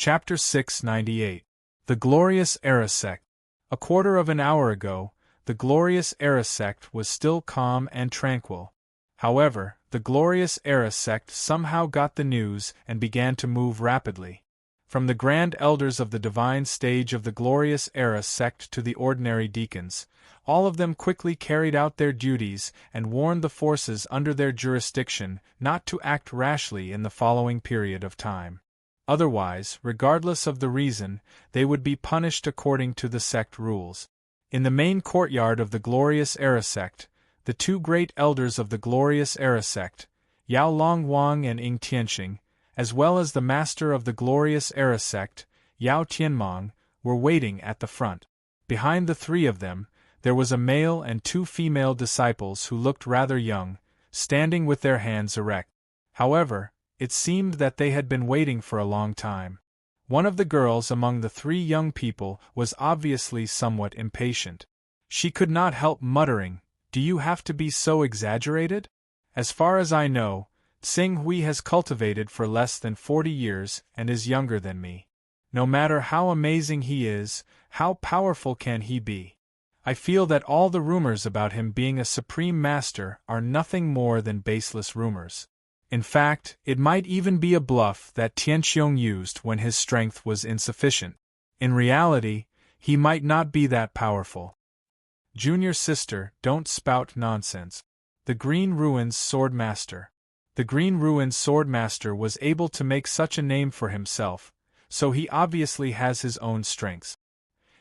Chapter 698. The Glorious Era Sect. A quarter of an hour ago, the Glorious Era Sect was still calm and tranquil. However, the Glorious Era Sect somehow got the news and began to move rapidly. From the Grand Elders of the Divine Stage of the Glorious Era Sect to the ordinary deacons, all of them quickly carried out their duties and warned the forces under their jurisdiction not to act rashly in the following period of time. Otherwise, regardless of the reason, they would be punished according to the sect rules. In the main courtyard of the Glorious Era Sect, the two great elders of the Glorious Era Sect, Yao Long Wang and Ying Tianxing, as well as the master of the Glorious Era Sect, Yao Tianmong, were waiting at the front. Behind the three of them, there was a male and two female disciples who looked rather young, standing with their hands erect. However, it seemed that they had been waiting for a long time. One of the girls among the three young people was obviously somewhat impatient. She could not help muttering, "Do you have to be so exaggerated? As far as I know, Tsing Hui has cultivated for less than 40 years and is younger than me. No matter how amazing he is, how powerful can he be? I feel that all the rumors about him being a supreme master are nothing more than baseless rumors. In fact, it might even be a bluff that Tianxiong used when his strength was insufficient. In reality, he might not be that powerful." Junior sister, don't spout nonsense. The Green Ruins Swordmaster. The Green Ruins Swordmaster was able to make such a name for himself, so he obviously has his own strengths.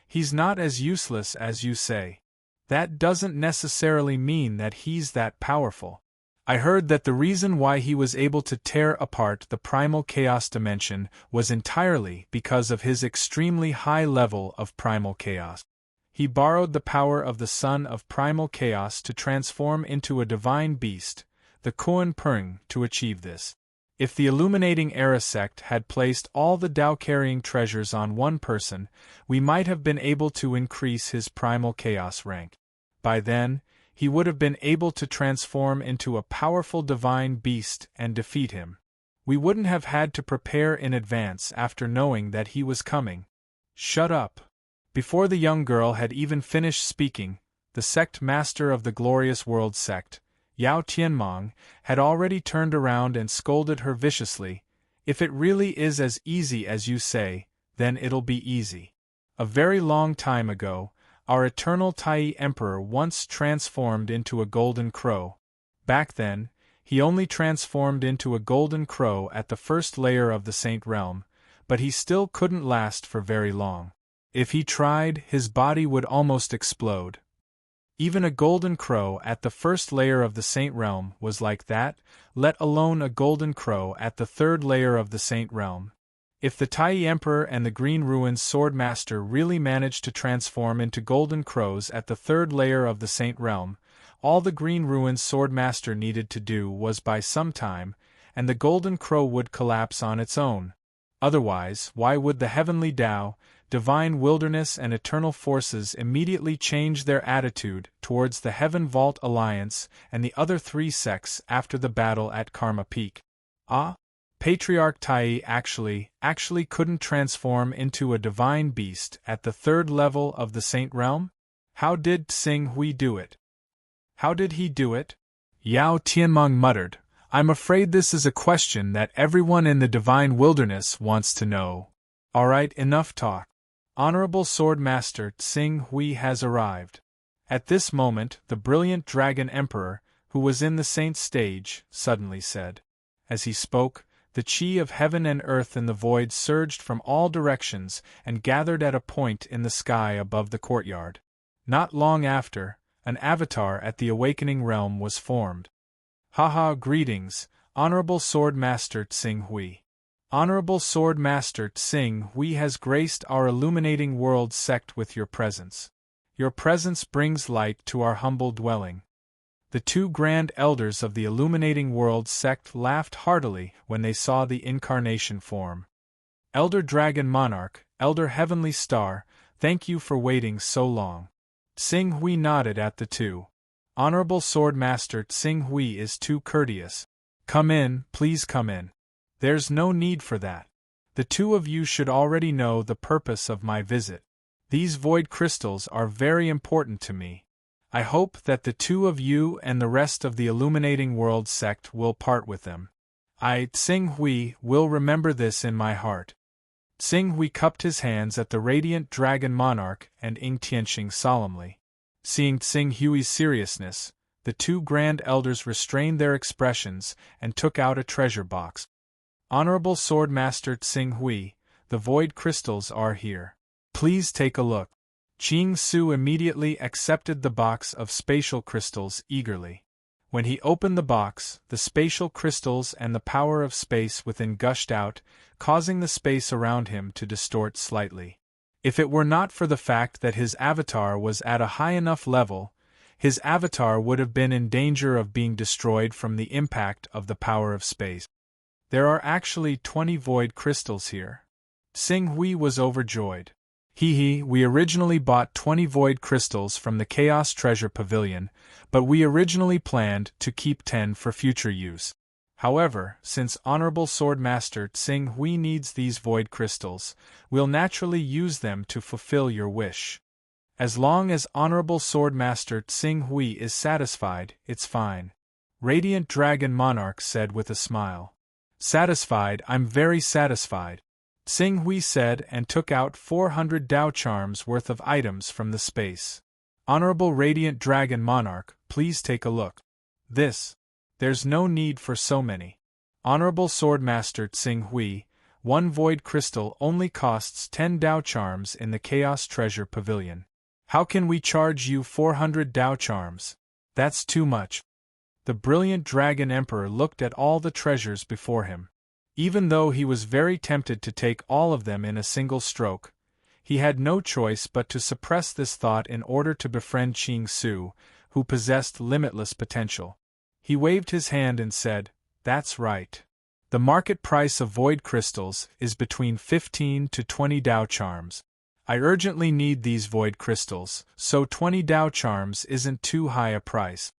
He's not as useless as you say. That doesn't necessarily mean that he's that powerful. I heard that the reason why he was able to tear apart the primal chaos dimension was entirely because of his extremely high level of primal chaos. He borrowed the power of the son of primal chaos to transform into a divine beast, the Kuan Peng, to achieve this. If the Illuminating Era Sect had placed all the Tao-carrying treasures on one person, we might have been able to increase his primal chaos rank. By then, he would have been able to transform into a powerful divine beast and defeat him. We wouldn't have had to prepare in advance after knowing that he was coming. Shut up. Before the young girl had even finished speaking, the sect master of the Glorious World Sect, Yao Tianmong, had already turned around and scolded her viciously. "If it really is as easy as you say, then it'll be easy. A very long time ago, our eternal Tai Emperor once transformed into a golden crow. Back then, he only transformed into a golden crow at the first layer of the Saint Realm, but he still couldn't last for very long. If he tried, his body would almost explode. Even a golden crow at the first layer of the Saint Realm was like that, let alone a golden crow at the third layer of the Saint Realm. If the Tai Emperor and the Green Ruins Swordmaster really managed to transform into golden crows at the third layer of the Saint Realm, all the Green Ruins Swordmaster needed to do was buy some time, and the golden crow would collapse on its own. Otherwise, why would the heavenly Tao, divine wilderness and eternal forces immediately change their attitude towards the Heaven Vault Alliance and the other three sects after the battle at Karma Peak? Patriarch Tai actually couldn't transform into a divine beast at the third level of the Saint Realm? How did Tsing Hui do it? How did he do it? Yao Tianmong muttered, "I'm afraid this is a question that everyone in the divine wilderness wants to know. Alright, enough talk. Honorable Swordmaster Tsing Hui has arrived." At this moment, the brilliant Dragon Emperor, who was in the Saint Stage, suddenly said. As he spoke, the chi of heaven and earth in the void surged from all directions and gathered at a point in the sky above the courtyard. Not long after, an avatar at the awakening realm was formed. Haha, greetings, Honorable Swordmaster Tsing Hui. Honorable Swordmaster Tsing Hui has graced our Illuminating World Sect with your presence. Your presence brings light to our humble dwelling. The two grand elders of the Illuminating World Sect laughed heartily when they saw the incarnation form. Elder Dragon Monarch, Elder Heavenly Star, thank you for waiting so long. Tsing Hui nodded at the two. Honorable Swordmaster Tsing Hui is too courteous. Come in, please come in. There's no need for that. The two of you should already know the purpose of my visit. These void crystals are very important to me. I hope that the two of you and the rest of the Illuminating World sect will part with them. I, Tsing Hui, will remember this in my heart. Tsing Hui cupped his hands at the radiant dragon monarch and Ing Tianxing solemnly. Seeing Tsing Hui's seriousness, the two grand elders restrained their expressions and took out a treasure box. Honorable Sword Master Tsing Hui, the void crystals are here. Please take a look. Qing Su immediately accepted the box of spatial crystals eagerly. When he opened the box, the spatial crystals and the power of space within gushed out, causing the space around him to distort slightly. If it were not for the fact that his avatar was at a high enough level, his avatar would have been in danger of being destroyed from the impact of the power of space. There are actually 20 void crystals here. Tsing Hui was overjoyed. We originally bought 20 void crystals from the Chaos Treasure Pavilion, but we originally planned to keep 10 for future use. However, since Honorable Swordmaster Tsing Hui needs these void crystals, we'll naturally use them to fulfill your wish. As long as Honorable Swordmaster Tsing Hui is satisfied, it's fine. Radiant Dragon Monarch said with a smile. Satisfied, I'm very satisfied. Tsing Hui said and took out 400 Dao Charms worth of items from the space. Honorable Radiant Dragon Monarch, please take a look. There's no need for so many. Honorable Swordmaster Tsing Hui, one void crystal only costs 10 Dao Charms in the Chaos Treasure Pavilion. How can we charge you 400 Dao Charms? That's too much. The brilliant Dragon Emperor looked at all the treasures before him. Even though he was very tempted to take all of them in a single stroke, he had no choice but to suppress this thought in order to befriend Qing Su, who possessed limitless potential. He waved his hand and said, "That's right. The market price of void crystals is between 15 to 20 Dao Charms. I urgently need these void crystals, so 20 Dao Charms isn't too high a price.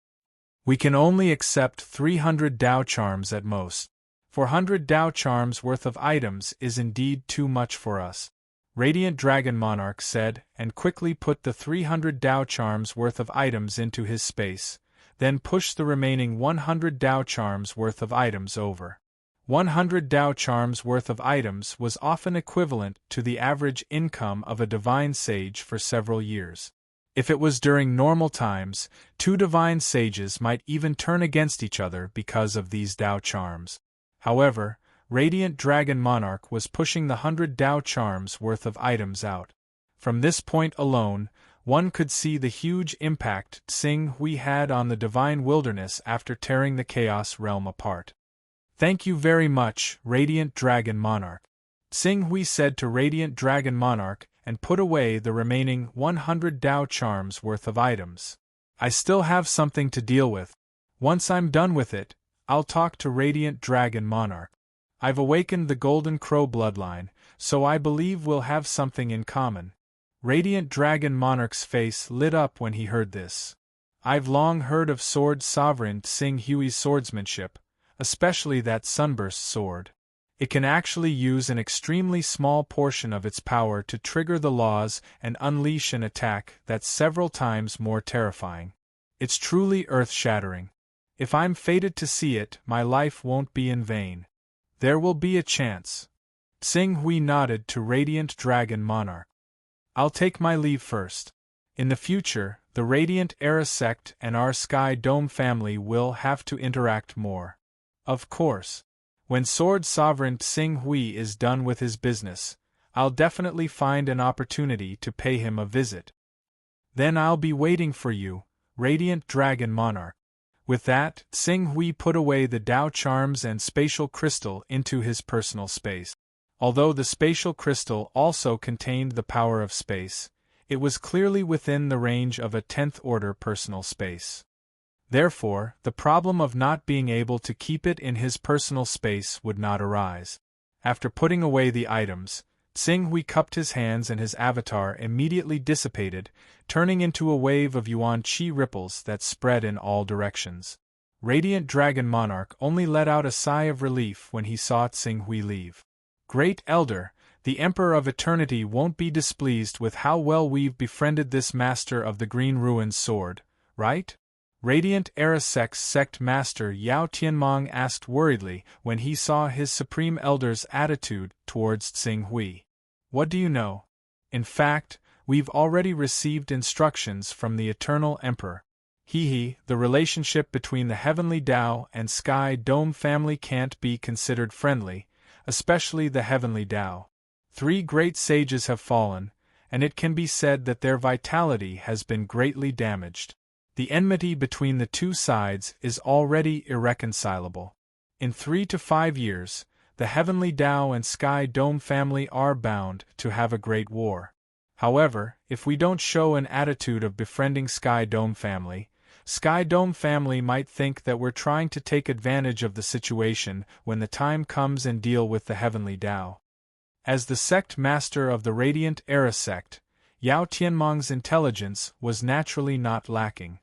We can only accept 300 Dao Charms at most. 400 Dao Charms worth of items is indeed too much for us," Radiant Dragon Monarch said, and quickly put the 300 Dao Charms worth of items into his space, then pushed the remaining 100 Dao Charms worth of items over. 100 Dao Charms worth of items was often equivalent to the average income of a divine sage for several years. If it was during normal times, two divine sages might even turn against each other because of these Dao Charms. However, Radiant Dragon Monarch was pushing the 100 Dao Charms worth of items out. From this point alone, one could see the huge impact Tsing Hui had on the divine wilderness after tearing the Chaos Realm apart. "Thank you very much, Radiant Dragon Monarch," Tsing Hui said to Radiant Dragon Monarch and put away the remaining 100 Dao Charms worth of items. "I still have something to deal with. Once I'm done with it, I'll talk to Radiant Dragon Monarch. I've awakened the Golden Crow bloodline, so I believe we'll have something in common." Radiant Dragon Monarch's face lit up when he heard this. "I've long heard of Sword Sovereign Tsing Hui's swordsmanship, especially that Sunburst sword. It can actually use an extremely small portion of its power to trigger the laws and unleash an attack that's several times more terrifying. It's truly earth-shattering. If I'm fated to see it, my life won't be in vain. There will be a chance." Tsing Hui nodded to Radiant Dragon Monarch. "I'll take my leave first. In the future, the Radiant Era sect and our Sky Dome family will have to interact more. Of course. When Sword Sovereign Tsing Hui is done with his business, I'll definitely find an opportunity to pay him a visit. Then I'll be waiting for you, Radiant Dragon Monarch." With that, Tsing Hui put away the Dao Charms and Spatial Crystal into his personal space. Although the Spatial Crystal also contained the power of space, it was clearly within the range of a 10th order personal space. Therefore, the problem of not being able to keep it in his personal space would not arise. After putting away the items, Tsing Hui cupped his hands and his avatar immediately dissipated, turning into a wave of yuan qi ripples that spread in all directions. Radiant Dragon Monarch only let out a sigh of relief when he saw Tsing Hui leave. Great Elder, the Emperor of Eternity won't be displeased with how well we've befriended this Master of the Green Ruins sword, right? Radiant Arasect's sect master Yao Tianmong asked worriedly when he saw his Supreme Elder's attitude towards Tsing Hui. What do you know? In fact, we've already received instructions from the Eternal Emperor. The relationship between the Heavenly Tao and Sky Dome family can't be considered friendly, especially the Heavenly Tao. 3 great sages have fallen, and it can be said that their vitality has been greatly damaged. The enmity between the two sides is already irreconcilable. In 3 to 5 years, the Heavenly Tao and Sky Dome family are bound to have a great war. However, if we don't show an attitude of befriending Sky Dome family might think that we're trying to take advantage of the situation when the time comes and deal with the Heavenly Tao. As the sect master of the Radiant Era sect, Yao Tianmong's intelligence was naturally not lacking.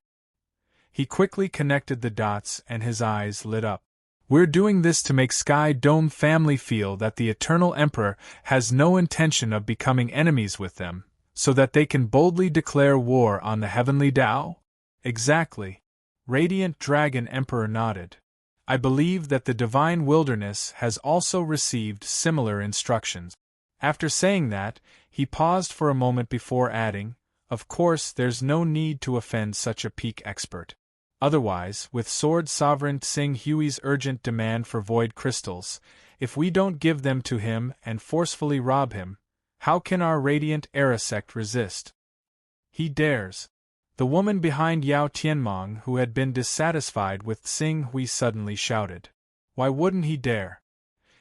He quickly connected the dots and his eyes lit up. We're doing this to make Sky Dome family feel that the Eternal Emperor has no intention of becoming enemies with them, so that they can boldly declare war on the Heavenly Tao? Exactly. Radiant Dragon Emperor nodded. I believe that the Divine Wilderness has also received similar instructions. After saying that, he paused for a moment before adding, of course there's no need to offend such a peak expert. Otherwise, with Sword Sovereign Tsing Hui's urgent demand for void crystals, if we don't give them to him and forcefully rob him, how can our Radiant Era sect resist? He dares. The woman behind Yao Tianmong, who had been dissatisfied with Tsing Hui, suddenly shouted. Why wouldn't he dare?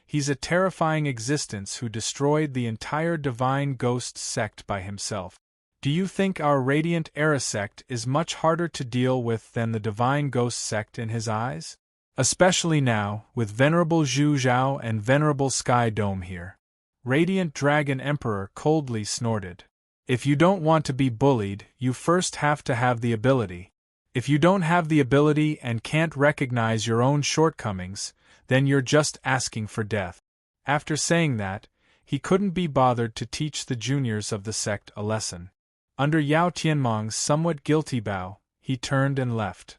He's a terrifying existence who destroyed the entire Divine Ghost sect by himself. Do you think our Radiant Era sect is much harder to deal with than the Divine Ghost sect in his eyes? Especially now, with Venerable Zhu Zhao and Venerable Sky Dome here. Radiant Dragon Emperor coldly snorted. If you don't want to be bullied, you first have to have the ability. If you don't have the ability and can't recognize your own shortcomings, then you're just asking for death. After saying that, he couldn't be bothered to teach the juniors of the sect a lesson. Under Yao Tianmong's somewhat guilty bow, he turned and left.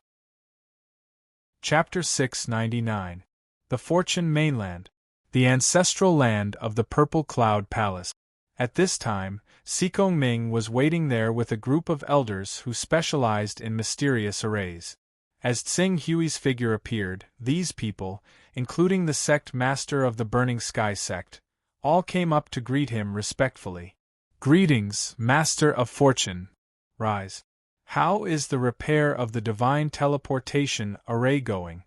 Chapter 699. The Fortune Mainland. The ancestral land of the Purple Cloud Palace. At this time, Sikong Ming was waiting there with a group of elders who specialized in mysterious arrays. As Tsing Hui's figure appeared, these people, including the sect master of the Burning Sky sect, all came up to greet him respectfully. Greetings, Master of Fortune. Rise. How is the repair of the Divine Teleportation Array going?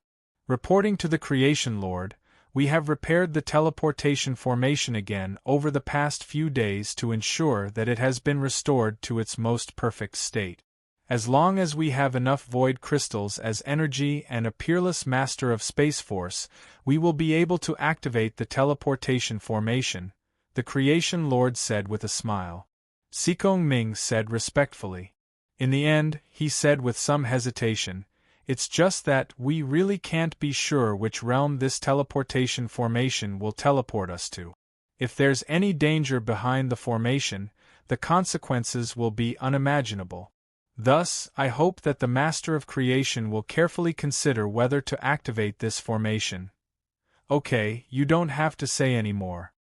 Reporting to the Creation Lord, we have repaired the teleportation formation again over the past few days to ensure that it has been restored to its most perfect state. As long as we have enough void crystals as energy and a peerless master of Space Force, we will be able to activate the teleportation formation, the Creation Lord said with a smile. Sikong Ming said respectfully. In the end, he said with some hesitation, it's just that we really can't be sure which realm this teleportation formation will teleport us to. If there's any danger behind the formation, the consequences will be unimaginable. Thus, I hope that the Master of Creation will carefully consider whether to activate this formation. Okay, you don't have to say any more.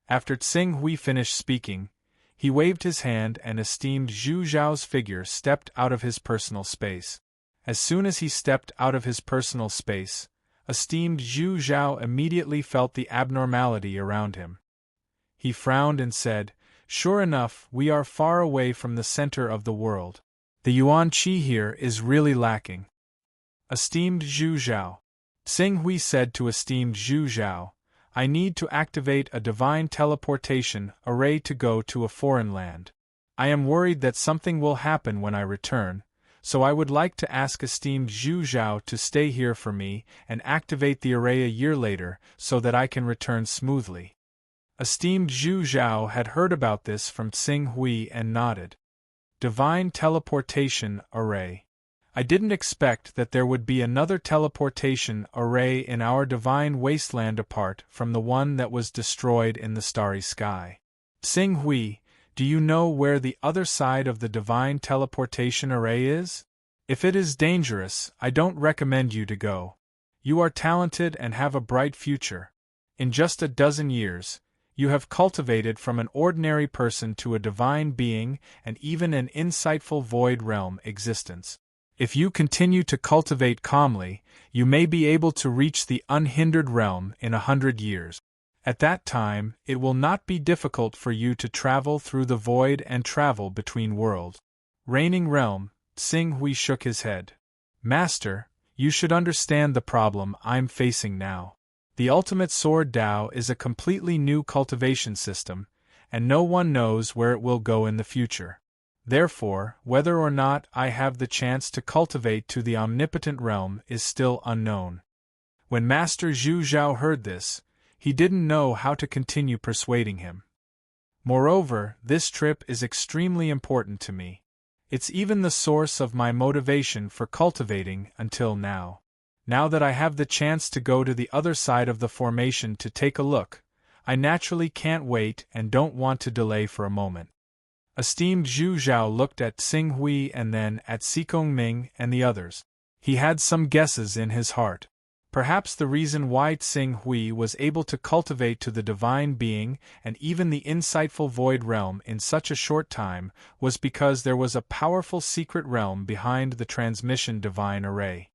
After Tsing Hui finished speaking, he waved his hand and esteemed Zhu Zhao's figure stepped out of his personal space. As soon as he stepped out of his personal space, esteemed Zhu Zhao immediately felt the abnormality around him. He frowned and said, "Sure enough, we are far away from the center of the world. The Yuan Qi here is really lacking." Esteemed Zhu Zhao. Tsing Hui said to esteemed Zhu Zhao, "I need to activate a divine teleportation array to go to a foreign land. I am worried that something will happen when I return, so I would like to ask esteemed Zhu Zhao to stay here for me and activate the array a year later so that I can return smoothly." Esteemed Zhu Zhao had heard about this from Tsing Hui and nodded. Divine Teleportation Array. I didn't expect that there would be another teleportation array in our divine wasteland apart from the one that was destroyed in the starry sky. Xing Hui, do you know where the other side of the divine teleportation array is? If it is dangerous, I don't recommend you to go. You are talented and have a bright future. In just a dozen years, you have cultivated from an ordinary person to a divine being and even an insightful void realm existence. If you continue to cultivate calmly, you may be able to reach the unhindered realm in 100 years. At that time, it will not be difficult for you to travel through the void and travel between worlds. Reigning realm, Xing Hui shook his head. Master, you should understand the problem I'm facing now. The ultimate sword Dao is a completely new cultivation system, and no one knows where it will go in the future. Therefore, whether or not I have the chance to cultivate to the omnipotent realm is still unknown. When Master Zhu Zhao heard this, he didn't know how to continue persuading him. Moreover, this trip is extremely important to me. It's even the source of my motivation for cultivating until now. Now that I have the chance to go to the other side of the formation to take a look, I naturally can't wait and don't want to delay for a moment. Esteemed Zhu Zhao looked at Xing Hui and then at Xikong Ming and the others. He had some guesses in his heart. Perhaps the reason why Xing Hui was able to cultivate to the divine being and even the insightful void realm in such a short time was because there was a powerful secret realm behind the transmission divine array.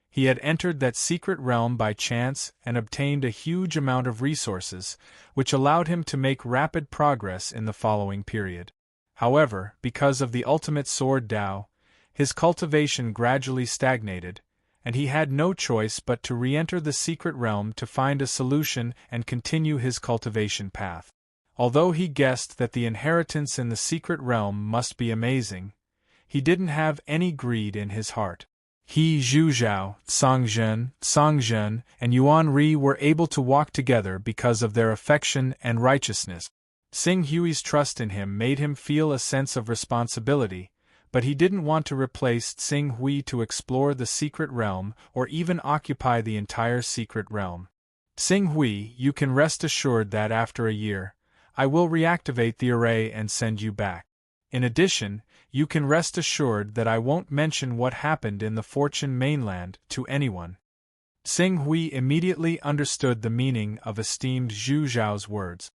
He had entered that secret realm by chance and obtained a huge amount of resources, which allowed him to make rapid progress in the following period. However, because of the ultimate sword Dao, his cultivation gradually stagnated, and he had no choice but to re-enter the secret realm to find a solution and continue his cultivation path. Although he guessed that the inheritance in the secret realm must be amazing, he didn't have any greed in his heart. He, Zhu Zhao, Song Zhen, and Yuan Ri were able to walk together because of their affection and righteousness. Xing Hui's trust in him made him feel a sense of responsibility, but he didn't want to replace Xing Hui to explore the secret realm or even occupy the entire secret realm. Xing Hui, you can rest assured that after a year, I will reactivate the array and send you back. In addition, you can rest assured that I won't mention what happened in the Fortune mainland to anyone. Xing Hui immediately understood the meaning of esteemed Zhu Zhao's words.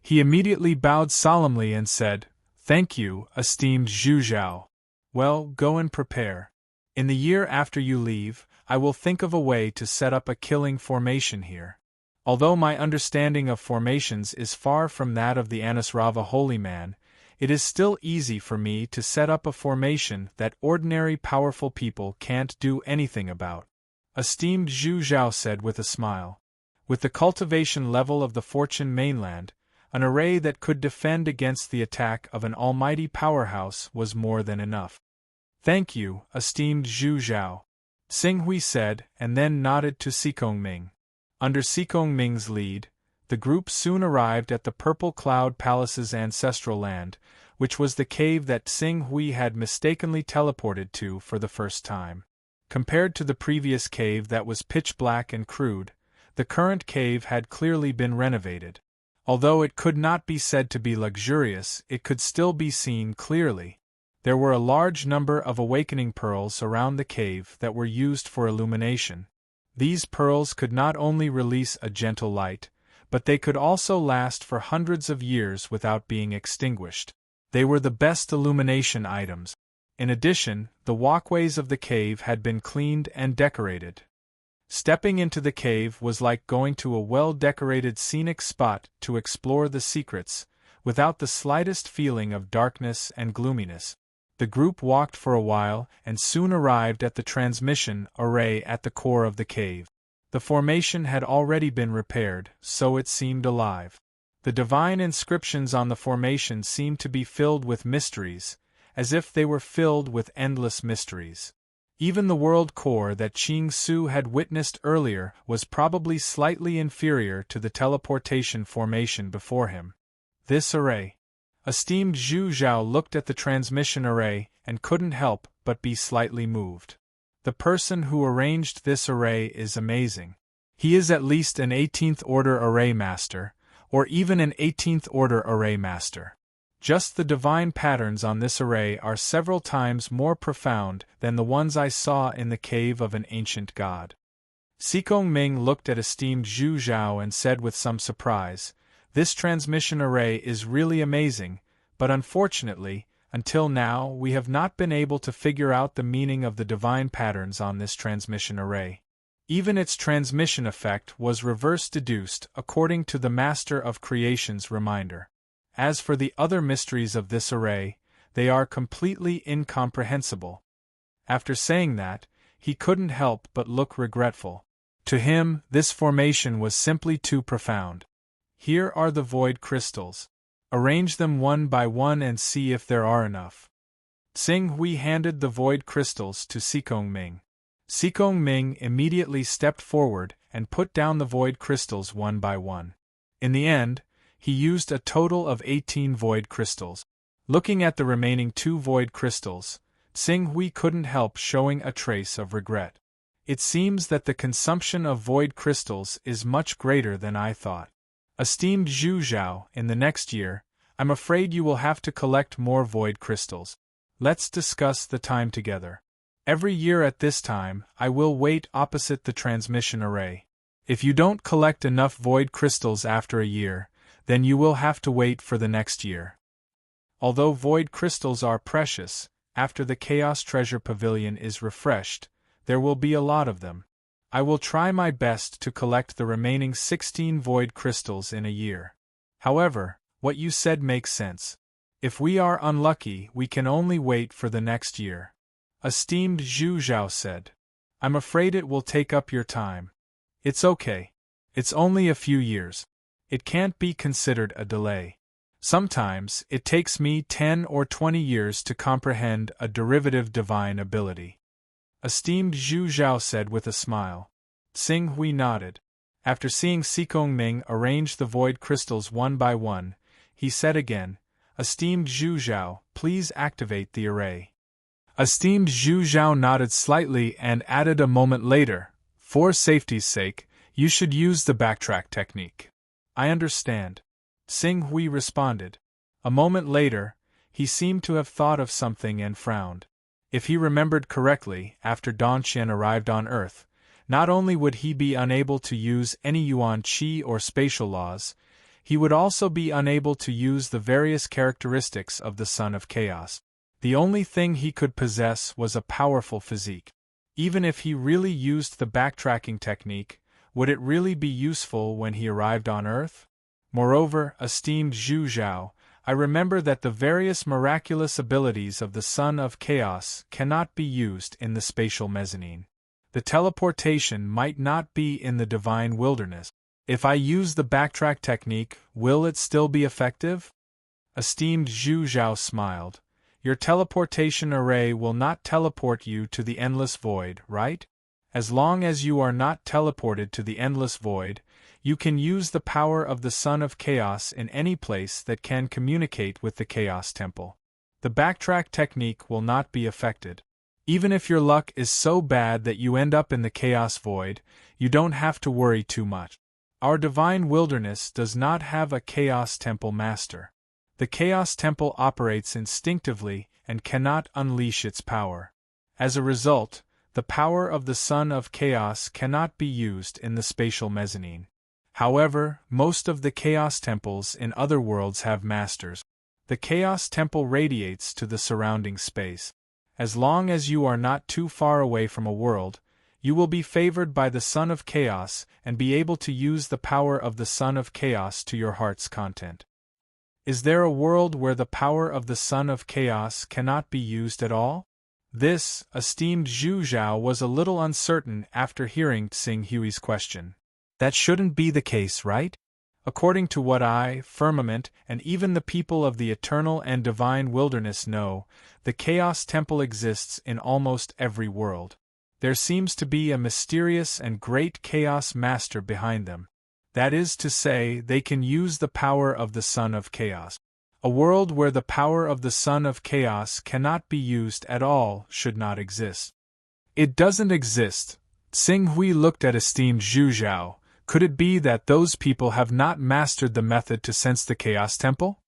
He immediately bowed solemnly and said, "Thank you, esteemed Zhu Zhao. Well, go and prepare. In the year after you leave, I will think of a way to set up a killing formation here. Although my understanding of formations is far from that of the Anusrava holy man, it is still easy for me to set up a formation that ordinary powerful people can't do anything about," esteemed Zhu Zhao said with a smile. With the cultivation level of the Fortune mainland, an array that could defend against the attack of an almighty powerhouse was more than enough. "Thank you, esteemed Zhu Zhao," Xing Hui said and then nodded to Xikong Ming. Under Xikong Ming's lead, the group soon arrived at the Purple Cloud Palace's ancestral land, which was the cave that Xing Hui had mistakenly teleported to for the first time. Compared to the previous cave that was pitch black and crude, the current cave had clearly been renovated. Although it could not be said to be luxurious, it could still be seen clearly. There were a large number of awakening pearls around the cave that were used for illumination. These pearls could not only release a gentle light, but they could also last for hundreds of years without being extinguished. They were the best illumination items. In addition, the walkways of the cave had been cleaned and decorated. Stepping into the cave was like going to a well-decorated scenic spot to explore the secrets, without the slightest feeling of darkness and gloominess. The group walked for a while and soon arrived at the transmission array at the core of the cave. The formation had already been repaired, so it seemed alive. The divine inscriptions on the formation seemed to be filled with mysteries, as if they were filled with endless mysteries. Even the world core that Qing Su had witnessed earlier was probably slightly inferior to the teleportation formation before him. This array. Esteemed Zhu Zhao looked at the transmission array and couldn't help but be slightly moved. The person who arranged this array is amazing. He is at least an 18th order array master, or even an 18th order array master. Just the divine patterns on this array are several times more profound than the ones I saw in the cave of an ancient god. Sikong Ming looked at esteemed Zhu Zhao and said with some surprise, "This transmission array is really amazing, but unfortunately, until now we have not been able to figure out the meaning of the divine patterns on this transmission array. Even its transmission effect was reverse-deduced according to the Master of Creation's reminder. As for the other mysteries of this array, they are completely incomprehensible." After saying that, he couldn't help but look regretful. To him, this formation was simply too profound. Here are the void crystals. Arrange them one by one and see if there are enough. Xing Hui handed the void crystals to Sikong Ming. Sikong Ming immediately stepped forward and put down the void crystals one by one. In the end, he used a total of 18 void crystals. Looking at the remaining 2 void crystals, Xing Hui couldn't help showing a trace of regret. It seems that the consumption of void crystals is much greater than I thought. Esteemed Zhu Zhao, in the next year, I'm afraid you will have to collect more void crystals. Let's discuss the time together. Every year at this time, I will wait opposite the transmission array. If you don't collect enough void crystals after a year, then you will have to wait for the next year. Although void crystals are precious, after the Chaos Treasure Pavilion is refreshed, there will be a lot of them. I will try my best to collect the remaining 16 void crystals in a year. However, what you said makes sense. If we are unlucky, we can only wait for the next year. Esteemed Zhu Zhao said. I'm afraid it will take up your time. It's okay. It's only a few years. It can't be considered a delay. Sometimes, it takes me 10 or 20 years to comprehend a derivative divine ability. Esteemed Zhu Zhao said with a smile. Xing Hui nodded. After seeing Sikong Ming arrange the void crystals one by one, he said again, Esteemed Zhu Zhao, please activate the array. Esteemed Zhu Zhao nodded slightly and added a moment later, for safety's sake, you should use the backtrack technique. I understand. Xing Hui responded. A moment later, he seemed to have thought of something and frowned. If he remembered correctly, after Donqian arrived on Earth, not only would he be unable to use any Yuan Qi or spatial laws, he would also be unable to use the various characteristics of the Son of Chaos. The only thing he could possess was a powerful physique. Even if he really used the backtracking technique, would it really be useful when he arrived on Earth? Moreover, esteemed Zhu Zhao, I remember that the various miraculous abilities of the Son of Chaos cannot be used in the spatial mezzanine. The teleportation might not be in the divine wilderness. If I use the backtrack technique, will it still be effective? Esteemed Zhu Zhao smiled. Your teleportation array will not teleport you to the endless void, right? As long as you are not teleported to the endless void, you can use the power of the Son of Chaos in any place that can communicate with the Chaos Temple. The backtrack technique will not be affected. Even if your luck is so bad that you end up in the Chaos Void, you don't have to worry too much. Our divine wilderness does not have a Chaos Temple master. The Chaos Temple operates instinctively and cannot unleash its power. As a result, the power of the Son of Chaos cannot be used in the spatial mezzanine. However, most of the Chaos Temples in other worlds have masters. The Chaos Temple radiates to the surrounding space. As long as you are not too far away from a world, you will be favored by the Son of Chaos and be able to use the power of the Son of Chaos to your heart's content. Is there a world where the power of the Son of Chaos cannot be used at all? This, esteemed Zhu Zhao was a little uncertain after hearing Xing Hui's question. That shouldn't be the case, right? According to what I, Firmament, and even the people of the eternal and divine wilderness know, the Chaos Temple exists in almost every world. There seems to be a mysterious and great Chaos Master behind them. That is to say, they can use the power of the Son of Chaos. A world where the power of the Son of Chaos cannot be used at all should not exist. It doesn't exist. Xing Hui looked at esteemed Zhu Zhao. Could it be that those people have not mastered the method to sense the Chaos Temple?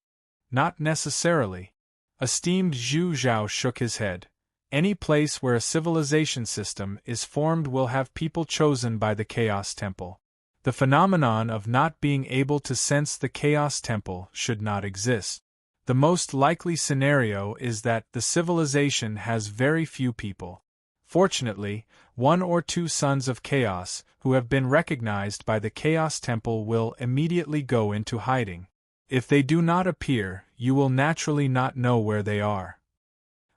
Not necessarily. Esteemed Zhu Zhao shook his head. Any place where a civilization system is formed will have people chosen by the Chaos Temple. The phenomenon of not being able to sense the Chaos Temple should not exist. The most likely scenario is that the civilization has very few people. Fortunately, 1 or 2 sons of chaos who have been recognized by the Chaos Temple will immediately go into hiding. If they do not appear, you will naturally not know where they are.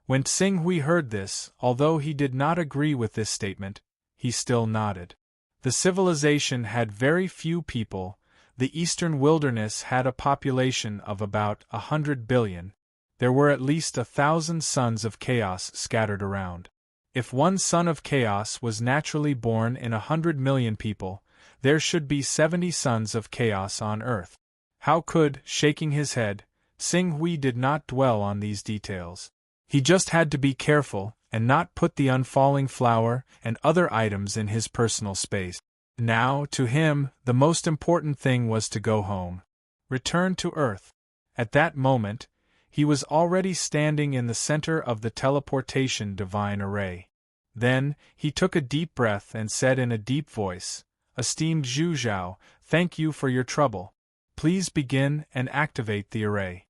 When Xing Hui heard this, although he did not agree with this statement, he still nodded. The civilization had very few people. The eastern wilderness had a population of about 100 billion. There were at least 1,000 sons of chaos scattered around. If one son of chaos was naturally born in 100 million people, there should be 70 sons of chaos on Earth. How could, shaking his head, Xing Hui did not dwell on these details. He just had to be careful and not put the unfalling flower and other items in his personal space. Now, to him, the most important thing was to go home. Return to Earth. At that moment, he was already standing in the center of the teleportation divine array. Then, he took a deep breath and said in a deep voice, "Esteemed Zhu Zhao, thank you for your trouble. Please begin and activate the array."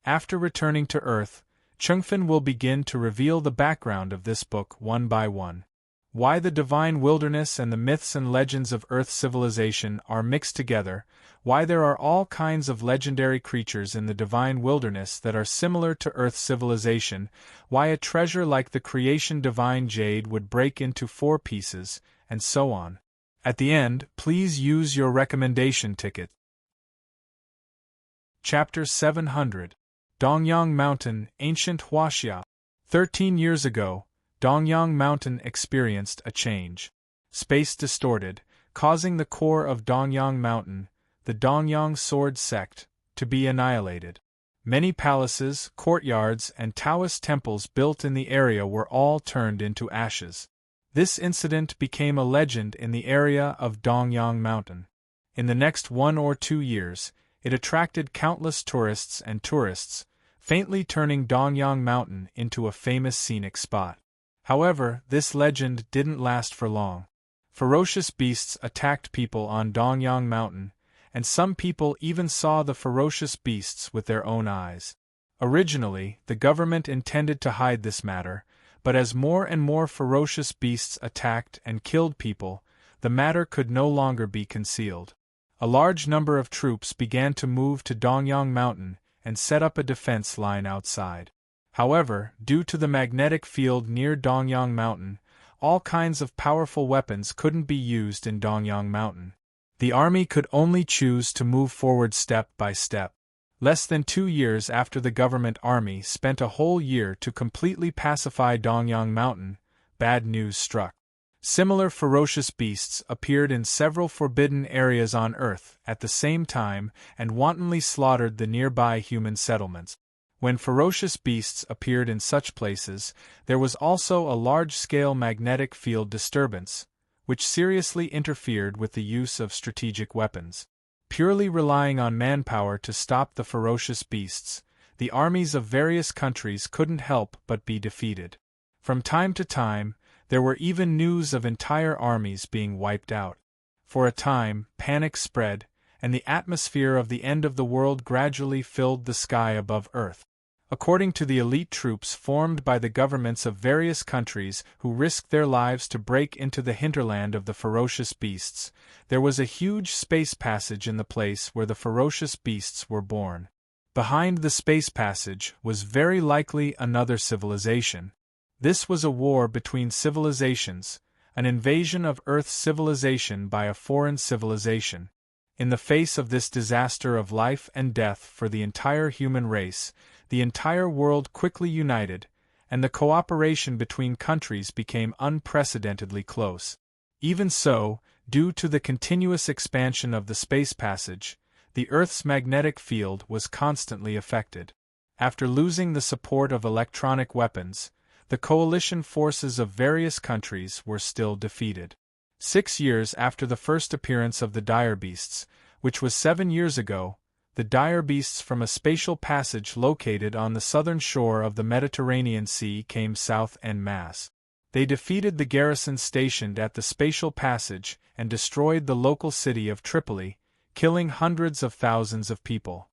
After returning to Earth, Chengfen will begin to reveal the background of this book one by one. Why the divine wilderness and the myths and legends of Earth civilization are mixed together, why there are all kinds of legendary creatures in the divine wilderness that are similar to Earth civilization, why a treasure like the creation divine jade would break into 4 pieces, and so on. At the end, please use your recommendation ticket. Chapter 700. Dongyang Mountain, Ancient Huaxia. 13 years ago, Dongyang Mountain experienced a change. Space distorted, causing the core of Dongyang Mountain, the Dongyang Sword Sect, to be annihilated. Many palaces, courtyards, and Taoist temples built in the area were all turned into ashes. This incident became a legend in the area of Dongyang Mountain. In the next 1 or 2 years, it attracted countless tourists, faintly turning Dongyang Mountain into a famous scenic spot. However, this legend didn't last for long. Ferocious beasts attacked people on Dongyang Mountain, and some people even saw the ferocious beasts with their own eyes. Originally, the government intended to hide this matter, but as more and more ferocious beasts attacked and killed people, the matter could no longer be concealed. A large number of troops began to move to Dongyang Mountain and set up a defense line outside. However, due to the magnetic field near Dongyang Mountain, all kinds of powerful weapons couldn't be used in Dongyang Mountain. The army could only choose to move forward step by step. Less than 2 years after the government army spent a whole year to completely pacify Dongyang Mountain, bad news struck. Similar ferocious beasts appeared in several forbidden areas on Earth at the same time and wantonly slaughtered the nearby human settlements. When ferocious beasts appeared in such places, there was also a large-scale magnetic field disturbance, which seriously interfered with the use of strategic weapons. Purely relying on manpower to stop the ferocious beasts, the armies of various countries couldn't help but be defeated. From time to time, there were even news of entire armies being wiped out. For a time, panic spread, and the atmosphere of the end of the world gradually filled the sky above Earth. According to the elite troops formed by the governments of various countries who risked their lives to break into the hinterland of the ferocious beasts, there was a huge space passage in the place where the ferocious beasts were born. Behind the space passage was very likely another civilization. This was a war between civilizations, an invasion of Earth's civilization by a foreign civilization. In the face of this disaster of life and death for the entire human race, the entire world quickly united, and the cooperation between countries became unprecedentedly close. Even so, due to the continuous expansion of the space passage, The Earth's magnetic field was constantly affected. After losing the support of electronic weapons, the coalition forces of various countries were still defeated. 6 years after the first appearance of the dire beasts, which was 7 years ago, the dire beasts from a spatial passage located on the southern shore of the Mediterranean Sea came south en masse. They defeated the garrison stationed at the spatial passage and destroyed the local city of Tripoli, killing hundreds of thousands of people.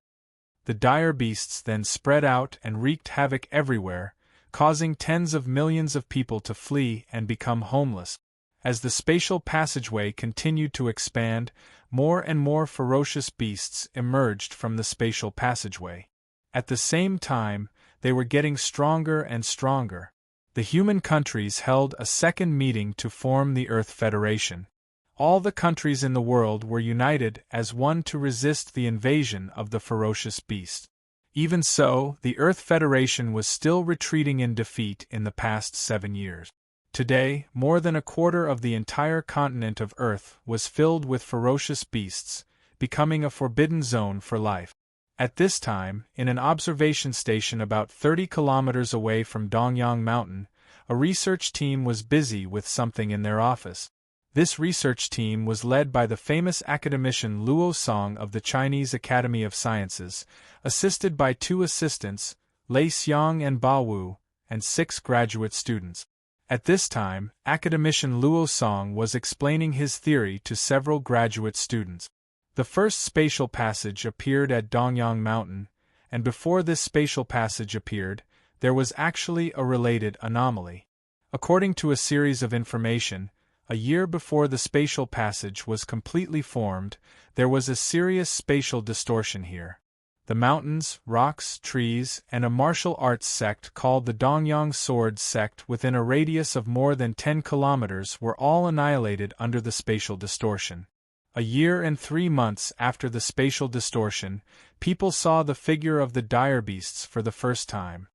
The dire beasts then spread out and wreaked havoc everywhere, causing tens of millions of people to flee and become homeless. As the spatial passageway continued to expand, more and more ferocious beasts emerged from the spatial passageway. At the same time, they were getting stronger and stronger. The human countries held a second meeting to form the Earth Federation. All the countries in the world were united as one to resist the invasion of the ferocious beast. Even so, the Earth Federation was still retreating in defeat in the past 7 years. Today, more than a quarter of the entire continent of Earth was filled with ferocious beasts, becoming a forbidden zone for life. At this time, in an observation station about 30 kilometers away from Dongyang Mountain, a research team was busy with something in their office. This research team was led by the famous academician Luo Song of the Chinese Academy of Sciences, assisted by 2 assistants, Lei Xiang and Ba Wu, and 6 graduate students. At this time, academician Luo Song was explaining his theory to several graduate students. The first spatial passage appeared at Dongyang Mountain, and before this spatial passage appeared, there was actually a related anomaly. According to a series of information, a year before the spatial passage was completely formed, there was a serious spatial distortion here. The mountains, rocks, trees, and a martial arts sect called the Dongyang Sword Sect within a radius of more than 10 kilometers were all annihilated under the spatial distortion. A year and 3 months after the spatial distortion, people saw the figure of the dire beasts for the first time.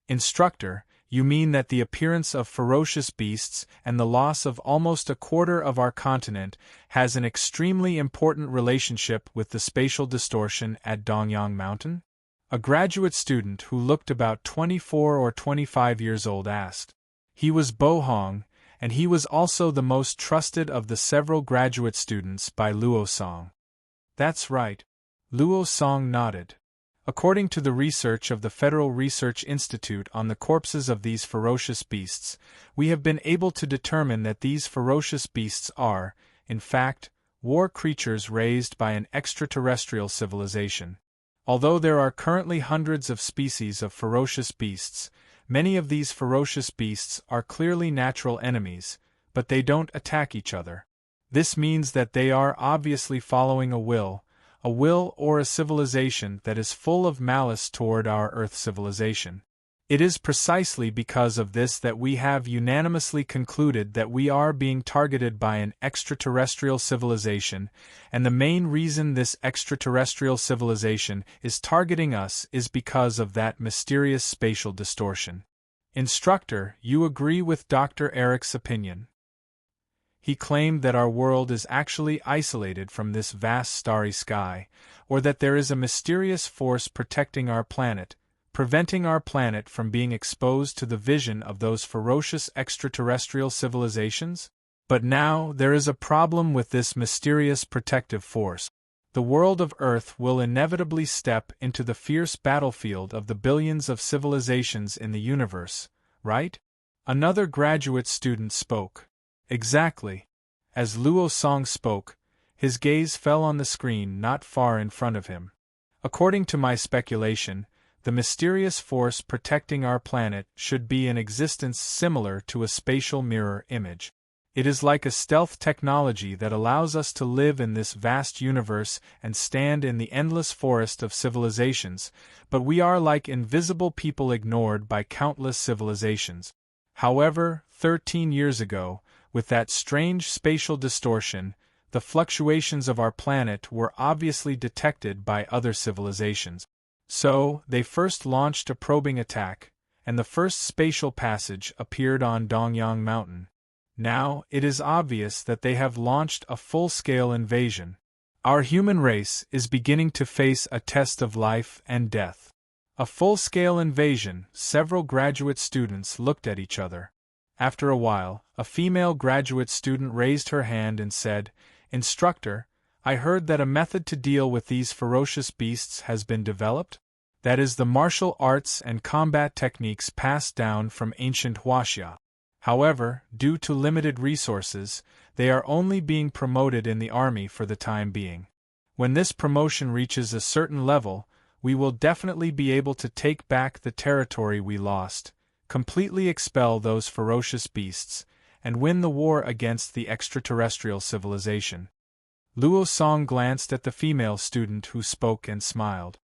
Instructor, you mean that the appearance of ferocious beasts and the loss of almost a quarter of our continent has an extremely important relationship with the spatial distortion at Dongyang Mountain? A graduate student who looked about 24 or 25 years old asked. He was Bo Hong, and he was also the most trusted of the several graduate students by Luo Song. That's right. Luo Song nodded. According to the research of the Federal Research Institute on the corpses of these ferocious beasts, we have been able to determine that these ferocious beasts are, in fact, war creatures raised by an extraterrestrial civilization. Although there are currently hundreds of species of ferocious beasts, many of these ferocious beasts are clearly natural enemies, but they don't attack each other. This means that they are obviously following a will or a civilization that is full of malice toward our Earth civilization. It is precisely because of this that we have unanimously concluded that we are being targeted by an extraterrestrial civilization, and the main reason this extraterrestrial civilization is targeting us is because of that mysterious spatial distortion. Instructor, you agree with Dr. Eric's opinion? He claimed that our world is actually isolated from this vast starry sky, or that there is a mysterious force protecting our planet, preventing our planet from being exposed to the vision of those ferocious extraterrestrial civilizations? But now there is a problem with this mysterious protective force. The world of Earth will inevitably step into the fierce battlefield of the billions of civilizations in the universe, right? Another graduate student spoke. Exactly. As Luo Song spoke, his gaze fell on the screen not far in front of him. According to my speculation, the mysterious force protecting our planet should be in existence similar to a spatial mirror image. It is like a stealth technology that allows us to live in this vast universe and stand in the endless forest of civilizations, but we are like invisible people ignored by countless civilizations. However, 13 years ago, with that strange spatial distortion, the fluctuations of our planet were obviously detected by other civilizations. So, they first launched a probing attack, and the first spatial passage appeared on Dongyang Mountain. Now, it is obvious that they have launched a full-scale invasion. Our human race is beginning to face a test of life and death. A full-scale invasion. Several graduate students looked at each other. After a while, a female graduate student raised her hand and said, "Instructor, I heard that a method to deal with these ferocious beasts has been developed? That is the martial arts and combat techniques passed down from ancient Huaxia. However, due to limited resources, they are only being promoted in the army for the time being. When this promotion reaches a certain level, we will definitely be able to take back the territory we lost, completely expel those ferocious beasts, and win the war against the extraterrestrial civilization." Luo Song glanced at the female student who spoke and smiled.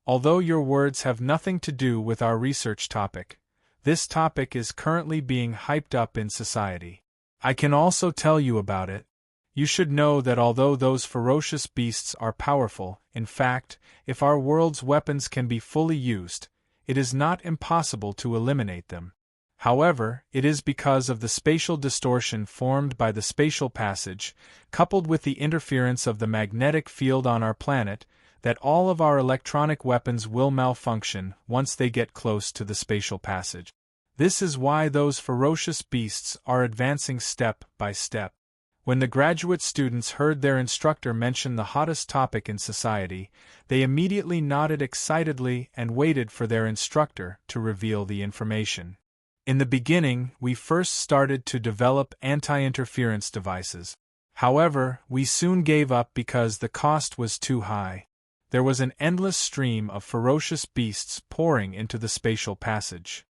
"Although your words have nothing to do with our research topic, this topic is currently being hyped up in society. I can also tell you about it. You should know that although those ferocious beasts are powerful, in fact, if our world's weapons can be fully used, it is not impossible to eliminate them. However, it is because of the spatial distortion formed by the spatial passage, coupled with the interference of the magnetic field on our planet, that all of our electronic weapons will malfunction once they get close to the spatial passage. This is why those ferocious beasts are advancing step by step." When the graduate students heard their instructor mention the hottest topic in society, they immediately nodded excitedly and waited for their instructor to reveal the information. "In the beginning, we first started to develop anti-interference devices. However, we soon gave up because the cost was too high. There was an endless stream of ferocious beasts pouring into the spatial passage.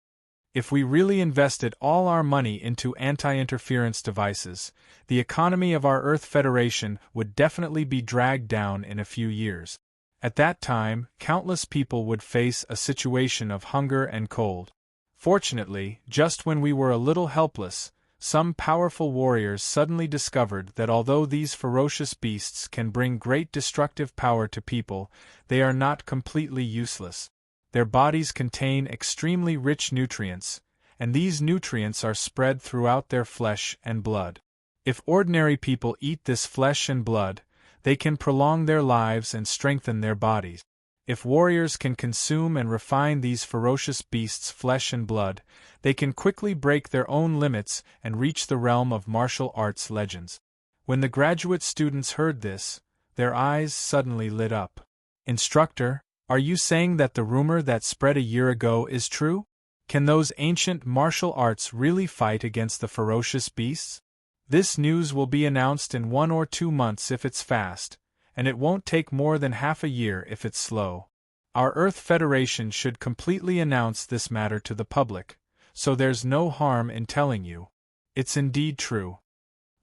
If we really invested all our money into anti-interference devices, the economy of our Earth Federation would definitely be dragged down in a few years. At that time, countless people would face a situation of hunger and cold. Fortunately, just when we were a little helpless, some powerful warriors suddenly discovered that although these ferocious beasts can bring great destructive power to people, they are not completely useless. Their bodies contain extremely rich nutrients, and these nutrients are spread throughout their flesh and blood. If ordinary people eat this flesh and blood, they can prolong their lives and strengthen their bodies. If warriors can consume and refine these ferocious beasts' flesh and blood, they can quickly break their own limits and reach the realm of martial arts legends." When the graduate students heard this, their eyes suddenly lit up. "Instructor, are you saying that the rumor that spread a year ago is true? Can those ancient martial arts really fight against the ferocious beasts? This news will be announced in 1 or 2 months if it's fast, and it won't take more than half a year if it's slow. Our Earth Federation should completely announce this matter to the public, so there's no harm in telling you. It's indeed true."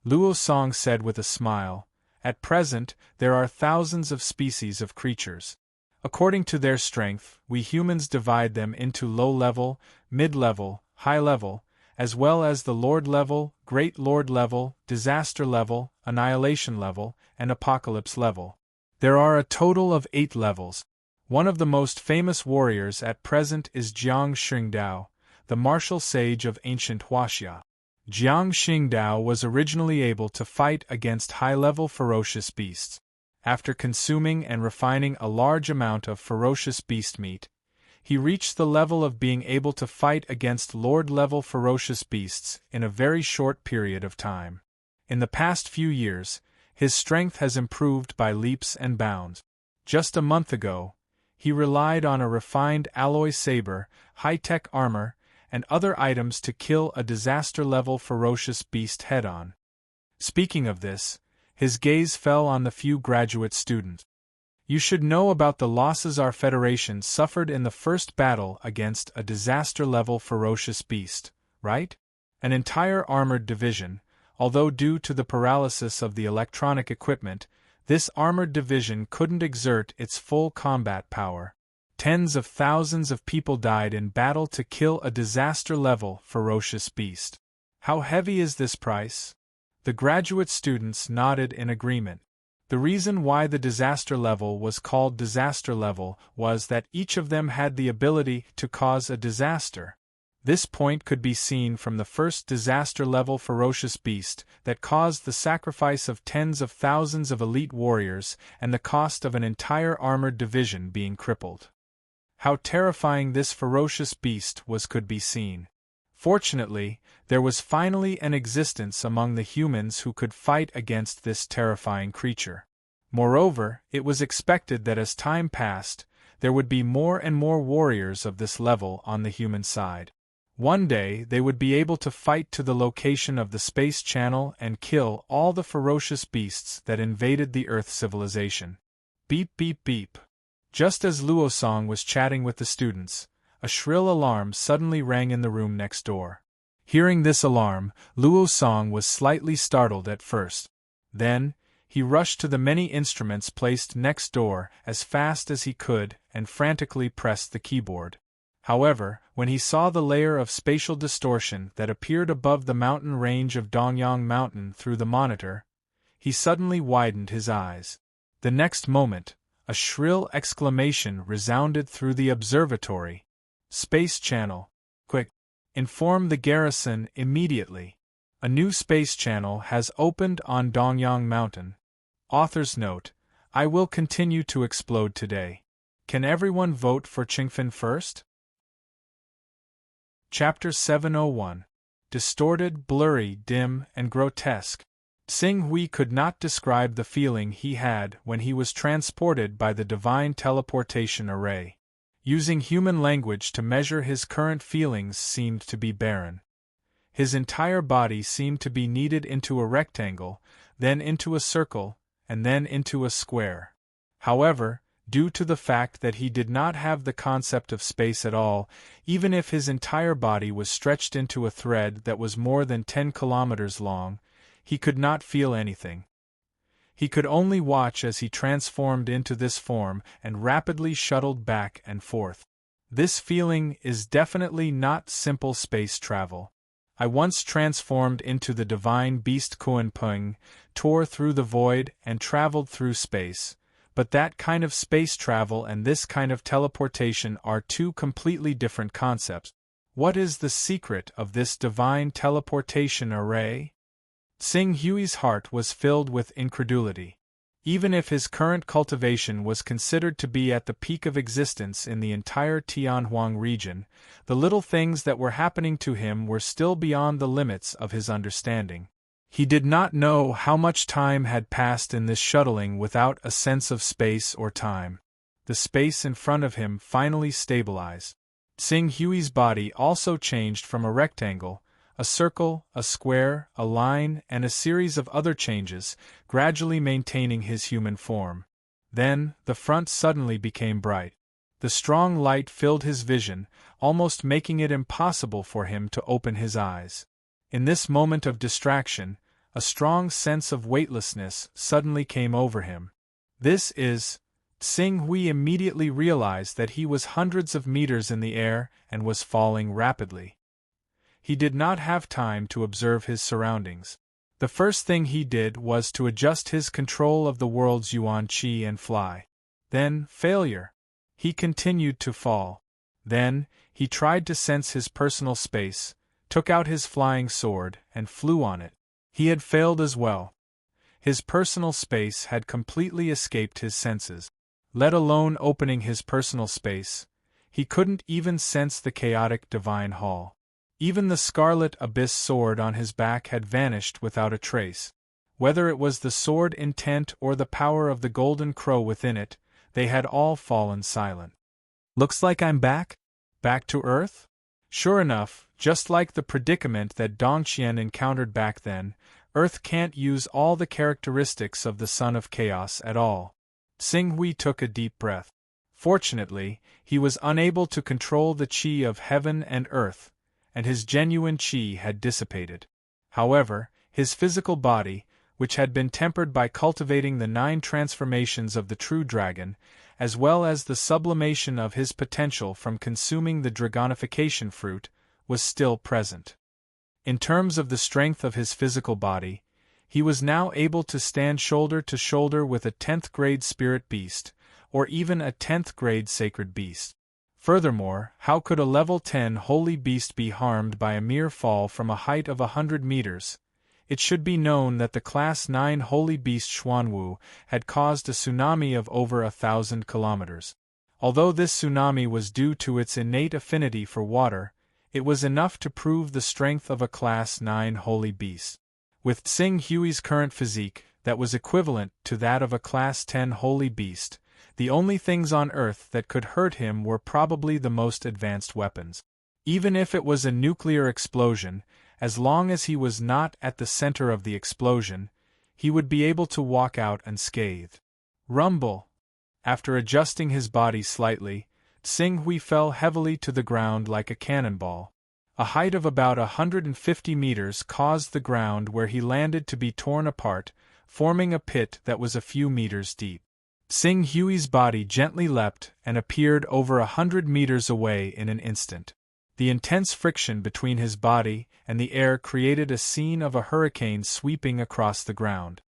Luo Song said with a smile, "At present, there are thousands of species of creatures. According to their strength, we humans divide them into low-level, mid-level, high-level, as well as the Lord level, Great Lord level, Disaster level, Annihilation level, and Apocalypse level. There are a total of 8 levels. One of the most famous warriors at present is Jiang Xingdao, the martial sage of ancient Huaxia. Jiang Xingdao was originally able to fight against high-level ferocious beasts. After consuming and refining a large amount of ferocious beast meat, he reached the level of being able to fight against Lord-level ferocious beasts in a very short period of time. In the past few years, his strength has improved by leaps and bounds. Just a month ago, he relied on a refined alloy saber, high-tech armor, and other items to kill a disaster-level ferocious beast head-on. Speaking of this, his gaze fell on the few graduate students. "You should know about the losses our Federation suffered in the first battle against a disaster-level ferocious beast, right? An entire armored division, although due to the paralysis of the electronic equipment, this armored division couldn't exert its full combat power. Tens of thousands of people died in battle to kill a disaster-level ferocious beast. How heavy is this price?" The graduate students nodded in agreement. The reason why the disaster level was called disaster level was that each of them had the ability to cause a disaster. This point could be seen from the first disaster-level ferocious beast that caused the sacrifice of tens of thousands of elite warriors and the cost of an entire armored division being crippled. How terrifying this ferocious beast was could be seen. Fortunately, there was finally an existence among the humans who could fight against this terrifying creature. Moreover, it was expected that as time passed, there would be more and more warriors of this level on the human side. One day they would be able to fight to the location of the space channel and kill all the ferocious beasts that invaded the Earth civilization. Beep beep beep. Just as Luosong was chatting with the students, a shrill alarm suddenly rang in the room next door. Hearing this alarm, Luosong was slightly startled at first. Then, he rushed to the many instruments placed next door as fast as he could and frantically pressed the keyboard. However, when he saw the layer of spatial distortion that appeared above the mountain range of Dongyang Mountain through the monitor, he suddenly widened his eyes. The next moment, a shrill exclamation resounded through the observatory. "Space channel! Quick! Inform the garrison immediately! A new space channel has opened on Dongyang Mountain. Author's note: I will continue to explode today. Can everyone vote for Qingfen first?" Chapter 701. Distorted, blurry, dim, and grotesque. Xing Hui could not describe the feeling he had when he was transported by the divine teleportation array. Using human language to measure his current feelings seemed to be barren. His entire body seemed to be kneaded into a rectangle, then into a circle, and then into a square. However, due to the fact that he did not have the concept of space at all, even if his entire body was stretched into a thread that was more than 10 kilometers long, he could not feel anything. He could only watch as he transformed into this form and rapidly shuttled back and forth. This feeling is definitely not simple space travel. I once transformed into the divine beast Kuan-Pung, tore through the void and traveled through space. But that kind of space travel and this kind of teleportation are two completely different concepts. What is the secret of this divine teleportation array? Xing Hui's heart was filled with incredulity. Even if his current cultivation was considered to be at the peak of existence in the entire Tianhuang region, the little things that were happening to him were still beyond the limits of his understanding. He did not know how much time had passed in this shuttling without a sense of space or time. The space in front of him finally stabilized. Xing Hui's body also changed from a rectangle, a circle, a square, a line, and a series of other changes, gradually maintaining his human form. Then, the front suddenly became bright. The strong light filled his vision, almost making it impossible for him to open his eyes. In this moment of distraction, a strong sense of weightlessness suddenly came over him. Xing Hui immediately realized that he was hundreds of meters in the air and was falling rapidly. He did not have time to observe his surroundings. The first thing he did was to adjust his control of the world's yuan qi and fly. Then, failure. He continued to fall. Then, he tried to sense his personal space, took out his flying sword, and flew on it. He had failed as well. His personal space had completely escaped his senses. Let alone opening his personal space, he couldn't even sense the chaotic divine hall. Even the scarlet abyss sword on his back had vanished without a trace. Whether it was the sword intent or the power of the golden crow within it, they had all fallen silent. Looks like I'm back? Back to Earth? Sure enough, just like the predicament that Dongqian encountered back then, Earth can't use all the characteristics of the Son of Chaos at all. Xing Hui took a deep breath. Fortunately, he was unable to control the qi of heaven and earth, and his genuine qi had dissipated. However, his physical body, which had been tempered by cultivating the 9 transformations of the true dragon, as well as the sublimation of his potential from consuming the dragonification fruit, was still present. In terms of the strength of his physical body, he was now able to stand shoulder to shoulder with a 10th grade spirit beast, or even a 10th grade sacred beast. Furthermore, how could a level 10 holy beast be harmed by a mere fall from a height of 100 meters? It should be known that the Class 9 holy beast Xuanwu had caused a tsunami of over 1,000 kilometers. Although this tsunami was due to its innate affinity for water, it was enough to prove the strength of a Class 9 holy beast. With Tsing Hui's current physique, that was equivalent to that of a Class 10 holy beast, the only things on Earth that could hurt him were probably the most advanced weapons. Even if it was a nuclear explosion, as long as he was not at the center of the explosion, he would be able to walk out unscathed. Rumble! After adjusting his body slightly, Tsing Hui fell heavily to the ground like a cannonball. A height of about 150 meters caused the ground where he landed to be torn apart, forming a pit that was a few meters deep. Tsing Hui's body gently leapt and appeared over 100 meters away in an instant. The intense friction between his body and the air created a scene of a hurricane sweeping across the ground.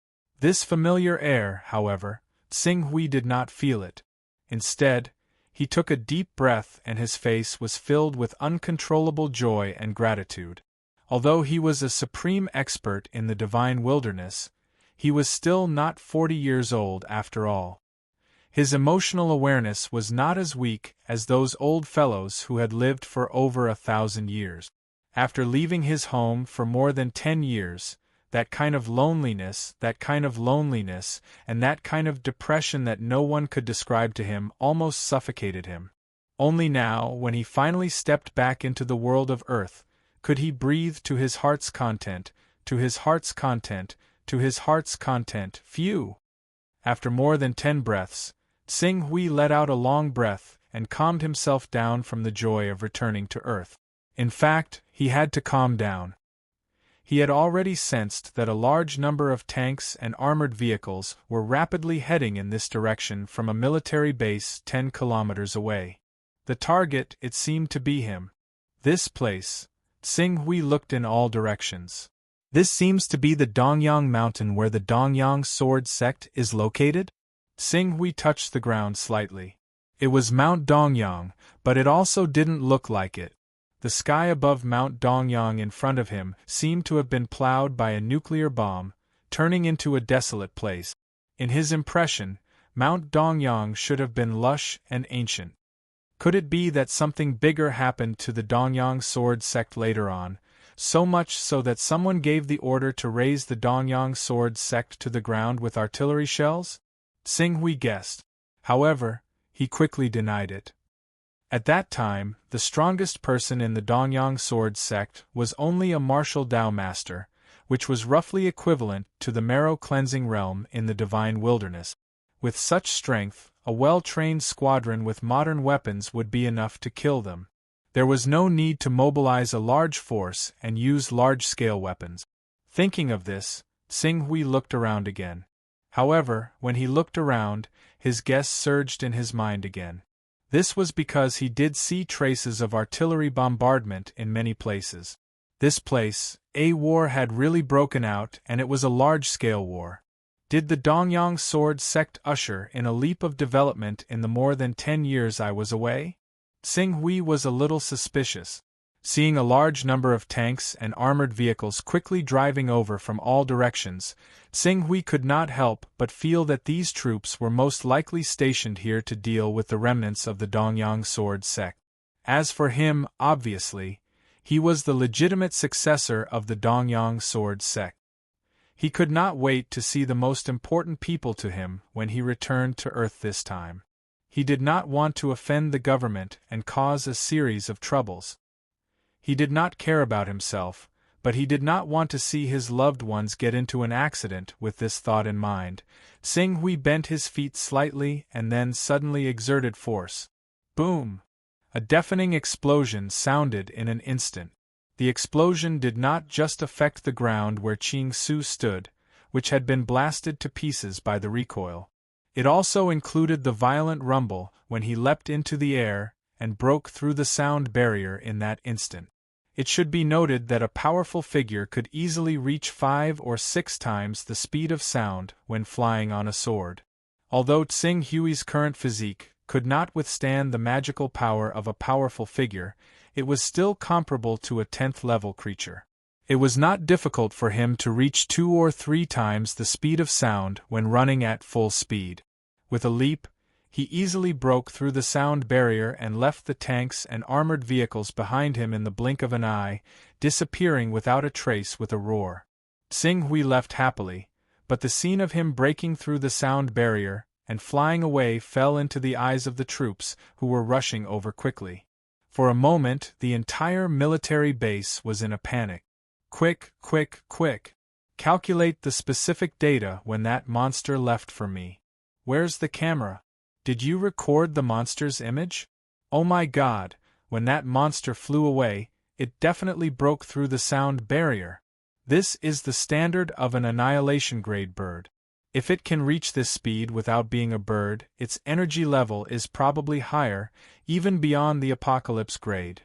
This familiar air, however, Tsing Hui did not feel it. Instead, he took a deep breath and his face was filled with uncontrollable joy and gratitude. Although he was a supreme expert in the divine wilderness, he was still not 40 years old after all. His emotional awareness was not as weak as those old fellows who had lived for over 1,000 years. After leaving his home for more than 10 years, that kind of loneliness, and that kind of depression that no one could describe to him almost suffocated him. Only now, when he finally stepped back into the world of Earth, could he breathe to his heart's content, Phew! After more than 10 breaths, Tsing Hui let out a long breath and calmed himself down from the joy of returning to Earth. In fact, he had to calm down. He had already sensed that a large number of tanks and armored vehicles were rapidly heading in this direction from a military base 10 kilometers away. The target, it seemed to be him. This place. Tsing Hui looked in all directions. This seems to be the Dongyang mountain where the Dongyang sword sect is located? Tsing Hui touched the ground slightly. It was Mount Dongyang, but it also didn't look like it. The sky above Mount Dongyang in front of him seemed to have been plowed by a nuclear bomb, turning into a desolate place. In his impression, Mount Dongyang should have been lush and ancient. Could it be that something bigger happened to the Dongyang sword sect later on, so much so that someone gave the order to raise the Dongyang sword sect to the ground with artillery shells? Tsing Hui guessed. However, he quickly denied it. At that time, the strongest person in the Dongyang sword sect was only a martial Dao master, which was roughly equivalent to the marrow-cleansing realm in the divine wilderness. With such strength, a well-trained squadron with modern weapons would be enough to kill them. There was no need to mobilize a large force and use large-scale weapons. Thinking of this, Tsing Hui looked around again. However, when he looked around, his guess surged in his mind again. This was because he did see traces of artillery bombardment in many places. This place, a war had really broken out, and it was a large-scale war. Did the Dongyang sword sect usher in a leap of development in the more than 10 years I was away? Tsing Hui was a little suspicious. Seeing a large number of tanks and armored vehicles quickly driving over from all directions, Tsing Hui could not help but feel that these troops were most likely stationed here to deal with the remnants of the Dongyang sword sect. As for him, obviously, he was the legitimate successor of the Dongyang sword sect. He could not wait to see the most important people to him when he returned to Earth this time. He did not want to offend the government and cause a series of troubles. He did not care about himself, but he did not want to see his loved ones get into an accident. With this thought in mind, Tsing Hui bent his feet slightly and then suddenly exerted force. Boom! A deafening explosion sounded in an instant. The explosion did not just affect the ground where Ching Su stood, which had been blasted to pieces by the recoil. It also included the violent rumble when he leapt into the air and broke through the sound barrier in that instant. It should be noted that a powerful figure could easily reach 5 or 6 times the speed of sound when flying on a sword. Although Tsing Hui's current physique could not withstand the magical power of a powerful figure, it was still comparable to a 10th-level creature. It was not difficult for him to reach 2 or 3 times the speed of sound when running at full speed. With a leap, he easily broke through the sound barrier and left the tanks and armored vehicles behind him in the blink of an eye, disappearing without a trace with a roar. Xing Hui left happily, but the scene of him breaking through the sound barrier and flying away fell into the eyes of the troops, who were rushing over quickly. For a moment, the entire military base was in a panic. Quick, quick, quick! Calculate the specific data when that monster left for me. Where's the camera? Did you record the monster's image? Oh my God, when that monster flew away, it definitely broke through the sound barrier. This is the standard of an annihilation-grade bird. If it can reach this speed without being a bird, its energy level is probably higher, even beyond the apocalypse grade.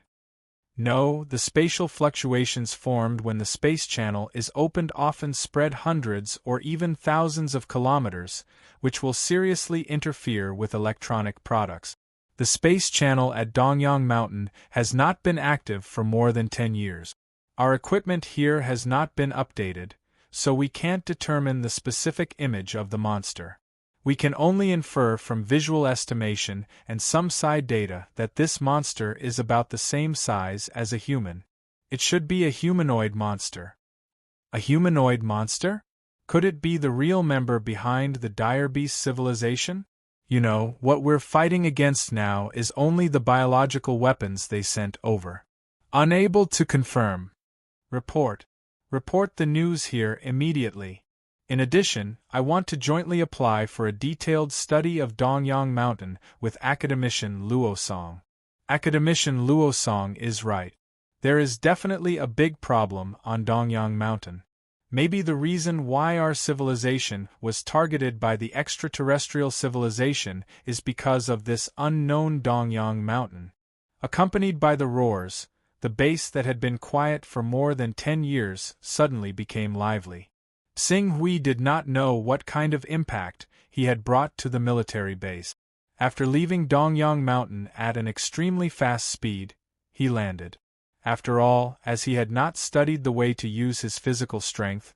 No, the spatial fluctuations formed when the space channel is opened often spread hundreds or even thousands of kilometers, which will seriously interfere with electronic products. The space channel at Dongyang Mountain has not been active for more than 10 years. Our equipment here has not been updated, so we can't determine the specific image of the monster. We can only infer from visual estimation and some side data that this monster is about the same size as a human. It should be a humanoid monster. A humanoid monster? Could it be the real member behind the dire beast civilization? You know, what we're fighting against now is only the biological weapons they sent over. Unable to confirm. Report. Report the news here immediately. In addition, I want to jointly apply for a detailed study of Dongyang Mountain with Academician Luo Song. Academician Luo Song is right. There is definitely a big problem on Dongyang Mountain. Maybe the reason why our civilization was targeted by the extraterrestrial civilization is because of this unknown Dongyang Mountain. Accompanied by the roars, the base that had been quiet for more than 10 years suddenly became lively. Xing Hui did not know what kind of impact he had brought to the military base. After leaving Dongyang Mountain at an extremely fast speed, he landed. After all, as he had not studied the way to use his physical strength,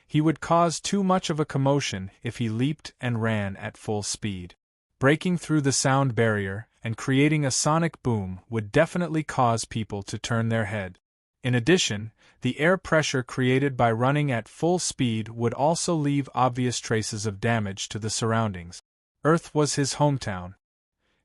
he would cause too much of a commotion if he leaped and ran at full speed. Breaking through the sound barrier and creating a sonic boom would definitely cause people to turn their head. In addition, the air pressure created by running at full speed would also leave obvious traces of damage to the surroundings. Earth was his hometown.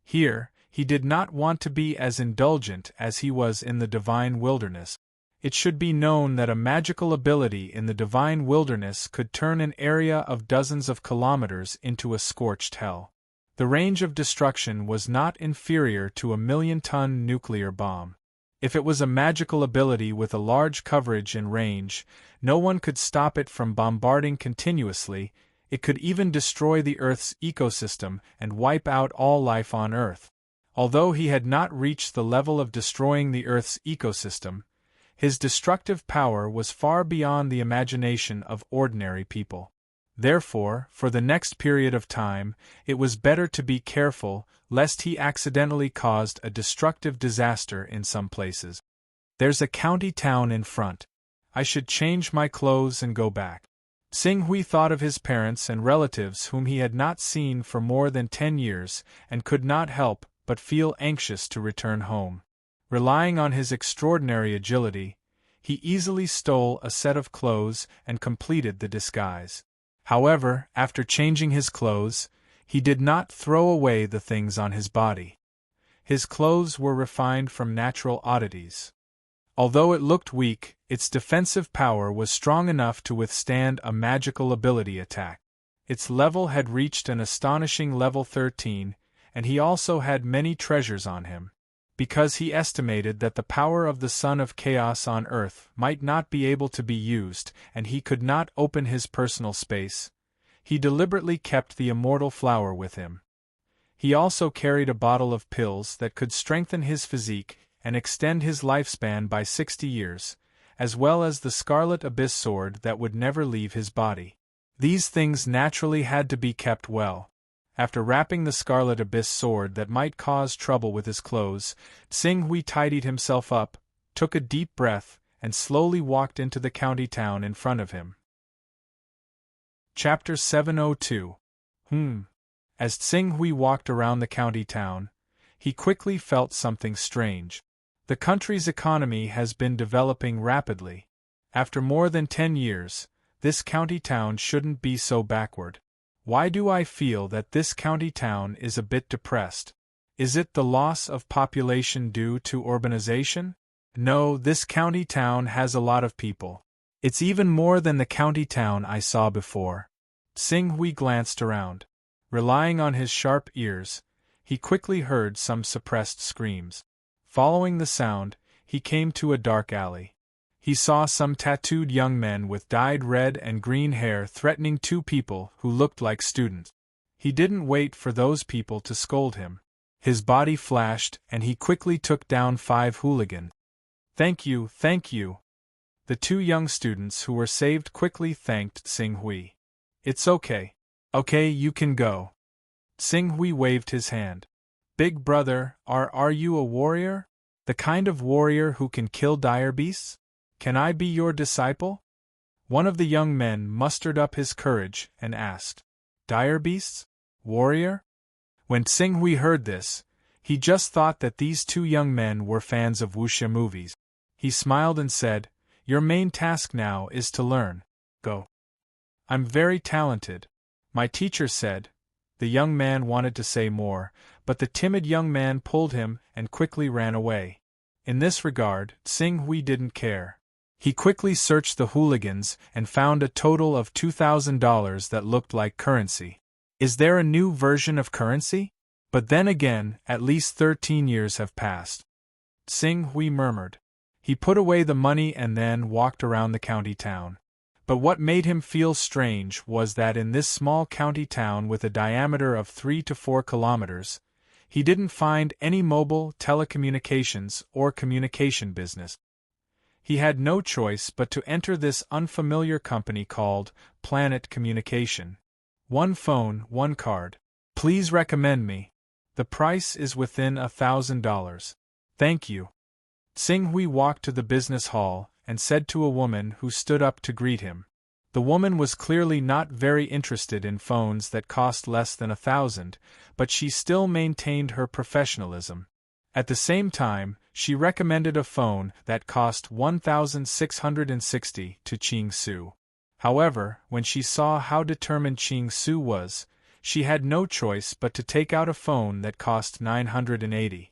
Here, he did not want to be as indulgent as he was in the divine wilderness. It should be known that a magical ability in the divine wilderness could turn an area of dozens of kilometers into a scorched hell. The range of destruction was not inferior to a 1,000,000-ton nuclear bomb. If it was a magical ability with a large coverage and range, no one could stop it from bombarding continuously. It could even destroy the Earth's ecosystem and wipe out all life on Earth. Although he had not reached the level of destroying the Earth's ecosystem, his destructive power was far beyond the imagination of ordinary people. Therefore, for the next period of time, it was better to be careful, lest he accidentally caused a destructive disaster in some places. There's a county town in front. I should change my clothes and go back. Xing Hui thought of his parents and relatives whom he had not seen for more than 10 years and could not help but feel anxious to return home. Relying on his extraordinary agility, he easily stole a set of clothes and completed the disguise. However, after changing his clothes, he did not throw away the things on his body. His clothes were refined from natural oddities. Although it looked weak, its defensive power was strong enough to withstand a magical ability attack. Its level had reached an astonishing level 13, and he also had many treasures on him. Because he estimated that the power of the Son of Chaos on Earth might not be able to be used and he could not open his personal space, he deliberately kept the immortal flower with him. He also carried a bottle of pills that could strengthen his physique and extend his lifespan by 60 years, as well as the Scarlet Abyss sword that would never leave his body. These things naturally had to be kept well. After wrapping the scarlet abyss sword that might cause trouble with his clothes, Tsing Hui tidied himself up, took a deep breath, and slowly walked into the county town in front of him. Chapter 702. As Tsing Hui walked around the county town, he quickly felt something strange. The country's economy has been developing rapidly. After more than 10 years, this county town shouldn't be so backward. Why do I feel that this county town is a bit depressed? Is it the loss of population due to urbanization? No, this county town has a lot of people. It's even more than the county town I saw before. Tsing Hui glanced around. Relying on his sharp ears, he quickly heard some suppressed screams. Following the sound, he came to a dark alley. He saw some tattooed young men with dyed red and green hair threatening two people who looked like students. He didn't wait for those people to scold him. His body flashed and he quickly took down 5 hooligans. Thank you, thank you. The 2 young students who were saved quickly thanked Tsing Hui. It's okay. Okay, you can go. Tsing Hui waved his hand. Big brother, are you a warrior? The kind of warrior who can kill dire beasts? Can I be your disciple? One of the young men mustered up his courage and asked. Dire beasts? Warrior? When Tsing Hui heard this, he just thought that these 2 young men were fans of wuxia movies. He smiled and said, Your main task now is to learn. Go. I'm very talented. My teacher said. The young man wanted to say more, but the timid young man pulled him and quickly ran away. In this regard, Tsing Hui didn't care. He quickly searched the hooligans and found a total of $2,000 that looked like currency. Is there a new version of currency? But then again, at least 13 years have passed. Tsing Hui murmured. He put away the money and then walked around the county town. But what made him feel strange was that in this small county town with a diameter of 3 to 4 kilometers, he didn't find any mobile, telecommunications, or communication business. He had no choice but to enter this unfamiliar company called Planet Communication. 1 phone, 1 card. Please recommend me. The price is within $1,000. Thank you. Tsing Hui walked to the business hall and said to a woman who stood up to greet him. The woman was clearly not very interested in phones that cost less than $1,000, but she still maintained her professionalism. At the same time, she recommended a phone that cost $1,660 to Ching Su. However, when she saw how determined Ching Su was, she had no choice but to take out a phone that cost $980.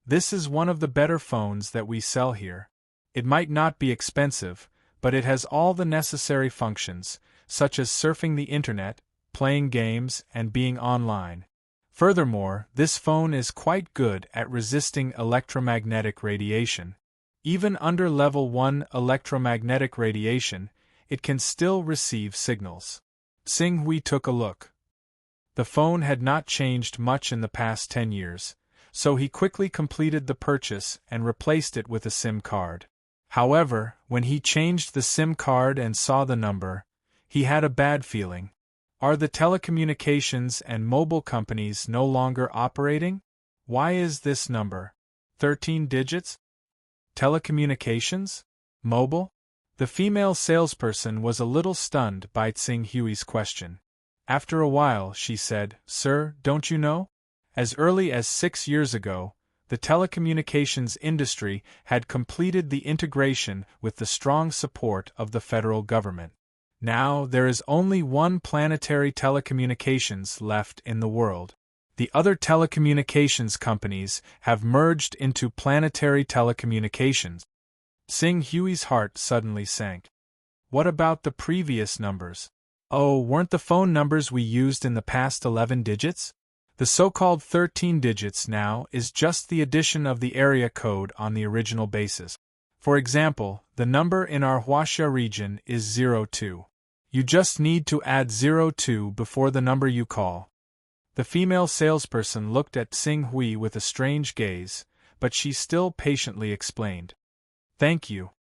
This is one of the better phones that we sell here. It might not be expensive, but it has all the necessary functions, such as surfing the internet, playing games, and being online. Furthermore, this phone is quite good at resisting electromagnetic radiation. Even under level 1 electromagnetic radiation, it can still receive signals. Tsing Hui took a look. The phone had not changed much in the past 10 years, so he quickly completed the purchase and replaced it with a SIM card. However, when he changed the SIM card and saw the number, he had a bad feeling. Are the telecommunications and mobile companies no longer operating? Why is this number 13 digits? Telecommunications? Mobile? The female salesperson was a little stunned by Tsing Hui's question. After a while, she said, Sir, don't you know? As early as 6 years ago, the telecommunications industry had completed the integration with the strong support of the federal government. Now there is only one planetary telecommunications left in the world. The other telecommunications companies have merged into planetary telecommunications. Tsing Hui's heart suddenly sank. What about the previous numbers? Oh, weren't the phone numbers we used in the past 11 digits? The so-called 13 digits now is just the addition of the area code on the original basis. For example, the number in our Huaxia region is 02. You just need to add 02 before the number you call. The female salesperson looked at Tsing Hui with a strange gaze, but she still patiently explained. Thank you,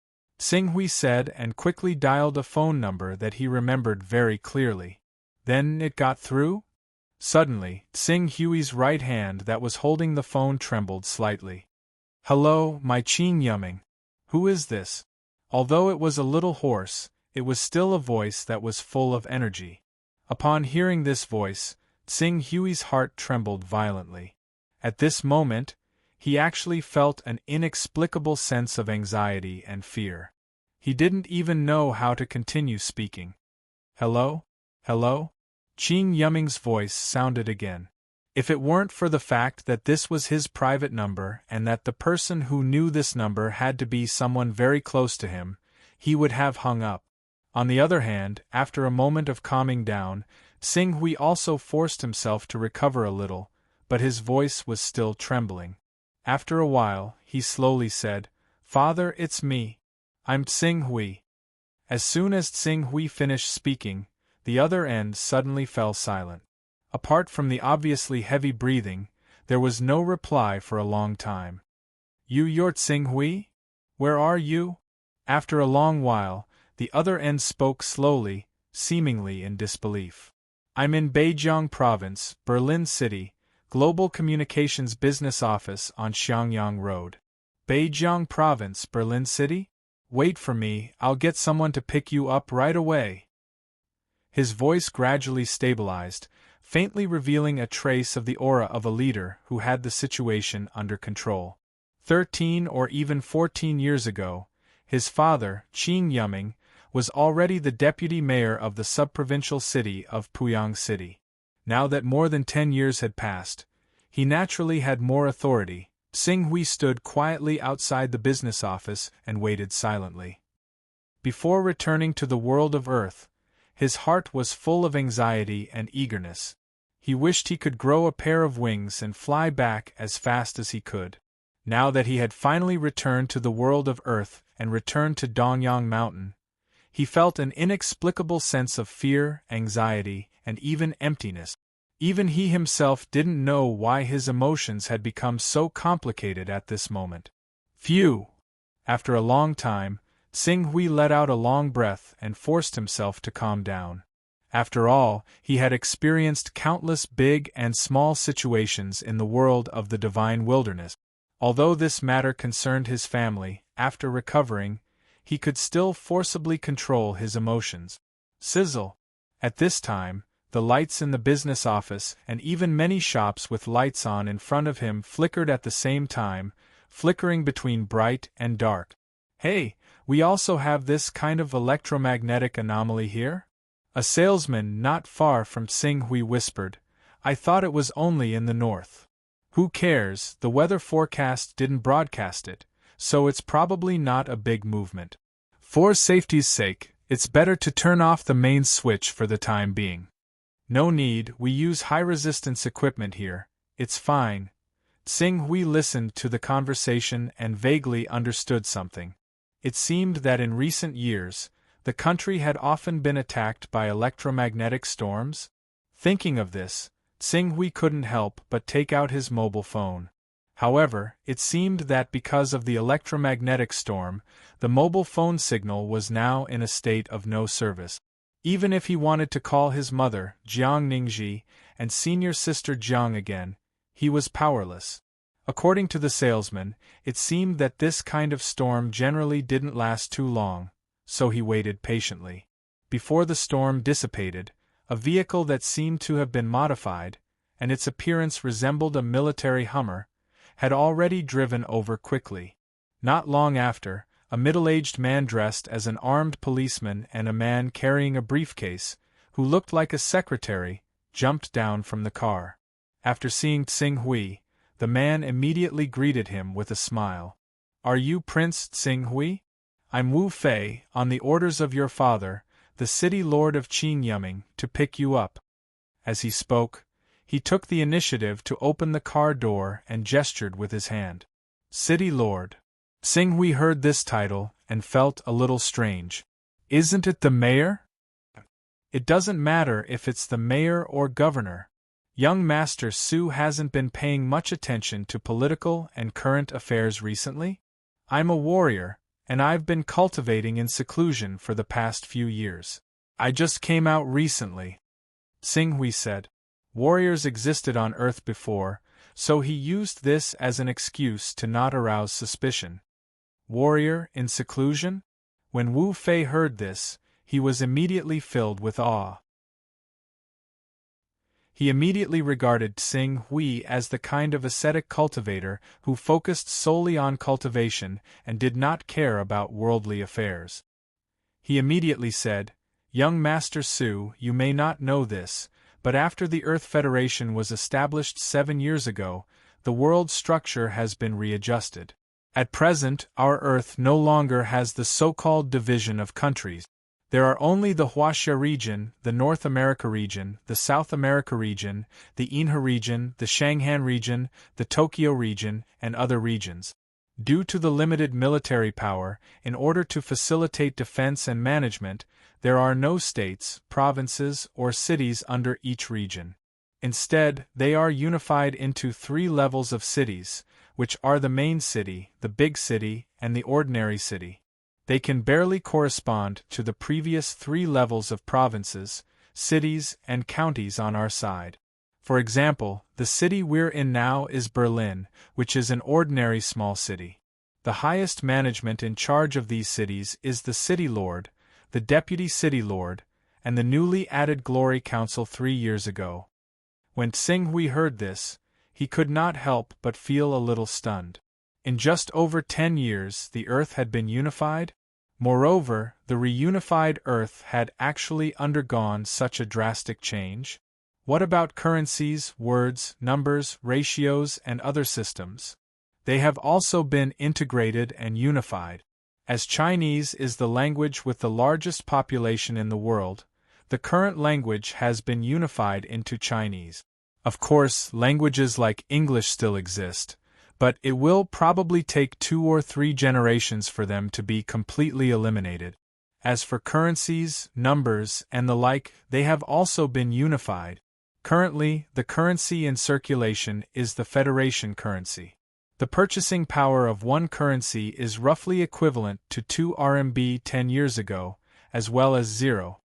Tsing Hui said and quickly dialed a phone number that he remembered very clearly. Then it got through? Suddenly, Tsing Hui's right hand that was holding the phone trembled slightly. "Hello, my Qing Yumming. Who is this?" Although it was a little hoarse, it was still a voice that was full of energy. Upon hearing this voice, Tsing Hui's heart trembled violently. At this moment, he actually felt an inexplicable sense of anxiety and fear. He didn't even know how to continue speaking. "Hello? Hello?" Qing Yumming's voice sounded again. If it weren't for the fact that this was his private number and that the person who knew this number had to be someone very close to him, he would have hung up. On the other hand, after a moment of calming down, Tsing Hui also forced himself to recover a little, but his voice was still trembling. After a while, he slowly said, "Father, it's me. I'm Tsing Hui." As soon as Tsing Hui finished speaking, the other end suddenly fell silent. Apart from the obviously heavy breathing, there was no reply for a long time. You're Tsing Hui? Where are you?" After a long while, the other end spoke slowly, seemingly in disbelief. "I'm in Beijiang Province, Berlin City, Global Communications Business Office on Xiangyang Road." "Beijiang Province, Berlin City? Wait for me, I'll get someone to pick you up right away." His voice gradually stabilized, faintly revealing a trace of the aura of a leader who had the situation under control. 13 or even 14 years ago, his father, Qing Yumming, was already the deputy mayor of the subprovincial city of Puyang City. Now that more than 10 years had passed, he naturally had more authority. Tsing Hui stood quietly outside the business office and waited silently. Before returning to the world of Earth, his heart was full of anxiety and eagerness. He wished he could grow a pair of wings and fly back as fast as he could. Now that he had finally returned to the world of Earth and returned to Dongyang Mountain, he felt an inexplicable sense of fear, anxiety, and even emptiness. Even he himself didn't know why his emotions had become so complicated at this moment. Phew! After a long time, Tsing Hui let out a long breath and forced himself to calm down. After all, he had experienced countless big and small situations in the world of the divine wilderness. Although this matter concerned his family, after recovering, he could still forcibly control his emotions. Sizzle! At this time, the lights in the business office and even many shops with lights on in front of him flickered at the same time, flickering between bright and dark. "Hey, we also have this kind of electromagnetic anomaly here?" A salesman not far from Tsing Hui whispered, "I thought it was only in the north." "Who cares, the weather forecast didn't broadcast it, so it's probably not a big movement. For safety's sake, it's better to turn off the main switch for the time being." "No need, we use high-resistance equipment here, it's fine." Tsing Hui listened to the conversation and vaguely understood something. It seemed that in recent years, the country had often been attacked by electromagnetic storms. Thinking of this, Tsing Hui couldn't help but take out his mobile phone. However, it seemed that because of the electromagnetic storm, the mobile phone signal was now in a state of no service. Even if he wanted to call his mother, Jiang Ningji, and senior sister Jiang again, he was powerless. According to the salesman, it seemed that this kind of storm generally didn't last too long, so he waited patiently. Before the storm dissipated, a vehicle that seemed to have been modified, and its appearance resembled a military Hummer, had already driven over quickly. Not long after, a middle-aged man dressed as an armed policeman and a man carrying a briefcase, who looked like a secretary, jumped down from the car. After seeing Tsing Hui, the man immediately greeted him with a smile. "Are you Prince Tsing Hui? I'm Wu Fei, on the orders of your father, the city lord of Qing Yumming, to pick you up." As he spoke, he took the initiative to open the car door and gestured with his hand. "City lord." Tsing Hui heard this title and felt a little strange. "Isn't it the mayor?" "It doesn't matter if it's the mayor or governor. Young Master Su hasn't been paying much attention to political and current affairs recently? I'm a warrior, and I've been cultivating in seclusion for the past few years. I just came out recently," Tsing Hui said. Warriors existed on Earth before, so he used this as an excuse to not arouse suspicion. Warrior in seclusion? When Wu Fei heard this, he was immediately filled with awe. He immediately regarded Tsing Hui as the kind of ascetic cultivator who focused solely on cultivation and did not care about worldly affairs. He immediately said, "Young Master Su, you may not know this, but after the Earth Federation was established 7 years ago, the world structure has been readjusted. At present, our Earth no longer has the so-called division of countries. There are only the Huaxia region, the North America region, the South America region, the Inha region, the Shanghan region, the Tokyo region, and other regions. Due to the limited military power, in order to facilitate defense and management, there are no states, provinces, or cities under each region. Instead, they are unified into 3 levels of cities, which are the main city, the big city, and the ordinary city. They can barely correspond to the previous 3 levels of provinces, cities, and counties on our side. For example, the city we're in now is Berlin, which is an ordinary small city. The highest management in charge of these cities is the City Lord, the Deputy City Lord, and the newly added Glory Council 3 years ago." When Tsing Hui heard this, he could not help but feel a little stunned. In just over 10 years, the Earth had been unified? Moreover, the reunified Earth had actually undergone such a drastic change? What about currencies, words, numbers, ratios, and other systems? They have also been integrated and unified. As Chinese is the language with the largest population in the world, the current language has been unified into Chinese. Of course, languages like English still exist, but it will probably take 2 or 3 generations for them to be completely eliminated. As for currencies, numbers, and the like, they have also been unified. Currently, the currency in circulation is the Federation currency. The purchasing power of one currency is roughly equivalent to 2 RMB 10 years ago, as well as $0.3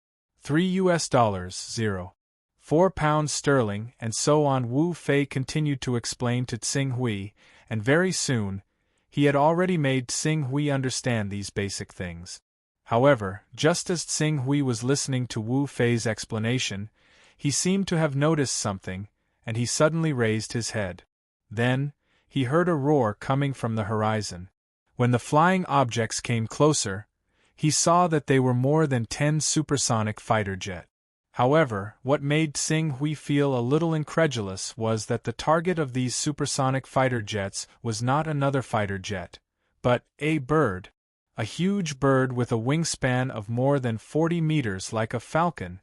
$0.4 pounds sterling, and so on. Wu Fei continued to explain to Tsing Hui, and very soon, he had already made Tsing Hui understand these basic things. However, just as Tsing Hui was listening to Wu Fei's explanation, he seemed to have noticed something, and he suddenly raised his head. Then, he heard a roar coming from the horizon. When the flying objects came closer, he saw that they were more than 10 supersonic fighter jets. However, what made Tsing Hui feel a little incredulous was that the target of these supersonic fighter jets was not another fighter jet, but a bird. A huge bird with a wingspan of more than 40 meters like a falcon.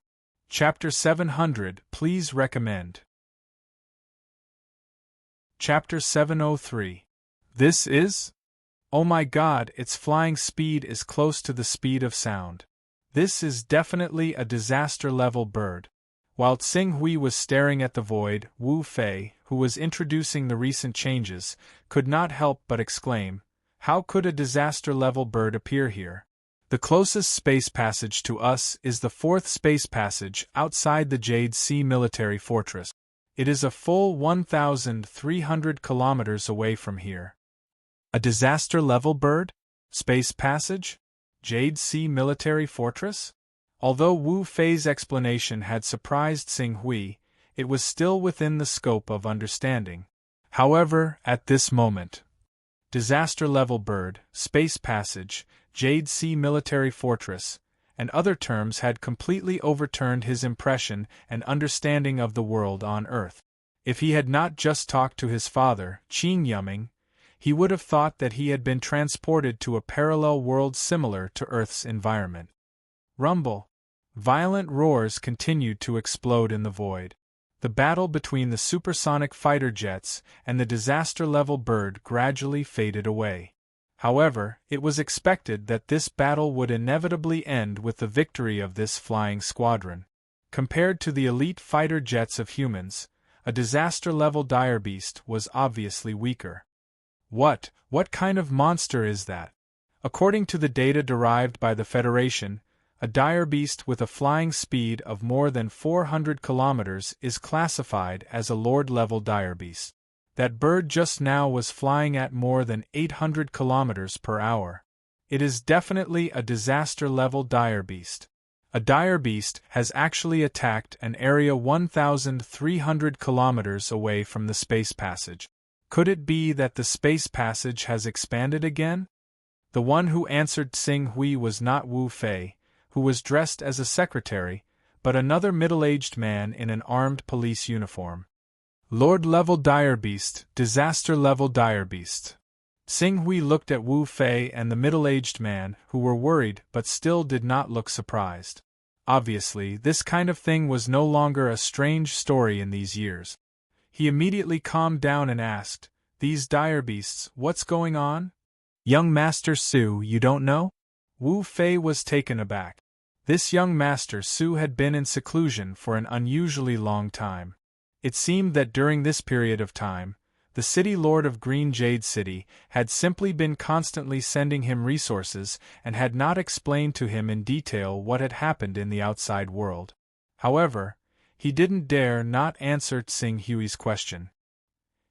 Chapter 700, please recommend. Chapter 703. This is? Oh my god, its flying speed is close to the speed of sound. This is definitely a disaster-level bird. While Tsing Hui was staring at the void, Wu Fei, who was introducing the recent changes, could not help but exclaim, "How could a disaster-level bird appear here?" The closest space passage to us is the 4th space passage outside the Jade Sea military fortress. It is a full 1,300 kilometers away from here. A disaster-level bird? Space passage? Jade Sea military fortress? Although Wu Fei's explanation had surprised Tsing Hui, it was still within the scope of understanding. However, at this moment, disaster-level bird, space passage, Jade Sea military fortress, and other terms had completely overturned his impression and understanding of the world on Earth. If he had not just talked to his father, Qing Yuming, he would have thought that he had been transported to a parallel world similar to Earth's environment. Rumble. Violent roars continued to explode in the void. The battle between the supersonic fighter jets and the disaster-level bird gradually faded away. However, it was expected that this battle would inevitably end with the victory of this flying squadron. Compared to the elite fighter jets of humans, a disaster-level direbeast was obviously weaker. What kind of monster is that? According to the data derived by the Federation, A dire beast with a flying speed of more than 400 kilometers is classified as a Lord-level dire beast. That bird just now was flying at more than 800 kilometers per hour. It is definitely a disaster-level dire beast. A dire beast has actually attacked an area 1,300 kilometers away from the space passage. Could it be that the space passage has expanded again? The one who answered Xing Hui was not Wu Fei, who was dressed as a secretary, but another middle-aged man in an armed police uniform. Lord-level dire beast, disaster-level dire beast. Xing Hui looked at Wu Fei and the middle-aged man, who were worried but still did not look surprised. Obviously, this kind of thing was no longer a strange story in these years. He immediately calmed down and asked, "These dire beasts, what's going on?" "Young Master Su, you don't know?" Wu Fei was taken aback. This young Master Su had been in seclusion for an unusually long time. It seemed that during this period of time, the City Lord of Green Jade City had simply been constantly sending him resources and had not explained to him in detail what had happened in the outside world. However, he didn't dare not answer Xing Hui's question.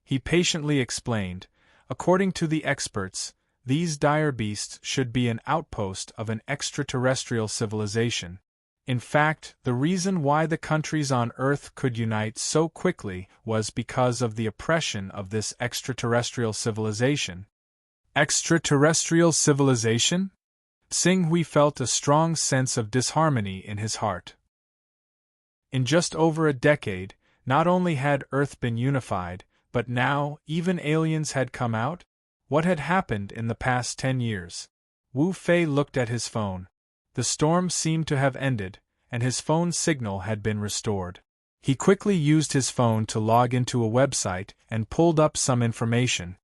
He patiently explained, according to the experts, these dire beasts should be an outpost of an extraterrestrial civilization. In fact, the reason why the countries on Earth could unite so quickly was because of the oppression of this extraterrestrial civilization. Extraterrestrial civilization? Xing Hui felt a strong sense of disharmony in his heart. In just over a decade, not only had Earth been unified, but now, even aliens had come out? What had happened in the past 10 years? Wu Fei looked at his phone. The storm seemed to have ended, and his phone signal had been restored. He quickly used his phone to log into a website and pulled up some information.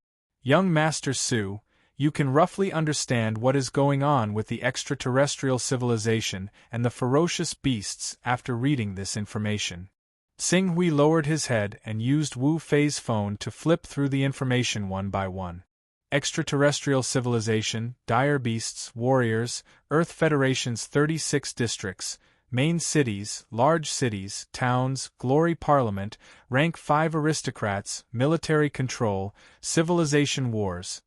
"Young Master Su, you can roughly understand what is going on with the extraterrestrial civilization and the ferocious beasts after reading this information." Xing Hui lowered his head and used Wu Fei's phone to flip through the information one by one. Extraterrestrial civilization, dire beasts, warriors, Earth Federation's 36 districts, main cities, large cities, towns, glory parliament, rank 5 aristocrats, military control, civilization wars.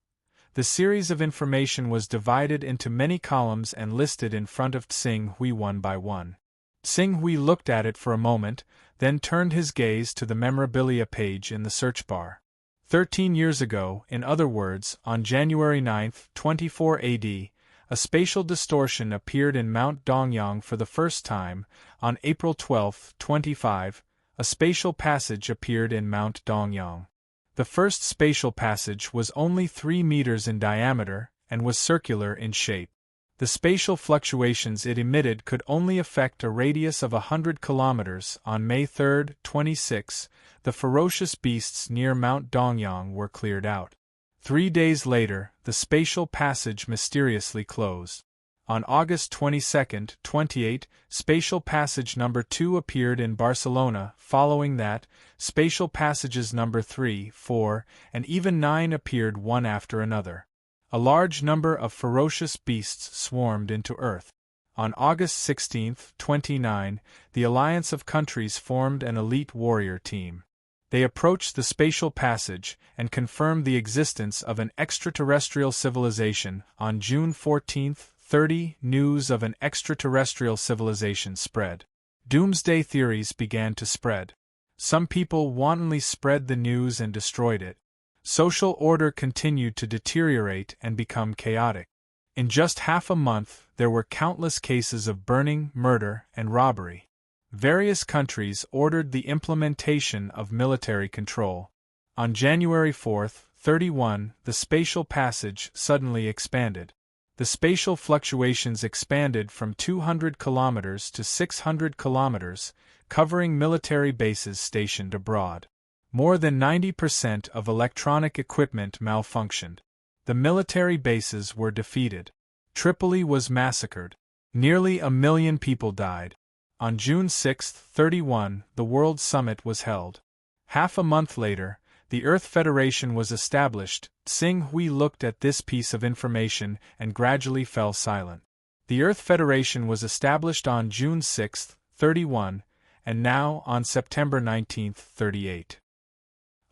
The series of information was divided into many columns and listed in front of Xing Hui one by one. Xing Hui looked at it for a moment, then turned his gaze to the memorabilia page in the search bar. 13 years ago, in other words, on January 9, 24 AD, a spatial distortion appeared in Mount Dongyang for the first time. On April 12, 25, a spatial passage appeared in Mount Dongyang. The first spatial passage was only 3 meters in diameter and was circular in shape. The spatial fluctuations it emitted could only affect a radius of 100 kilometers. On May 3, 26, the ferocious beasts near Mount Dongyang were cleared out. 3 days later, the spatial passage mysteriously closed. On August 22, 28, spatial passage number 2 appeared in Barcelona. Following that, spatial passages number 3, 4, and even 9 appeared one after another. A large number of ferocious beasts swarmed into Earth. On August 16, 29, the Alliance of Countries formed an elite warrior team. They approached the spatial passage and confirmed the existence of an extraterrestrial civilization. On June 14, 30, news of an extraterrestrial civilization spread. Doomsday theories began to spread. Some people wantonly spread the news and destroyed it. Social order continued to deteriorate and become chaotic. In just half a month, there were countless cases of burning, murder, and robbery. Various countries ordered the implementation of military control. On January 4, 31, the spatial passage suddenly expanded. The spatial fluctuations expanded from 200 kilometers to 600 kilometers, covering military bases stationed abroad. More than 90% of electronic equipment malfunctioned. The military bases were defeated. Tripoli was massacred. Nearly 1 million people died. On June 6, 31, the World Summit was held. Half a month later, the Earth Federation was established. Xing Hui looked at this piece of information and gradually fell silent. The Earth Federation was established on June 6, 31, and now on September 19, 38.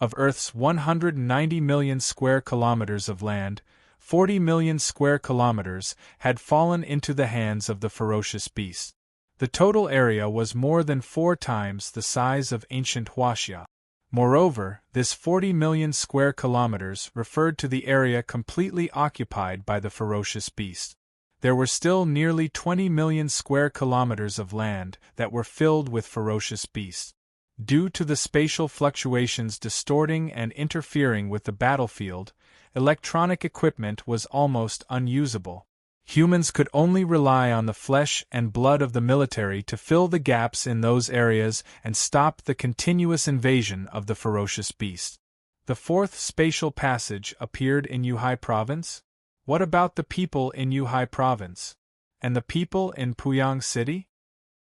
Of Earth's 190 million square kilometers of land, 40 million square kilometers had fallen into the hands of the ferocious beast. The total area was more than 4 times the size of ancient Huaxia. Moreover, this 40 million square kilometers referred to the area completely occupied by the ferocious beast. There were still nearly 20 million square kilometers of land that were filled with ferocious beasts. Due to the spatial fluctuations distorting and interfering with the battlefield, electronic equipment was almost unusable. Humans could only rely on the flesh and blood of the military to fill the gaps in those areas and stop the continuous invasion of the ferocious beast. The fourth spatial passage appeared in Yuhai Province? What about the people in Yuhai Province? And the people in Puyang City?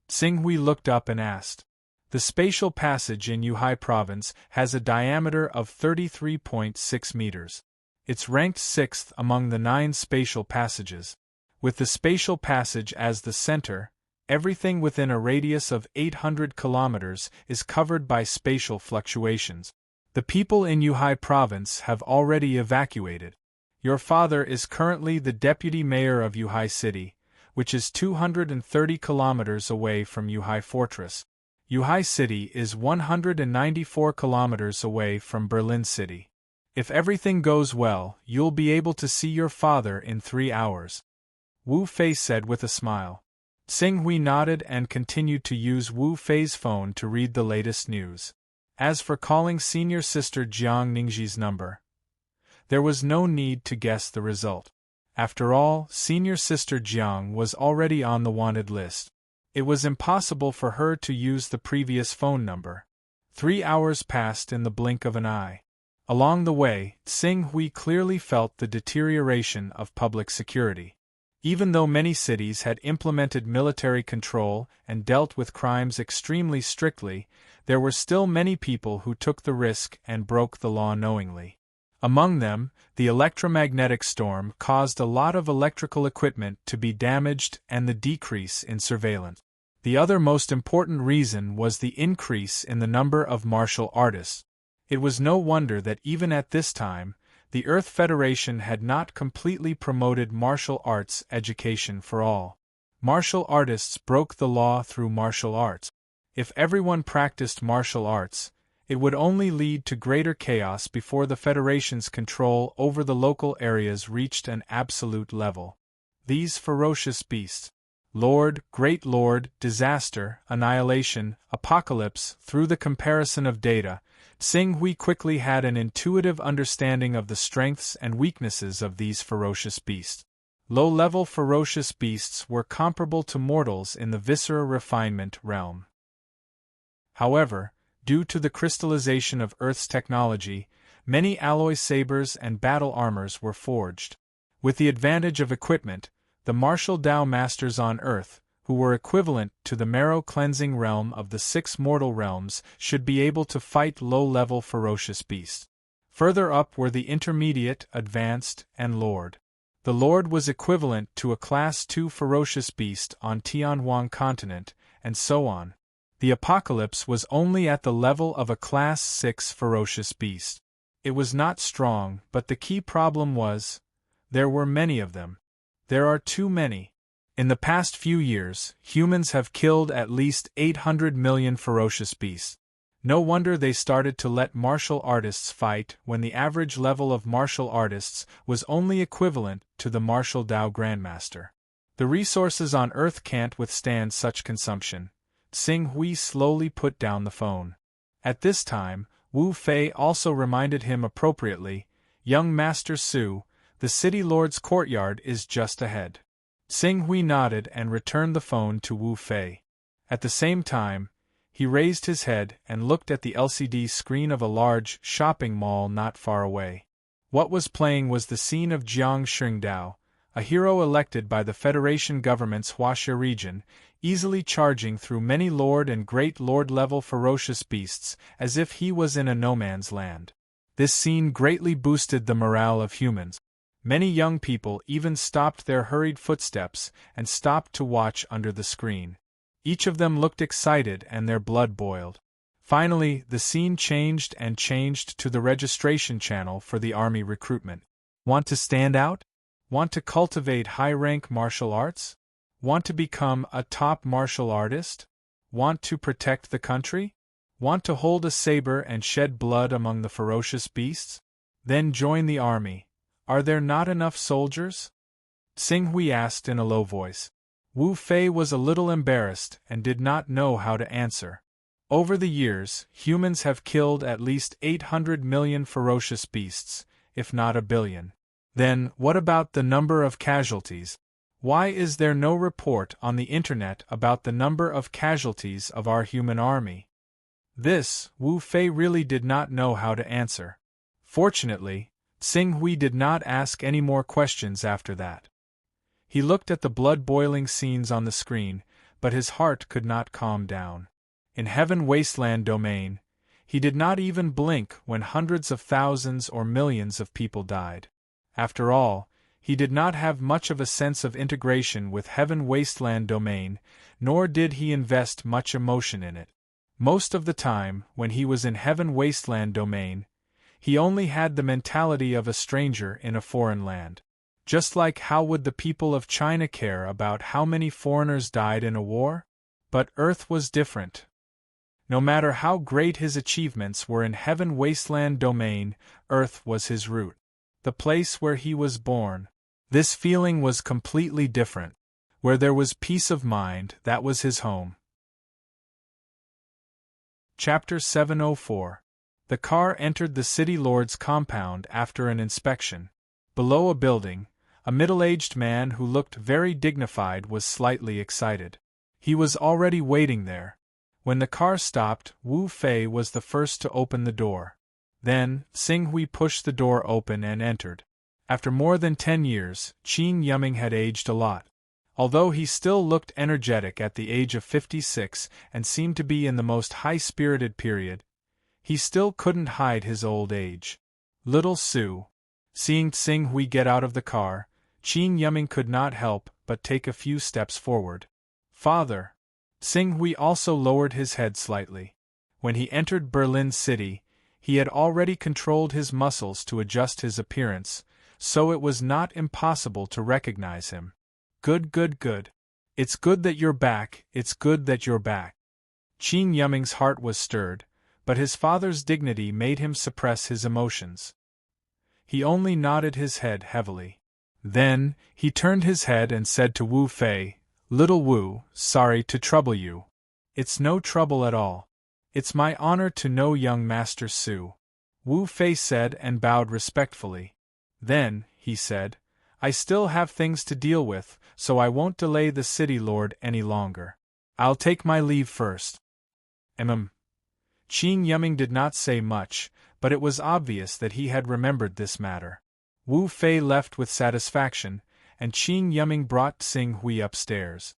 Xinghui looked up and asked. The spatial passage in Yuhai Province has a diameter of 33.6 meters. It's ranked 6th among the 9 spatial passages. With the spatial passage as the center, everything within a radius of 800 kilometers is covered by spatial fluctuations. The people in Yuhai Province have already evacuated. Your father is currently the deputy mayor of Yuhai City, which is 230 kilometers away from Yuhai Fortress. Yuhai City is 194 kilometers away from Berlin City. If everything goes well, you'll be able to see your father in 3 hours. Wu Fei said with a smile. Xinghui nodded and continued to use Wu Fei's phone to read the latest news. As for calling senior sister Jiang Ningxi's number, there was no need to guess the result. After all, senior sister Jiang was already on the wanted list. It was impossible for her to use the previous phone number. 3 hours passed in the blink of an eye. Along the way, Xinghui clearly felt the deterioration of public security. Even though many cities had implemented military control and dealt with crimes extremely strictly, there were still many people who took the risk and broke the law knowingly. Among them, the electromagnetic storm caused a lot of electrical equipment to be damaged and the decrease in surveillance. The other most important reason was the increase in the number of martial artists. It was no wonder that even at this time, the Earth Federation had not completely promoted martial arts education for all. Martial artists broke the law through martial arts. If everyone practiced martial arts, it would only lead to greater chaos before the Federation's control over the local areas reached an absolute level. These ferocious beasts, Lord, Great Lord, disaster, annihilation, apocalypse, through the comparison of data, Xinghui quickly had an intuitive understanding of the strengths and weaknesses of these ferocious beasts. Low-level ferocious beasts were comparable to mortals in the viscera refinement realm. However, due to the crystallization of Earth's technology, many alloy sabers and battle armors were forged. With the advantage of equipment, the martial Dao masters on Earth, who were equivalent to the marrow-cleansing realm of the 6 mortal realms, should be able to fight low-level ferocious beasts. Further up were the intermediate, advanced, and Lord. The Lord was equivalent to a Class 2 ferocious beast on Tianhuang continent, and so on. The Apocalypse was only at the level of a Class 6 ferocious beast. It was not strong, but the key problem was, there were many of them. There are too many. In the past few years, humans have killed at least 800 million ferocious beasts. No wonder they started to let martial artists fight when the average level of martial artists was only equivalent to the martial Dao Grandmaster. The resources on Earth can't withstand such consumption. Xinghui slowly put down the phone. At this time, Wu Fei also reminded him appropriately, "Young Master Su, the City Lord's courtyard is just ahead." Xinghui nodded and returned the phone to Wu Fei. At the same time, he raised his head and looked at the LCD screen of a large shopping mall not far away. What was playing was the scene of Jiang Xingdao, a hero elected by the Federation government's Huaxia region, easily charging through many Lord and Great Lord level ferocious beasts as if he was in a no-man's land. This scene greatly boosted the morale of humans. Many young people even stopped their hurried footsteps and stopped to watch under the screen. Each of them looked excited and their blood boiled. Finally, the scene changed and changed to the registration channel for the army recruitment. Want to stand out? Want to cultivate high-rank martial arts? Want to become a top martial artist? Want to protect the country? Want to hold a saber and shed blood among the ferocious beasts? Then join the army. Are there not enough soldiers? Xing Hui asked in a low voice. Wu Fei was a little embarrassed and did not know how to answer. Over the years, humans have killed at least 800 million ferocious beasts, if not a billion. Then, what about the number of casualties? Why is there no report on the internet about the number of casualties of our human army? This, Wu Fei really did not know how to answer. Fortunately, Xing Hui did not ask any more questions after that. He looked at the blood-boiling scenes on the screen, but his heart could not calm down. In Heaven Wasteland domain, he did not even blink when hundreds of thousands or millions of people died. After all, he did not have much of a sense of integration with Heaven Wasteland domain, nor did he invest much emotion in it. Most of the time, when he was in Heaven Wasteland domain, he only had the mentality of a stranger in a foreign land. Just like how would the people of China care about how many foreigners died in a war? But Earth was different. No matter how great his achievements were in Heaven Wasteland domain, Earth was his root. The place where he was born. This feeling was completely different. Where there was peace of mind, that was his home. Chapter 704. The car entered the city lord's compound after an inspection. Below a building, a middle-aged man who looked very dignified was slightly excited. He was already waiting there. When the car stopped, Wu Fei was the first to open the door. Then, Xing Hui pushed the door open and entered. After more than 10 years, Qin Yuming had aged a lot. Although he still looked energetic at the age of 56 and seemed to be in the most high-spirited period, he still couldn't hide his old age. Little Su. Seeing Xing Hui get out of the car, Qin Yuming could not help but take a few steps forward. Father. Xing Hui also lowered his head slightly. When he entered Berlin City, he had already controlled his muscles to adjust his appearance, so it was not impossible to recognize him. Good. It's good that you're back, it's good that you're back. Qin Yuming's heart was stirred, but his father's dignity made him suppress his emotions. He only nodded his head heavily. Then, he turned his head and said to Wu Fei, Little Wu, sorry to trouble you. It's no trouble at all. It's my honor to know young Master Su. Wu Fei said and bowed respectfully. Then, he said, I still have things to deal with, so I won't delay the city lord any longer. I'll take my leave first. Qin Yuming did not say much, but it was obvious that he had remembered this matter. Wu Fei left with satisfaction, and Qin Yuming brought Xing Hui upstairs.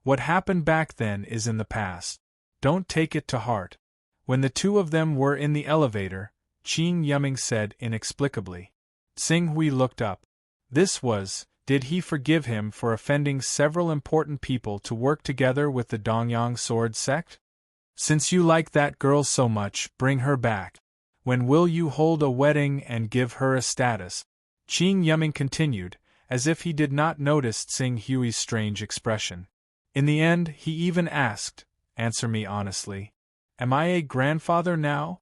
What happened back then is in the past. Don't take it to heart. When the two of them were in the elevator, Qin Yuming said inexplicably. Xing Hui looked up. This was, did he forgive him for offending several important people to work together with the Dongyang sword sect? Since you like that girl so much, bring her back. When will you hold a wedding and give her a status? Qin Yuming continued, as if he did not notice Xing Hui's strange expression. In the end, he even asked, Answer me honestly. Am I a grandfather now?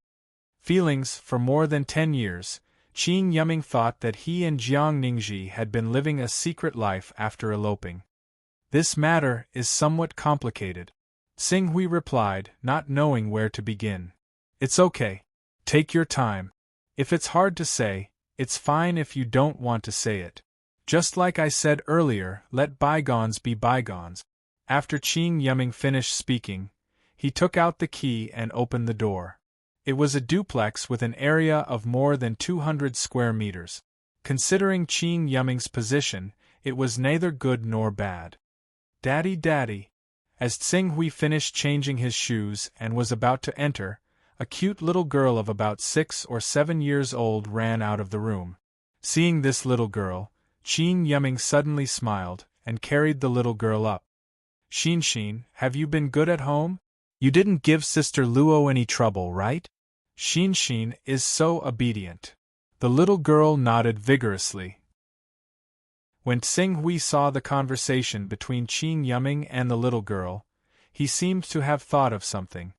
Feelings, for more than 10 years, Qin Yuming thought that he and Jiang Ningji had been living a secret life after eloping. This matter is somewhat complicated. Xing Hui replied, not knowing where to begin. It's okay. Take your time. If it's hard to say, it's fine if you don't want to say it. Just like I said earlier, let bygones be bygones. After Qin Yuming finished speaking, he took out the key and opened the door. It was a duplex with an area of more than 200 square meters. Considering Qin Yuming's position, it was neither good nor bad. Daddy. As Xing Hui finished changing his shoes and was about to enter, a cute little girl of about 6 or 7 years old ran out of the room. Seeing this little girl, Qin Yiming suddenly smiled, and carried the little girl up. Xin, have you been good at home? You didn't give Sister Luo any trouble, right? Xin is so obedient. The little girl nodded vigorously. When Tsing Hui saw the conversation between Qin Yiming and the little girl, he seemed to have thought of something.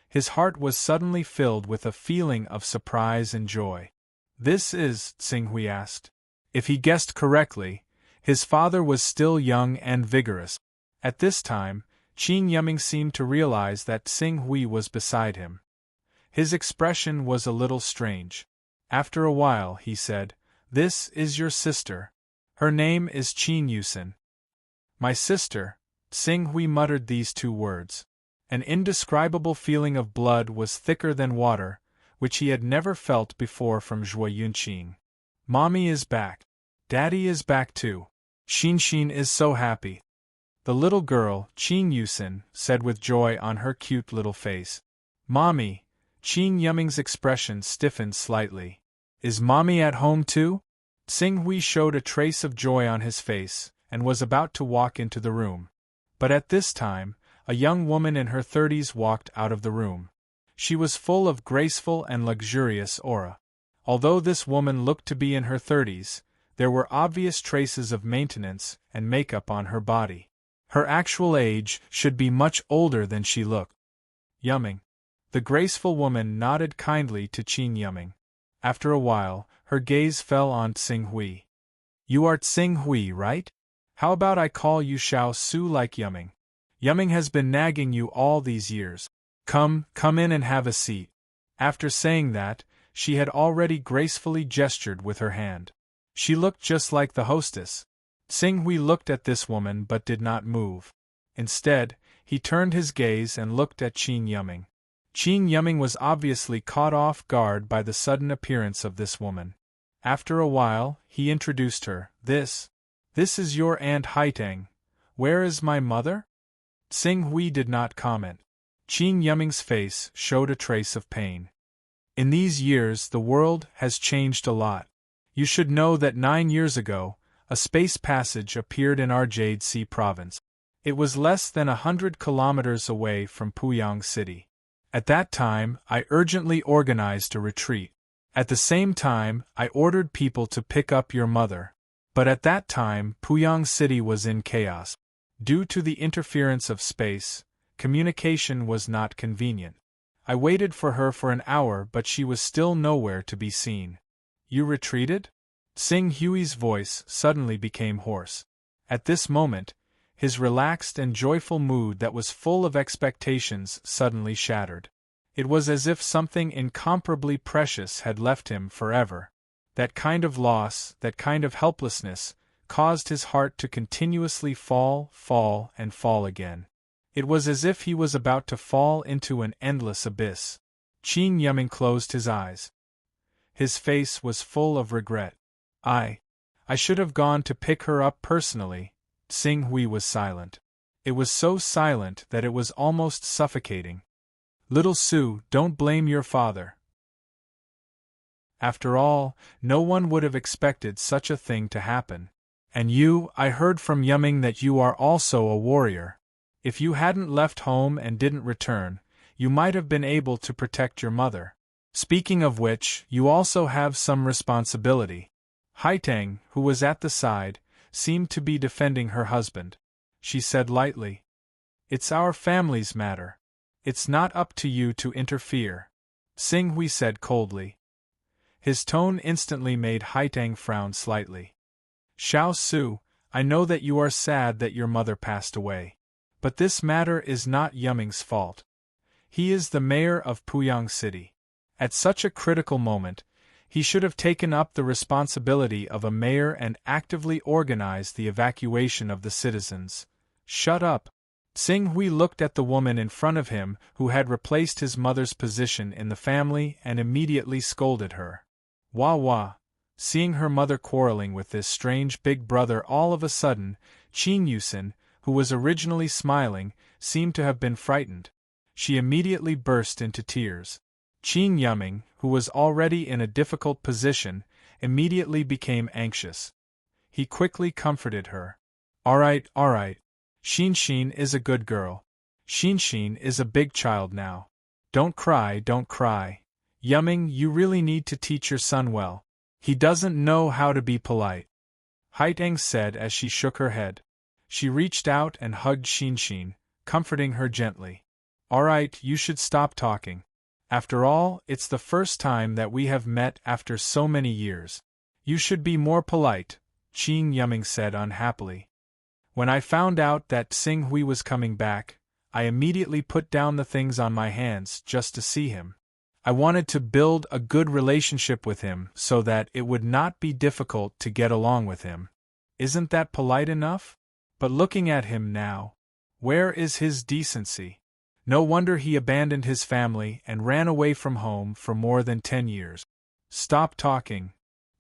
His heart was suddenly filled with a feeling of surprise and joy. This is, Tsing Hui asked. If he guessed correctly, his father was still young and vigorous. At this time, Qin Yiming seemed to realize that Tsing Hui was beside him. His expression was a little strange. After a while, he said, "This is your sister. Her name is Qin Yusin." "My sister," Tsing Hui muttered these two words. An indescribable feeling of blood was thicker than water, which he had never felt before from Zhuo Yunqing. "Mommy is back. Daddy is back too. Xin is so happy." The little girl, Qin Yusin, said with joy on her cute little face. "Mommy," Qin Yiming's expression stiffened slightly. "Is Mommy at home too?" Tsing Hui showed a trace of joy on his face, and was about to walk into the room. But at this time, a young woman in her 30s walked out of the room. She was full of graceful and luxurious aura. Although this woman looked to be in her 30s, there were obvious traces of maintenance and makeup on her body. Her actual age should be much older than she looked. "Yiming." The graceful woman nodded kindly to Qin Yiming. After a while, her gaze fell on Tsing Hui. "You are Tsing Hui, right? How about I call you Xiao Su like Yiming? Yiming has been nagging you all these years. Come in and have a seat." After saying that, she had already gracefully gestured with her hand. She looked just like the hostess. Tsing Hui looked at this woman but did not move. Instead, he turned his gaze and looked at Qin Yiming. Qin Yiming was obviously caught off guard by the sudden appearance of this woman. After a while, he introduced her. This is your Aunt Haiteng. Where is my mother?" Tsing Hui did not comment. Qin Yiming's face showed a trace of pain. "In these years the world has changed a lot. You should know that 9 years ago, a space passage appeared in our Jade Sea province. It was less than 100 kilometers away from Puyang City. At that time, I urgently organized a retreat. At the same time, I ordered people to pick up your mother. But at that time, Puyang City was in chaos. Due to the interference of space, communication was not convenient. I waited for her for an hour, but she was still nowhere to be seen." "You retreated?" Tsing Hui's voice suddenly became hoarse. At this moment, his relaxed and joyful mood that was full of expectations suddenly shattered. It was as if something incomparably precious had left him forever. That kind of loss, that kind of helplessness, caused his heart to continuously fall again. It was as if he was about to fall into an endless abyss. Qin Yiming closed his eyes. His face was full of regret. I should have gone to pick her up personally." Tsing Hui was silent. It was so silent that it was almost suffocating. "Little Su, don't blame your father. After all, no one would have expected such a thing to happen. And you, I heard from Yiming that you are also a warrior. If you hadn't left home and didn't return, you might have been able to protect your mother. Speaking of which, you also have some responsibility." Haiteng, who was at the side, seemed to be defending her husband. She said lightly, "It's our family's matter. It's not up to you to interfere." Tsing Hui said coldly. His tone instantly made Haiteng frown slightly. "Xiao Su, I know that you are sad that your mother passed away. But this matter is not Yiming's fault. He is the mayor of Puyang City. At such a critical moment, he should have taken up the responsibility of a mayor and actively organized the evacuation of the citizens." "Shut up." Tsing Hui looked at the woman in front of him who had replaced his mother's position in the family and immediately scolded her. Wah. Seeing her mother quarreling with this strange big brother all of a sudden, Qin Yusin, who was originally smiling, seemed to have been frightened. She immediately burst into tears. Qin Yiming, who was already in a difficult position, immediately became anxious. He quickly comforted her. All right. Xin is a good girl. Xin is a big child now. Don't cry. Yumming, you really need to teach your son well. He doesn't know how to be polite. Haiteng said as she shook her head. She reached out and hugged Xin, comforting her gently. All right, you should stop talking. After all, it's the first time that we have met after so many years. You should be more polite, Qing Yumming said unhappily. When I found out that Tsing Hui was coming back, I immediately put down the things on my hands just to see him. I wanted to build a good relationship with him so that it would not be difficult to get along with him. Isn't that polite enough? But looking at him now, where is his decency? No wonder he abandoned his family and ran away from home for more than 10 years. Stop talking,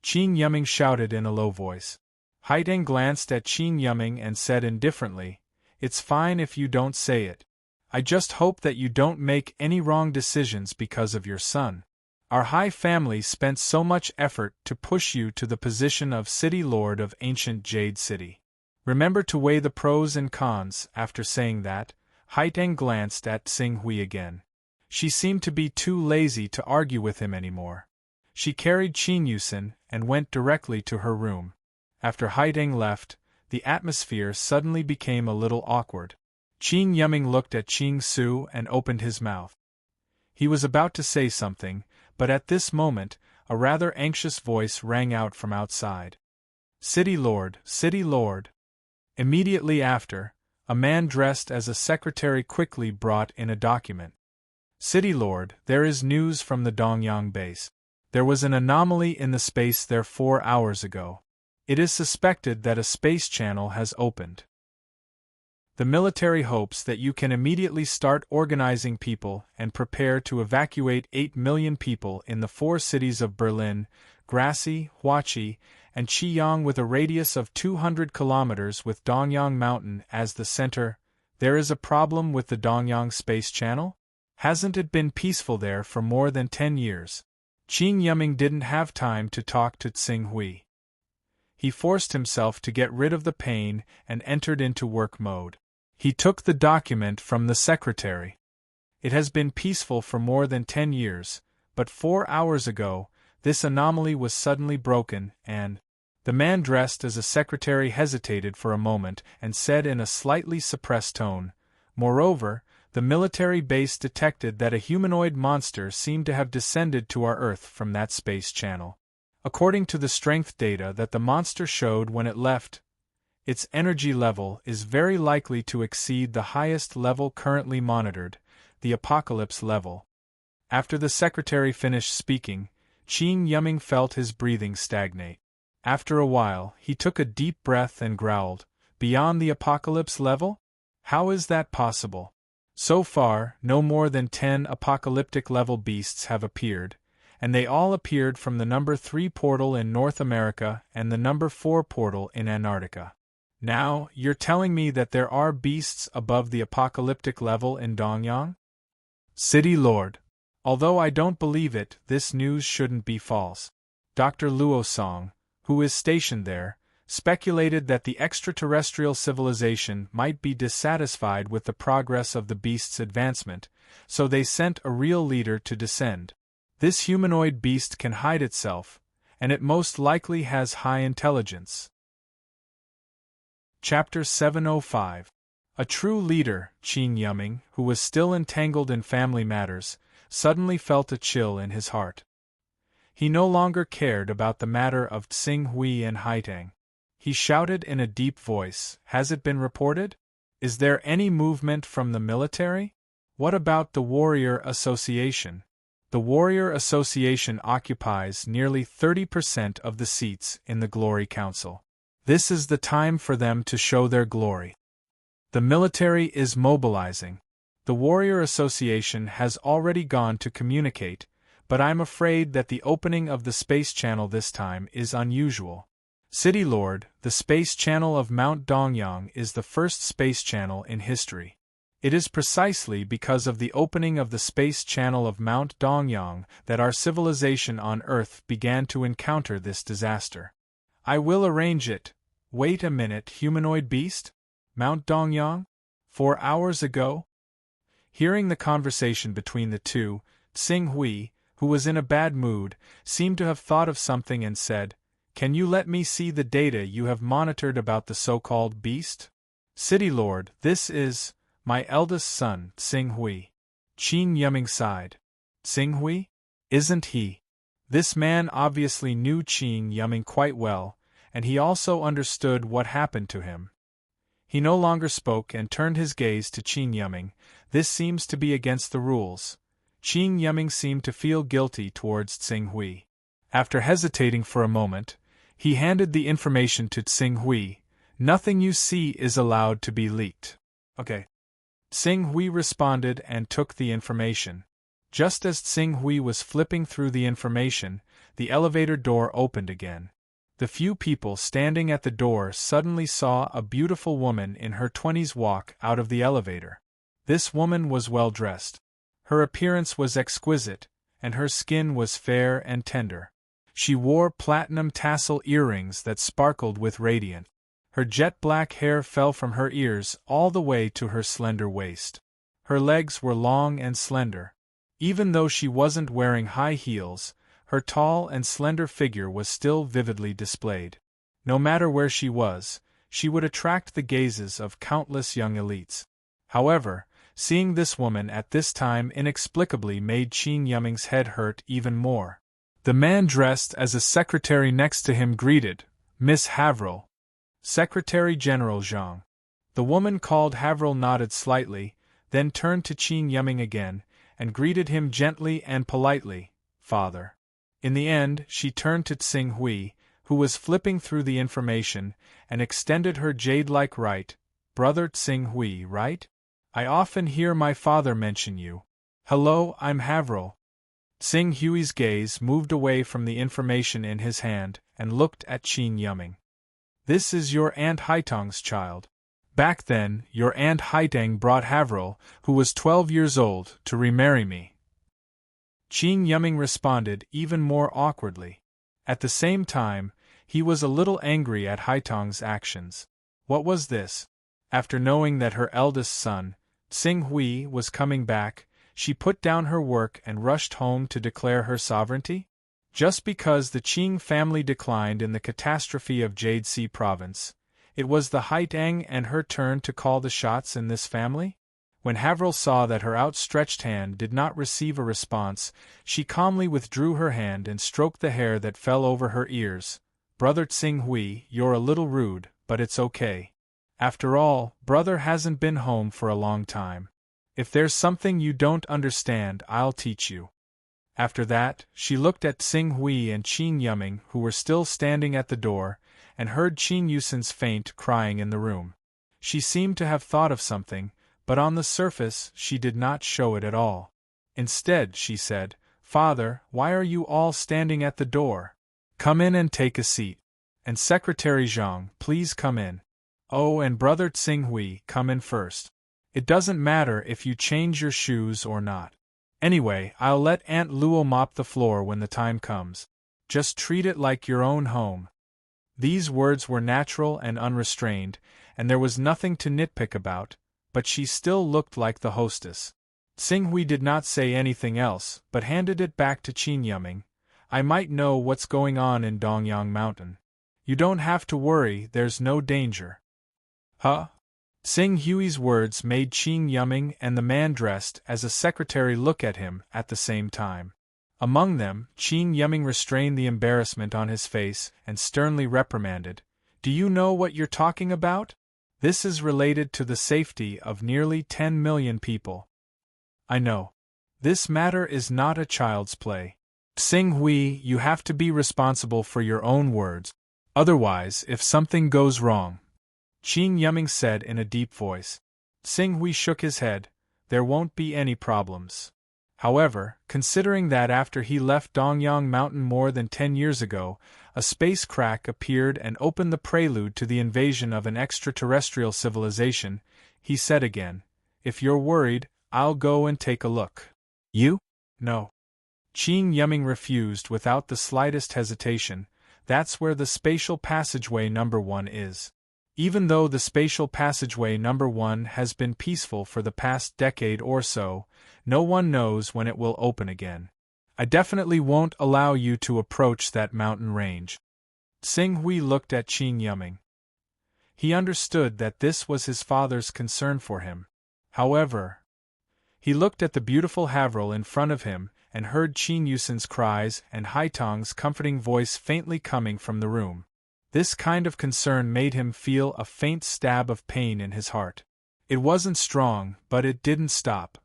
Qing Yumming shouted in a low voice. Haiteng glanced at Qing Yumming and said indifferently, It's fine if you don't say it. I just hope that you don't make any wrong decisions because of your son. Our high family spent so much effort to push you to the position of City Lord of Ancient Jade City. Remember to weigh the pros and cons. After saying that, Haiteng glanced at Tsing Hui again. She seemed to be too lazy to argue with him anymore. She carried Qin Yusin and went directly to her room. After Haiteng left, the atmosphere suddenly became a little awkward. Qin Yumming looked at Qing Su and opened his mouth. He was about to say something, but at this moment, a rather anxious voice rang out from outside. City Lord, City Lord. Immediately after, a man dressed as a secretary quickly brought in a document. City Lord, there is news from the Dongyang base. There was an anomaly in the space there 4 hours ago. It is suspected that a space channel has opened. The military hopes that you can immediately start organizing people and prepare to evacuate 8 million people in the 4 cities of Berlin, Grassy, Huachi, and Qiyang with a radius of 200 kilometers with Dongyang Mountain as the center. There is a problem with the Dongyang Space Channel? Hasn't it been peaceful there for more than 10 years? Qing Yumming didn't have time to talk to Tsing Hui. He forced himself to get rid of the pain and entered into work mode. He took the document from the secretary. It has been peaceful for more than 10 years, but 4 hours ago, this anomaly was suddenly broken and… The man dressed as a secretary hesitated for a moment and said in a slightly suppressed tone, Moreover, the military base detected that a humanoid monster seemed to have descended to our Earth from that space channel. According to the strength data that the monster showed when it left, its energy level is very likely to exceed the highest level currently monitored, the apocalypse level. After the secretary finished speaking, Qing Yumming felt his breathing stagnate. After a while, he took a deep breath and growled, Beyond the apocalypse level? How is that possible? So far, no more than 10 apocalyptic level beasts have appeared, and they all appeared from the number 3 portal in North America and the number 4 portal in Antarctica. Now, you're telling me that there are beasts above the apocalyptic level in Dongyang? City Lord. Although I don't believe it, this news shouldn't be false. Dr. Luo Song, who is stationed there, speculated that the extraterrestrial civilization might be dissatisfied with the progress of the beast's advancement, so they sent a real leader to descend. This humanoid beast can hide itself, and it most likely has high intelligence. Chapter 705. A true leader, Qing Yumming, who was still entangled in family matters, suddenly felt a chill in his heart. He no longer cared about the matter of Tsing Hui and Haiteng. He shouted in a deep voice, Has it been reported? Is there any movement from the military? What about the Warrior Association? The Warrior Association occupies nearly 30% of the seats in the Glory Council. This is the time for them to show their glory. The military is mobilizing. The Warrior Association has already gone to communicate, but I'm afraid that the opening of the space channel this time is unusual. City Lord, the space channel of Mount Dongyang is the first space channel in history. It is precisely because of the opening of the space channel of Mount Dongyang that our civilization on Earth began to encounter this disaster. I will arrange it. Wait a minute, humanoid beast? Mount Dongyang? 4 hours ago? Hearing the conversation between the two, Tsing Hui, who was in a bad mood, seemed to have thought of something and said, "Can you let me see the data you have monitored about the so-called beast?" "City Lord, this is my eldest son, Tsing Hui." Qin Yiming sighed. "Tsing Hui? Isn't he?" This man obviously knew Qin Yiming quite well, and he also understood what happened to him. He no longer spoke and turned his gaze to Qin Yiming. This seems to be against the rules. Qin Yiming seemed to feel guilty towards Tsing Hui. After hesitating for a moment, he handed the information to Tsing Hui. "Nothing you see is allowed to be leaked." "Okay." Tsing Hui responded and took the information. Just as Tsing Hui was flipping through the information, the elevator door opened again. The few people standing at the door suddenly saw a beautiful woman in her 20s walk out of the elevator. This woman was well dressed. Her appearance was exquisite, and her skin was fair and tender. She wore platinum tassel earrings that sparkled with radiance. Her jet-black hair fell from her ears all the way to her slender waist. Her legs were long and slender. Even though she wasn't wearing high heels, her tall and slender figure was still vividly displayed. No matter where she was, she would attract the gazes of countless young elites. However, seeing this woman at this time inexplicably made Qin Yiming's head hurt even more. The man dressed as a secretary next to him greeted, "Miss Haverhill." "Secretary General Zhang." The woman called Haverhill nodded slightly, then turned to Qin Yiming again, and greeted him gently and politely, "Father." In the end, she turned to Tsing Hui, who was flipping through the information, and extended her jade-like right, "Brother Tsing Hui, right? I often hear my father mention you. Hello, I'm Haverhill." Tsing Hui's gaze moved away from the information in his hand, and looked at Qin Yiming. "This is your Aunt Haitang's child. Back then, your Aunt Haitang brought Haverhill, who was 12 years old, to remarry me." Qin Yiming responded even more awkwardly. At the same time, he was a little angry at Haitang's actions. What was this? After knowing that her eldest son, Tsing Hui, was coming back, she put down her work and rushed home to declare her sovereignty? Just because the Qing family declined in the catastrophe of Jade Sea Province, it was the Haitang and her turn to call the shots in this family? When Haverhill saw that her outstretched hand did not receive a response, she calmly withdrew her hand and stroked the hair that fell over her ears. "Brother Tsing Hui, you're a little rude, but it's okay. After all, brother hasn't been home for a long time. If there's something you don't understand, I'll teach you." After that, she looked at Tsing Hui and Qin Yiming, who were still standing at the door, and heard Qin Yusin's faint crying in the room. She seemed to have thought of something, but on the surface she did not show it at all. Instead, she said, "Father, why are you all standing at the door? Come in and take a seat. And Secretary Zhang, please come in. Oh, and Brother Tsing Hui, come in first. It doesn't matter if you change your shoes or not. Anyway, I'll let Aunt Luo mop the floor when the time comes. Just treat it like your own home." These words were natural and unrestrained, and there was nothing to nitpick about, but she still looked like the hostess. Tsing Hui did not say anything else, but handed it back to Qin Yiming. "I might know what's going on in Dongyang Mountain. You don't have to worry, there's no danger." "Huh?" Tsing Hui's words made Qin Yiming and the man dressed as a secretary look at him at the same time. Among them, Qin Yiming restrained the embarrassment on his face and sternly reprimanded, "Do you know what you're talking about? This is related to the safety of nearly 10 million people." "I know. This matter is not a child's play. Tsing Hui, you have to be responsible for your own words. Otherwise, if something goes wrong," Qin Yiming said in a deep voice. Tsing Hui shook his head. "There won't be any problems." However, considering that after he left Dongyang Mountain more than 10 years ago, a space crack appeared and opened the prelude to the invasion of an extraterrestrial civilization, he said again, If you're worried, I'll go and take a look. You? No. Qing Yiming refused without the slightest hesitation. That's where the spatial passageway number 1 is. Even though the spatial passageway number 1 has been peaceful for the past decade or so, no one knows when it will open again. I definitely won't allow you to approach that mountain range. Tsing Hui looked at Qing Yiming. He understood that this was his father's concern for him. However, he looked at the beautiful Havrel in front of him and heard Qin Yusin's cries and Haitong's comforting voice faintly coming from the room. This kind of concern made him feel a faint stab of pain in his heart. It wasn't strong, but it didn't stop.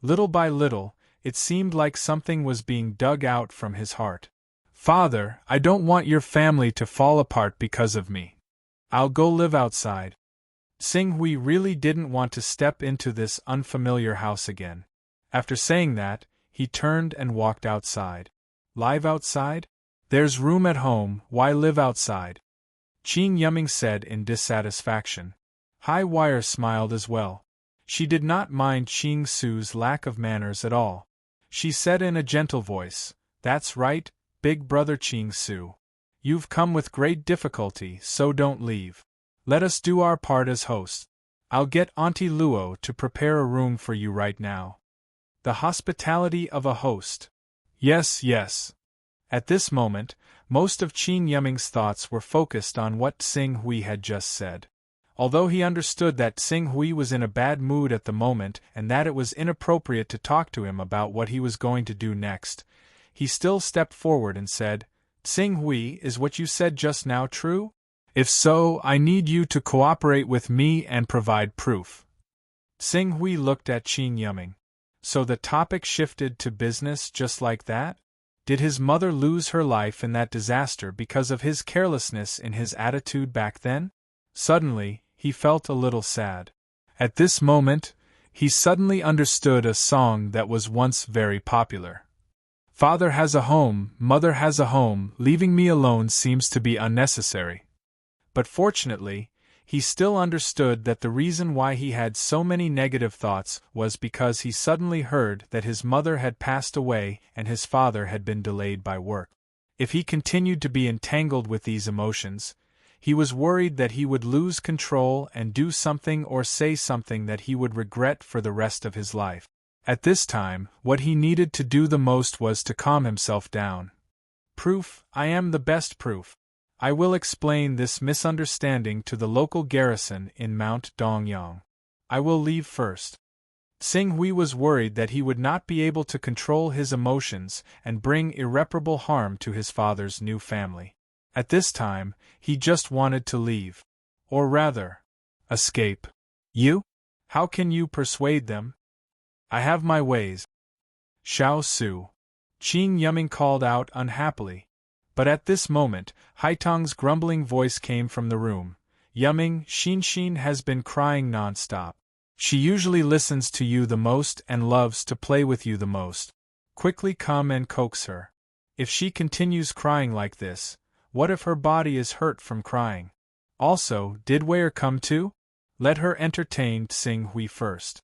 Little by little, it seemed like something was being dug out from his heart. Father, I don't want your family to fall apart because of me. I'll go live outside. Tsing Hui really didn't want to step into this unfamiliar house again. After saying that, he turned and walked outside. Live outside? There's room at home, why live outside? Qing Yiming said in dissatisfaction. Hai Wire smiled as well. She did not mind Qing Su's lack of manners at all. She said in a gentle voice, That's right, big brother Qing Su. You've come with great difficulty, so don't leave. Let us do our part as hosts. I'll get Auntie Luo to prepare a room for you right now. The hospitality of a host. Yes, yes. At this moment, most of Qin Yiming's thoughts were focused on what Tsing Hui had just said. Although he understood that Tsing Hui was in a bad mood at the moment and that it was inappropriate to talk to him about what he was going to do next, he still stepped forward and said, Tsing Hui, is what you said just now true? If so, I need you to cooperate with me and provide proof. Tsing Hui looked at Qin Yiming. So the topic shifted to business just like that? Did his mother lose her life in that disaster because of his carelessness in his attitude back then? Suddenly, he felt a little sad. At this moment, he suddenly understood a song that was once very popular. Father has a home, mother has a home, leaving me alone seems to be unnecessary. But fortunately, he still understood that the reason why he had so many negative thoughts was because he suddenly heard that his mother had passed away and his father had been delayed by work. If he continued to be entangled with these emotions, he was worried that he would lose control and do something or say something that he would regret for the rest of his life. At this time, what he needed to do the most was to calm himself down. Proof, I am the best proof. I will explain this misunderstanding to the local garrison in Mount Dongyang. I will leave first. Tsing Hui was worried that he would not be able to control his emotions and bring irreparable harm to his father's new family. At this time, he just wanted to leave. Or rather, escape. You? How can you persuade them? I have my ways. Xiao Su. Qin Yiming called out unhappily. But at this moment, Haitong's grumbling voice came from the room. Yiming, Xin has been crying non-stop. She usually listens to you the most and loves to play with you the most. Quickly come and coax her. If she continues crying like this, what if her body is hurt from crying? Also, did Wei come too? Let her entertain Tsing Hui first.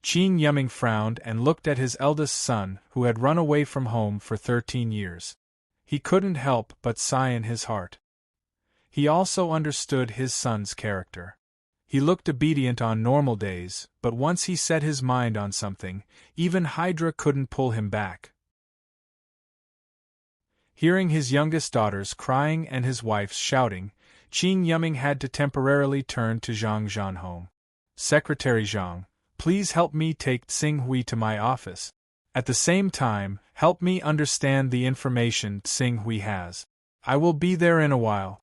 Qin Yiming frowned and looked at his eldest son, who had run away from home for 13 years. He couldn't help but sigh in his heart. He also understood his son's character. He looked obedient on normal days, but once he set his mind on something, even Hydra couldn't pull him back. Hearing his youngest daughters crying and his wife's shouting, Qin Yiming had to temporarily turn to Zhang Zhanhong. Secretary Zhang, please help me take Tsing Hui to my office. At the same time, help me understand the information Tsing Hui has. I will be there in a while.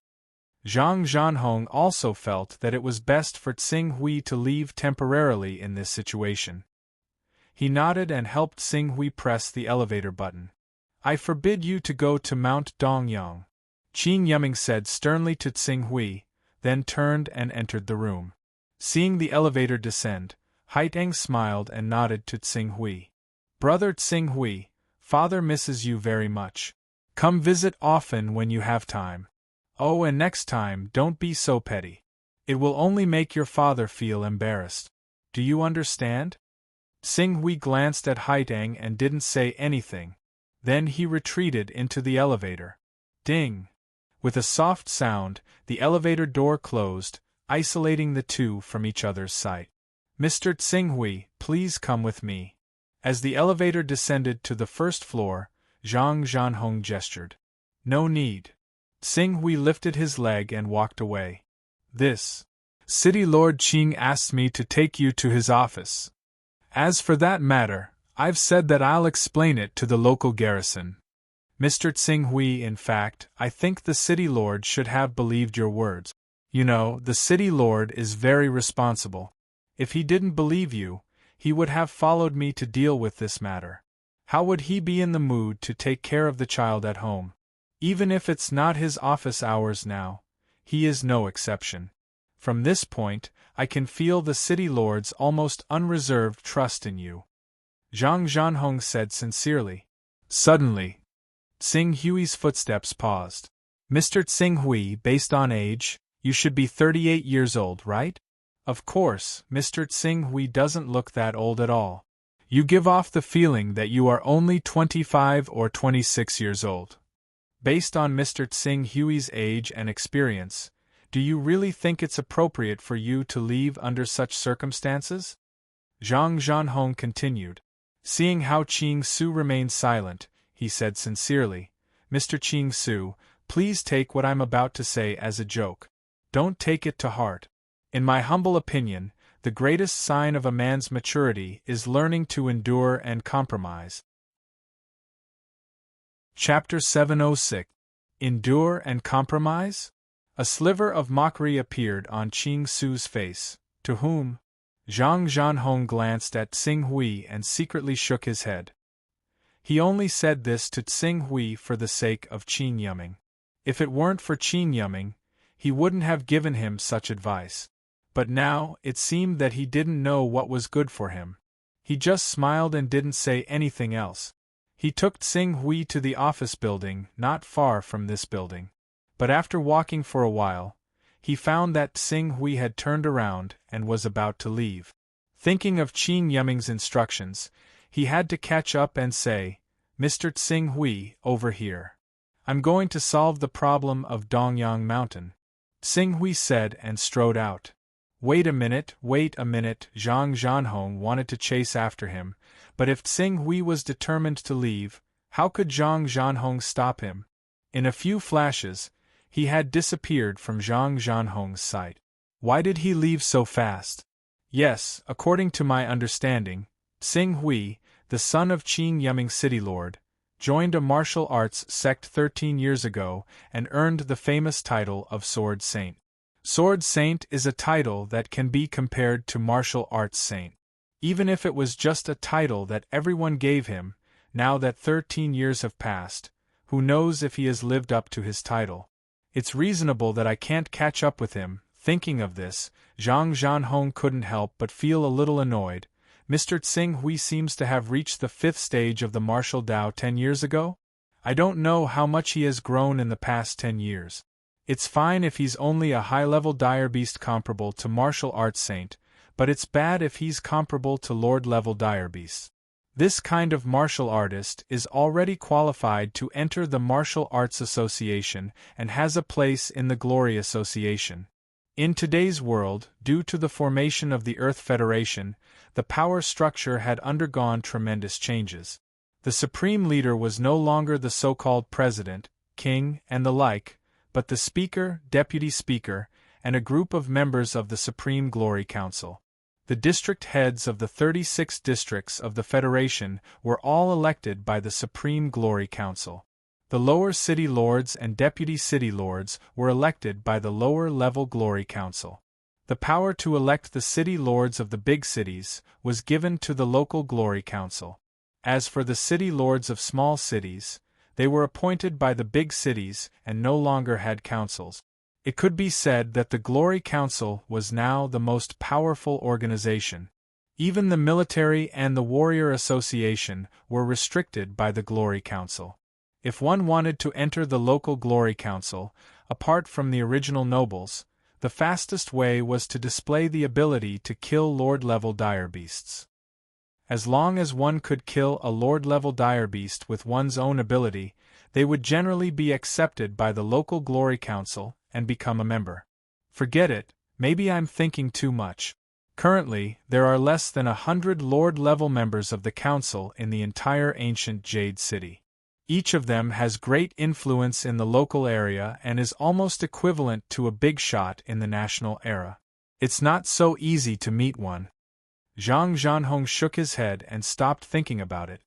Zhang Zhanhong also felt that it was best for Tsing Hui to leave temporarily in this situation. He nodded and helped Tsing Hui press the elevator button. I forbid you to go to Mount Dongyang, Qin Yiming said sternly to Tsing Hui, then turned and entered the room. Seeing the elevator descend, Haiteng smiled and nodded to Tsing Hui. Brother Tsing Hui, father misses you very much. Come visit often when you have time. Oh, and next time don't be so petty. It will only make your father feel embarrassed. Do you understand? Sing Hui glanced at Haitang and didn't say anything. Then he retreated into the elevator. Ding! With a soft sound, the elevator door closed, isolating the two from each other's sight. Mr. Tsinghui, please come with me. As the elevator descended to the first floor, Zhang Zhanhong gestured. No need. Tsinghui lifted his leg and walked away. This City Lord Qing asked me to take you to his office. As for that matter, I've said that I'll explain it to the local garrison. Mr. Tsinghui, in fact, I think the City Lord should have believed your words. You know, the City Lord is very responsible. If he didn't believe you, he would have followed me to deal with this matter. How would he be in the mood to take care of the child at home? Even if it's not his office hours now, he is no exception. From this point, I can feel the City Lord's almost unreserved trust in you. Zhang Zhanhong said sincerely. Suddenly, Tsinghui's footsteps paused. Mr. Tsinghui, based on age, you should be 38 years old, right? Of course, Mr. Tsinghui doesn't look that old at all. You give off the feeling that you are only 25 or 26 years old. Based on Mr. Tsinghui's age and experience, do you really think it's appropriate for you to leave under such circumstances? Zhang Zhanhong continued. Seeing how Qing Su remained silent, he said sincerely, Mr. Qing Su, please take what I'm about to say as a joke. Don't take it to heart. In my humble opinion, the greatest sign of a man's maturity is learning to endure and compromise. Chapter 706. Endure and Compromise? A sliver of mockery appeared on Qing Su's face, to whom Zhang Zhanhong glanced at Tsinghui and secretly shook his head. He only said this to Tsinghui for the sake of Qin Yuming. If it weren't for Qin Yuming, he wouldn't have given him such advice. But now, it seemed that he didn't know what was good for him. He just smiled and didn't say anything else. He took Tsinghui to the office building, not far from this building. But after walking for a while, he found that Tsinghui had turned around and was about to leave. Thinking of Qin Yuming's instructions, he had to catch up and say, Mr. Tsinghui, over here. I'm going to solve the problem of Dongyang Mountain. Tsinghui said and strode out. Wait a minute, Zhang Zhanhong wanted to chase after him, but if Tsinghui was determined to leave, how could Zhang Zhanhong stop him? In a few flashes, he had disappeared from Zhang Zhanhong's sight. Why did he leave so fast? Yes, according to my understanding, Tsinghui, the son of Qin Yuming City Lord, joined a martial arts sect 13 years ago and earned the famous title of Sword Saint. Sword Saint is a title that can be compared to martial arts saint. Even if it was just a title that everyone gave him, now that 13 years have passed, who knows if he has lived up to his title. It's reasonable that I can't catch up with him. Thinking of this, Zhang Zhanhong couldn't help but feel a little annoyed. Mr. Tsinghui seems to have reached the 5th stage of the martial Dao 10 years ago? I don't know how much he has grown in the past 10 years. It's fine if he's only a high-level dire beast comparable to martial arts saint, but it's bad if he's comparable to lord-level dire beasts. This kind of martial artist is already qualified to enter the Martial Arts Association and has a place in the Glory Association. In today's world, due to the formation of the Earth Federation, the power structure had undergone tremendous changes. The supreme leader was no longer the so-called president, king, and the like, but the speaker, deputy speaker, and a group of members of the Supreme Glory Council. The district heads of the 36 districts of the Federation were all elected by the Supreme Glory Council. The lower city lords and deputy city lords were elected by the lower-level Glory Council. The power to elect the city lords of the big cities was given to the local Glory Council. As for the city lords of small cities, they were appointed by the big cities and no longer had councils. It could be said that the Glory Council was now the most powerful organization. Even the military and the Warrior Association were restricted by the Glory Council. If one wanted to enter the local Glory Council, apart from the original nobles, The fastest way was to display the ability to kill Lord-level dire beasts. As long as one could kill a Lord-level dire beast with one's own ability, they would generally be accepted by the local Glory Council and become a member. Forget it, maybe I'm thinking too much. Currently, there are less than 100 Lord-level members of the Council in the entire ancient Jade City. Each of them has great influence in the local area and is almost equivalent to a big shot in the national era. It's not so easy to meet one. Zhang Zhanhong shook his head and stopped thinking about it.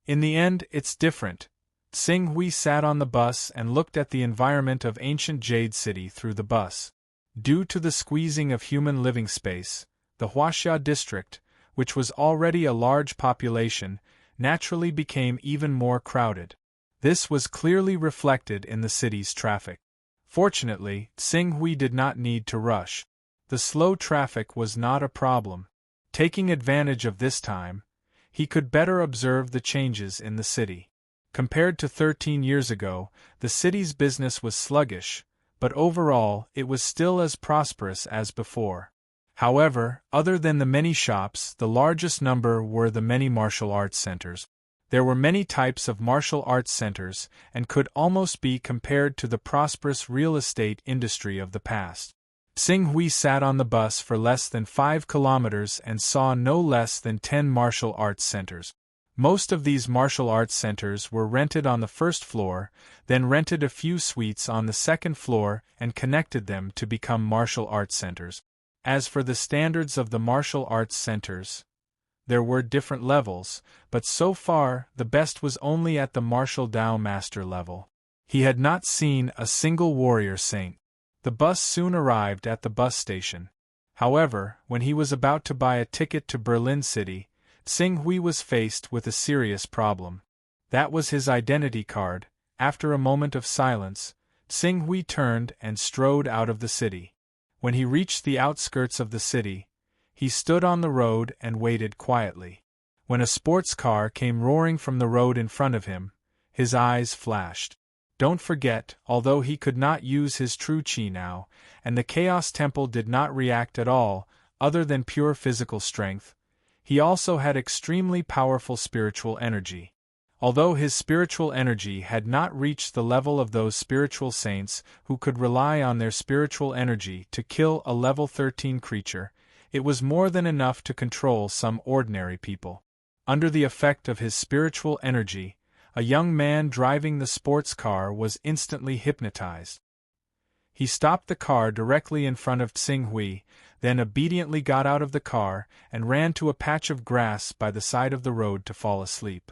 In the end, it's different. Xing Hui sat on the bus and looked at the environment of ancient Jade City through the bus. Due to the squeezing of human living space, the Huaxia district, which was already a large population, naturally became even more crowded. This was clearly reflected in the city's traffic. Fortunately, Xing Hui did not need to rush. The slow traffic was not a problem. Taking advantage of this time, he could better observe the changes in the city. Compared to 13 years ago, the city's business was sluggish, but overall it was still as prosperous as before. However, other than the many shops, the largest number were the many martial arts centers. There were many types of martial arts centers and could almost be compared to the prosperous real estate industry of the past. Xing Hui sat on the bus for less than 5 kilometers and saw no less than 10 martial arts centers. Most of these martial arts centers were rented on the first floor, then rented a few suites on the second floor and connected them to become martial arts centers. As for the standards of the martial arts centers, there were different levels, but so far the best was only at the martial Dao master level. He had not seen a single warrior saint. The bus soon arrived at the bus station. However, when he was about to buy a ticket to Berlin City, Xing Hui was faced with a serious problem. That was his identity card. After a moment of silence, Xing Hui turned and strode out of the city. When he reached the outskirts of the city, he stood on the road and waited quietly. When a sports car came roaring from the road in front of him, his eyes flashed. Don't forget, although he could not use his true chi now, and the Chaos Temple did not react at all, other than pure physical strength, he also had extremely powerful spiritual energy. Although his spiritual energy had not reached the level of those spiritual saints who could rely on their spiritual energy to kill a level 13 creature, it was more than enough to control some ordinary people. Under the effect of his spiritual energy, a young man driving the sports car was instantly hypnotized. He stopped the car directly in front of Xing Hui, then obediently got out of the car and ran to a patch of grass by the side of the road to fall asleep.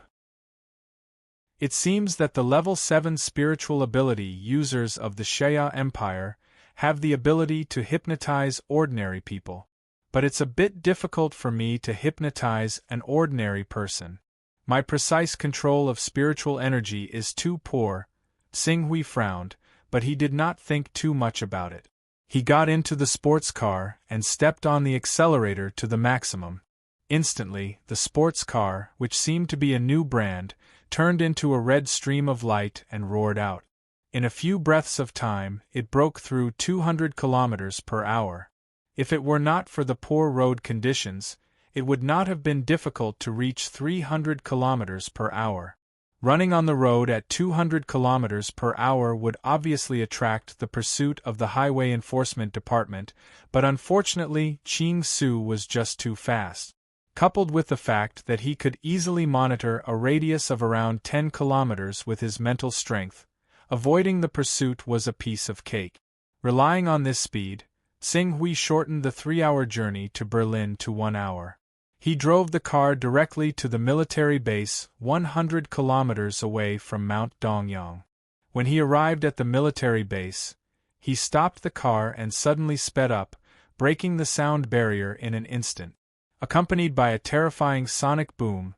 It seems that the level 7 spiritual ability users of the Xia Empire have the ability to hypnotize ordinary people. But it's a bit difficult for me to hypnotize an ordinary person. My precise control of spiritual energy is too poor. Xing Hui frowned, but he did not think too much about it. He got into the sports car and stepped on the accelerator to the maximum. Instantly, the sports car, which seemed to be a new brand, turned into a red stream of light and roared out. In a few breaths of time, it broke through 200 kilometers per hour. If it were not for the poor road conditions, it would not have been difficult to reach 300 kilometers per hour. Running on the road at 200 kilometers per hour would obviously attract the pursuit of the Highway Enforcement Department, but unfortunately Qing Su was just too fast. Coupled with the fact that he could easily monitor a radius of around 10 kilometers with his mental strength, avoiding the pursuit was a piece of cake. Relying on this speed, Xing Hui shortened the 3-hour journey to Berlin to 1 hour. He drove the car directly to the military base 100 kilometers away from Mount Dongyang. When he arrived at the military base, he stopped the car and suddenly sped up, breaking the sound barrier in an instant. Accompanied by a terrifying sonic boom,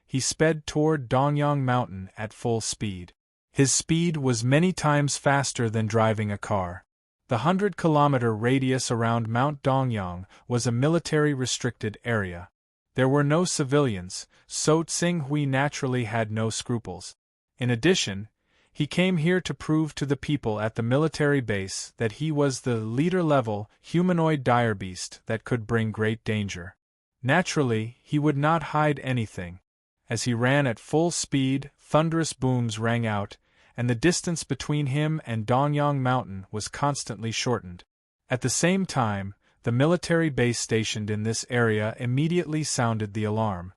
he sped toward Dongyang Mountain at full speed. His speed was many times faster than driving a car. The 100-kilometer radius around Mount Dongyang was a military-restricted area. There were no civilians, so Xing Hui naturally had no scruples. In addition, He came here to prove to the people at the military base that he was the leader-level, humanoid dire beast that could bring great danger. Naturally, he would not hide anything. As he ran at full speed, thunderous booms rang out, and the distance between him and Dongyang Mountain was constantly shortened. At the same time, the military base stationed in this area immediately sounded the alarm.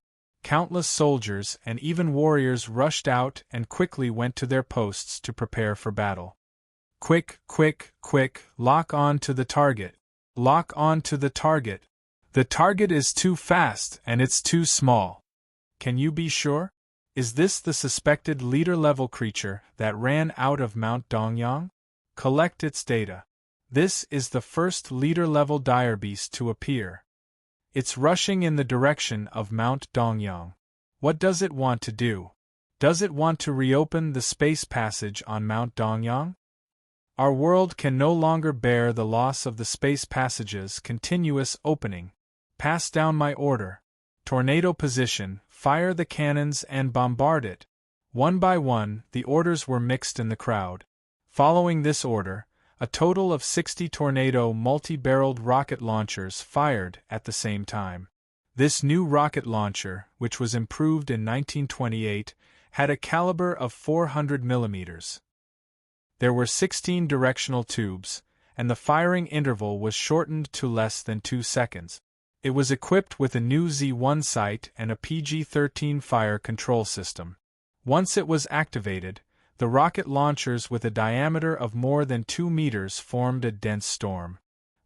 Countless soldiers and even warriors rushed out and quickly went to their posts to prepare for battle. Quick, quick, quick, lock on to the target. Lock on to the target. The target is too fast and it's too small. Can you be sure? Is this the suspected leader-level creature that ran out of Mount Dongyang? Collect its data. This is the first leader-level dire beast to appear. It's rushing in the direction of Mount Dongyang. What does it want to do? Does it want to reopen the space passage on Mount Dongyang? Our world can no longer bear the loss of the space passage's continuous opening. Pass down my order. Tornado position, fire the cannons and bombard it. One by one, the orders were mixed in the crowd. Following this order, a total of 60 Tornado multi-barreled rocket launchers fired at the same time. This new rocket launcher, which was improved in 1928, had a caliber of 400 mm. There were 16 directional tubes, and the firing interval was shortened to less than 2 seconds. It was equipped with a new Z1 sight and a PG-13 fire control system. Once it was activated, the rocket launchers with a diameter of more than 2 meters formed a dense storm.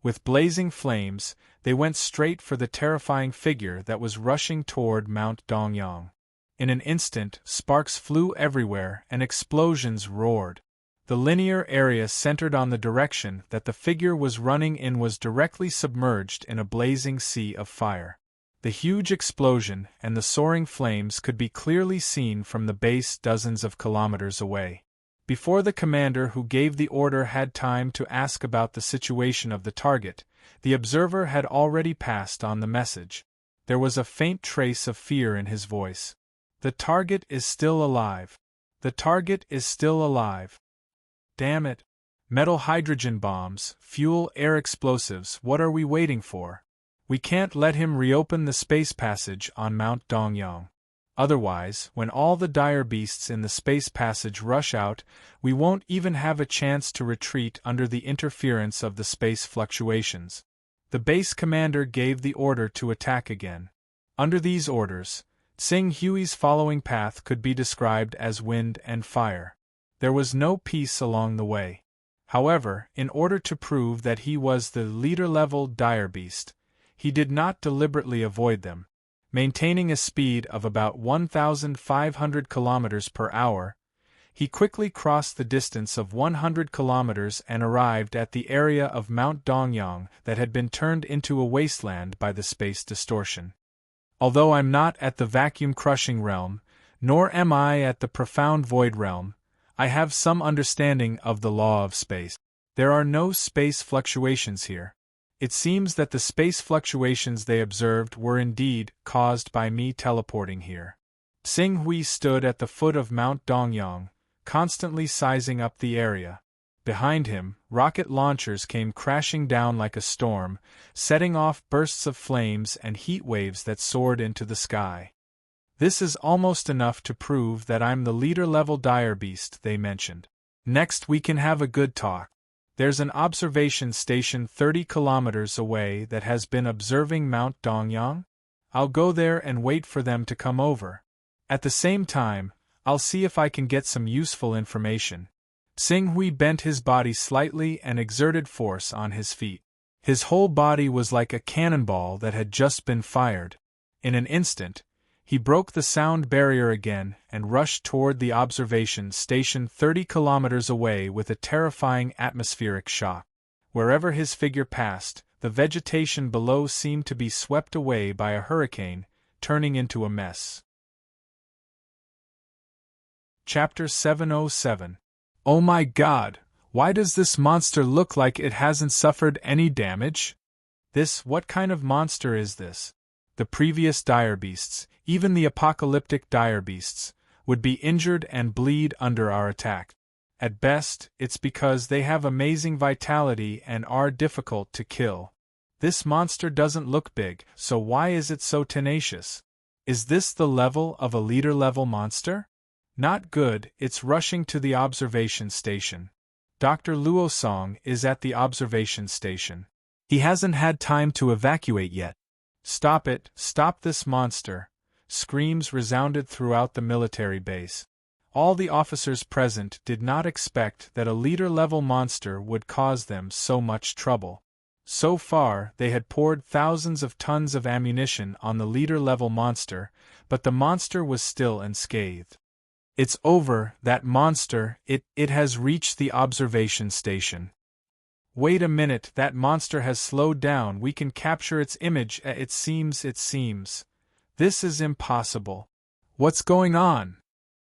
With blazing flames, they went straight for the terrifying figure that was rushing toward Mount Dongyang. In an instant, sparks flew everywhere and explosions roared. The linear area centered on the direction that the figure was running in was directly submerged in a blazing sea of fire. The huge explosion and the soaring flames could be clearly seen from the base dozens of kilometers away. Before the commander who gave the order had time to ask about the situation of the target, the observer had already passed on the message. There was a faint trace of fear in his voice. The target is still alive. The target is still alive. Damn it. Metal hydrogen bombs, fuel air explosives, what are we waiting for? We can't let him reopen the space passage on Mount Dongyang. Otherwise, when all the dire beasts in the space passage rush out, we won't even have a chance to retreat under the interference of the space fluctuations. The base commander gave the order to attack again. Under these orders, Tsing Hui's following path could be described as wind and fire. There was no peace along the way. However, in order to prove that he was the leader-level dire beast, he did not deliberately avoid them. Maintaining a speed of about 1,500 km per hour, he quickly crossed the distance of 100 kilometers and arrived at the area of Mount Dongyang that had been turned into a wasteland by the space distortion. Although I'm not at the vacuum-crushing realm, nor am I at the profound void realm, I have some understanding of the law of space. There are no space fluctuations here. It seems that the space fluctuations they observed were indeed caused by me teleporting here. Tsing Hui stood at the foot of Mount Dongyang, constantly sizing up the area. Behind him, rocket launchers came crashing down like a storm, setting off bursts of flames and heat waves that soared into the sky. This is almost enough to prove that I'm the leader-level dire beast they mentioned. Next we can have a good talk. There's an observation station 30 kilometers away that has been observing Mount Dongyang. I'll go there and wait for them to come over. At the same time, I'll see if I can get some useful information. Tsing Hui bent his body slightly and exerted force on his feet. His whole body was like a cannonball that had just been fired. In an instant, he broke the sound barrier again and rushed toward the observation station 30 kilometers away with a terrifying atmospheric shock. Wherever his figure passed, the vegetation below seemed to be swept away by a hurricane, turning into a mess. Chapter 707. Oh my God! Why does this monster look like it hasn't suffered any damage? What kind of monster is this? The previous dire beasts, even the apocalyptic dire beasts, would be injured and bleed under our attack. At best, it's because they have amazing vitality and are difficult to kill. This monster doesn't look big, so why is it so tenacious? Is this the level of a leader-level monster? Not good, it's rushing to the observation station. Dr. Luo Song is at the observation station. He hasn't had time to evacuate yet. Stop it, stop this monster! Screams resounded throughout the military base. All the officers present did not expect that a leader-level monster would cause them so much trouble. So far, they had poured thousands of tons of ammunition on the leader-level monster, but the monster was still unscathed. It's over, that monster, it has reached the observation station. Wait a minute, that monster has slowed down, we can capture its image, it seems. This is impossible. What's going on?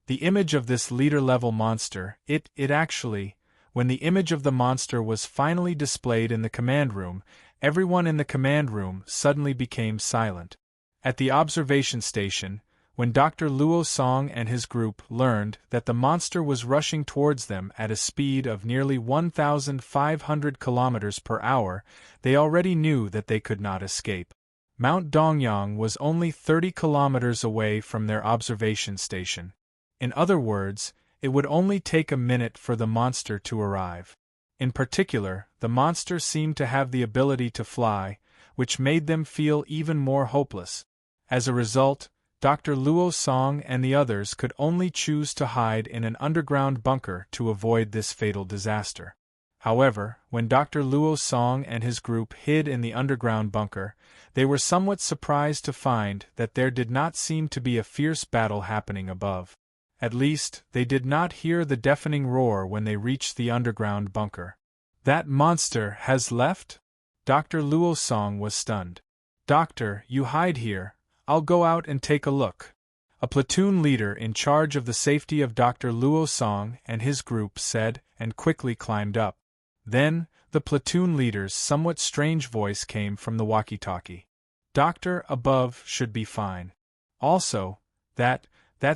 The image of this leader-level monster, when the image of the monster was finally displayed in the command room, everyone in the command room suddenly became silent. At the observation station, when Dr. Luo Song and his group learned that the monster was rushing towards them at a speed of nearly 1,500 kilometers per hour, they already knew that they could not escape. Mount Dongyang was only 30 kilometers away from their observation station. In other words, it would only take a minute for the monster to arrive. In particular, the monster seemed to have the ability to fly, which made them feel even more hopeless. As a result, Dr. Luo Song and the others could only choose to hide in an underground bunker to avoid this fatal disaster. However, when Dr. Luo Song and his group hid in the underground bunker, they were somewhat surprised to find that there did not seem to be a fierce battle happening above. At least, they did not hear the deafening roar when they reached the underground bunker. That monster has left? Dr. Luo Song was stunned. Doctor, you hide here. I'll go out and take a look. A platoon leader in charge of the safety of Dr. Luo Song and his group said, and quickly climbed up. Then, the platoon leader's somewhat strange voice came from the walkie-talkie. Doctor above should be fine. Also, that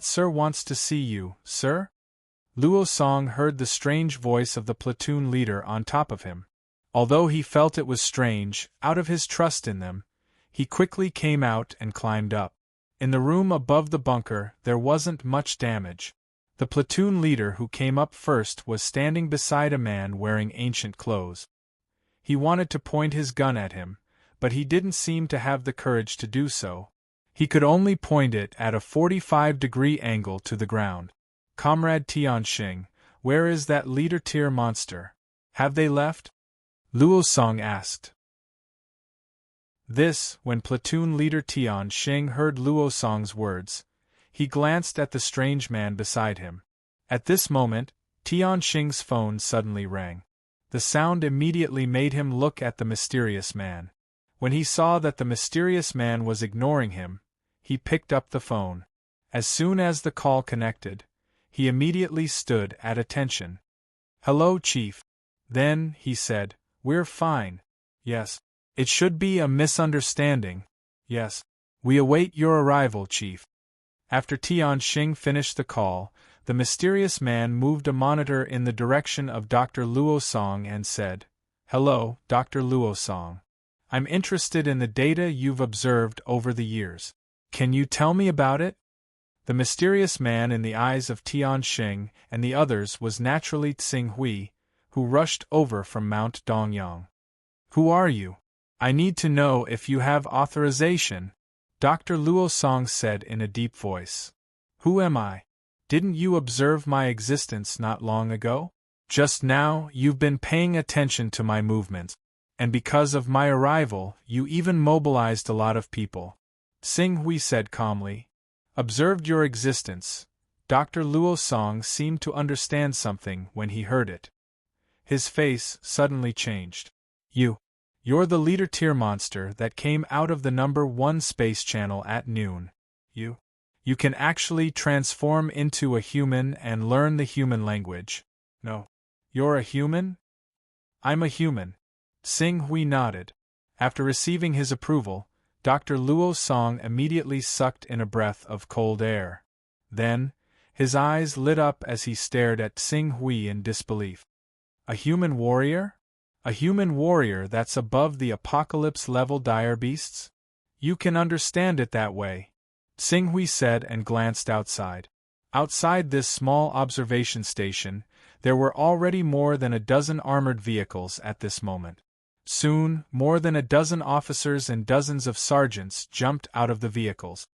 sir wants to see you, sir? Luo Song heard the strange voice of the platoon leader on top of him. Although he felt it was strange, out of his trust in them, he quickly came out and climbed up. In the room above the bunker, there wasn't much damage. The platoon leader who came up first was standing beside a man wearing ancient clothes. He wanted to point his gun at him, but he didn't seem to have the courage to do so. He could only point it at a 45-degree angle to the ground. Comrade Tianxing, where is that leader-tier monster? Have they left? Luo Song asked. When platoon leader Tianxing heard Luo Song's words, he glanced at the strange man beside him. At this moment, Tianxing's phone suddenly rang. The sound immediately made him look at the mysterious man. When he saw that the mysterious man was ignoring him, he picked up the phone. As soon as the call connected, he immediately stood at attention. Hello, Chief. Then, he said, we're fine. Yes. It should be a misunderstanding. Yes. We await your arrival, Chief. After Tianxing finished the call, the mysterious man moved a monitor in the direction of Dr. Luo Song and said, Hello, Dr. Luo Song. I'm interested in the data you've observed over the years. Can you tell me about it? The mysterious man in the eyes of Tianxing and the others was naturally Tsing Hui, who rushed over from Mount Dongyang. Who are you? I need to know if you have authorization, Dr. Luo Song said in a deep voice. Who am I? Didn't you observe my existence not long ago? Just now, you've been paying attention to my movements, and because of my arrival, you even mobilized a lot of people. Tsing Hui said calmly. Observed your existence. Dr. Luo Song seemed to understand something when he heard it. His face suddenly changed. You're the leader-tier monster that came out of the number 1 space channel at noon. You can actually transform into a human and learn the human language. No. You're a human? I'm a human. Tsing Hui nodded. After receiving his approval, Dr. Luo Song immediately sucked in a breath of cold air. Then, His eyes lit up as he stared at Tsing Hui in disbelief. A human warrior? A human warrior that's above the apocalypse-level dire beasts? You can understand it that way, Tsing Hui said and glanced outside. Outside this small observation station, there were already more than a dozen armored vehicles at this moment. Soon, more than a dozen officers and dozens of sergeants jumped out of the vehicles.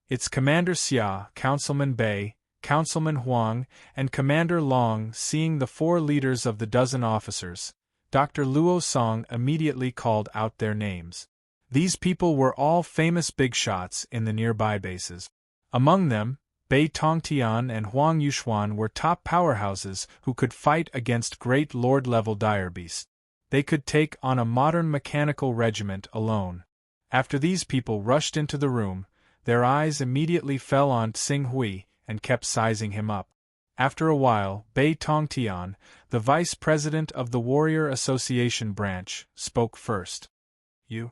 It's Commander Xia, Councilman Bei, Councilman Huang, and Commander Long. Seeing the four leaders of the dozen officers, Dr. Luo Song immediately called out their names. These people were all famous big shots in the nearby bases. Among them, Bei Tongtian and Huang Yuxuan were top powerhouses who could fight against great lord-level dire beasts. They could take on a modern mechanical regiment alone. After these people rushed into the room, their eyes immediately fell on Tsing Hui and kept sizing him up. After a while, Bei Tongtian, the vice president of the Warrior Association branch, spoke first. You?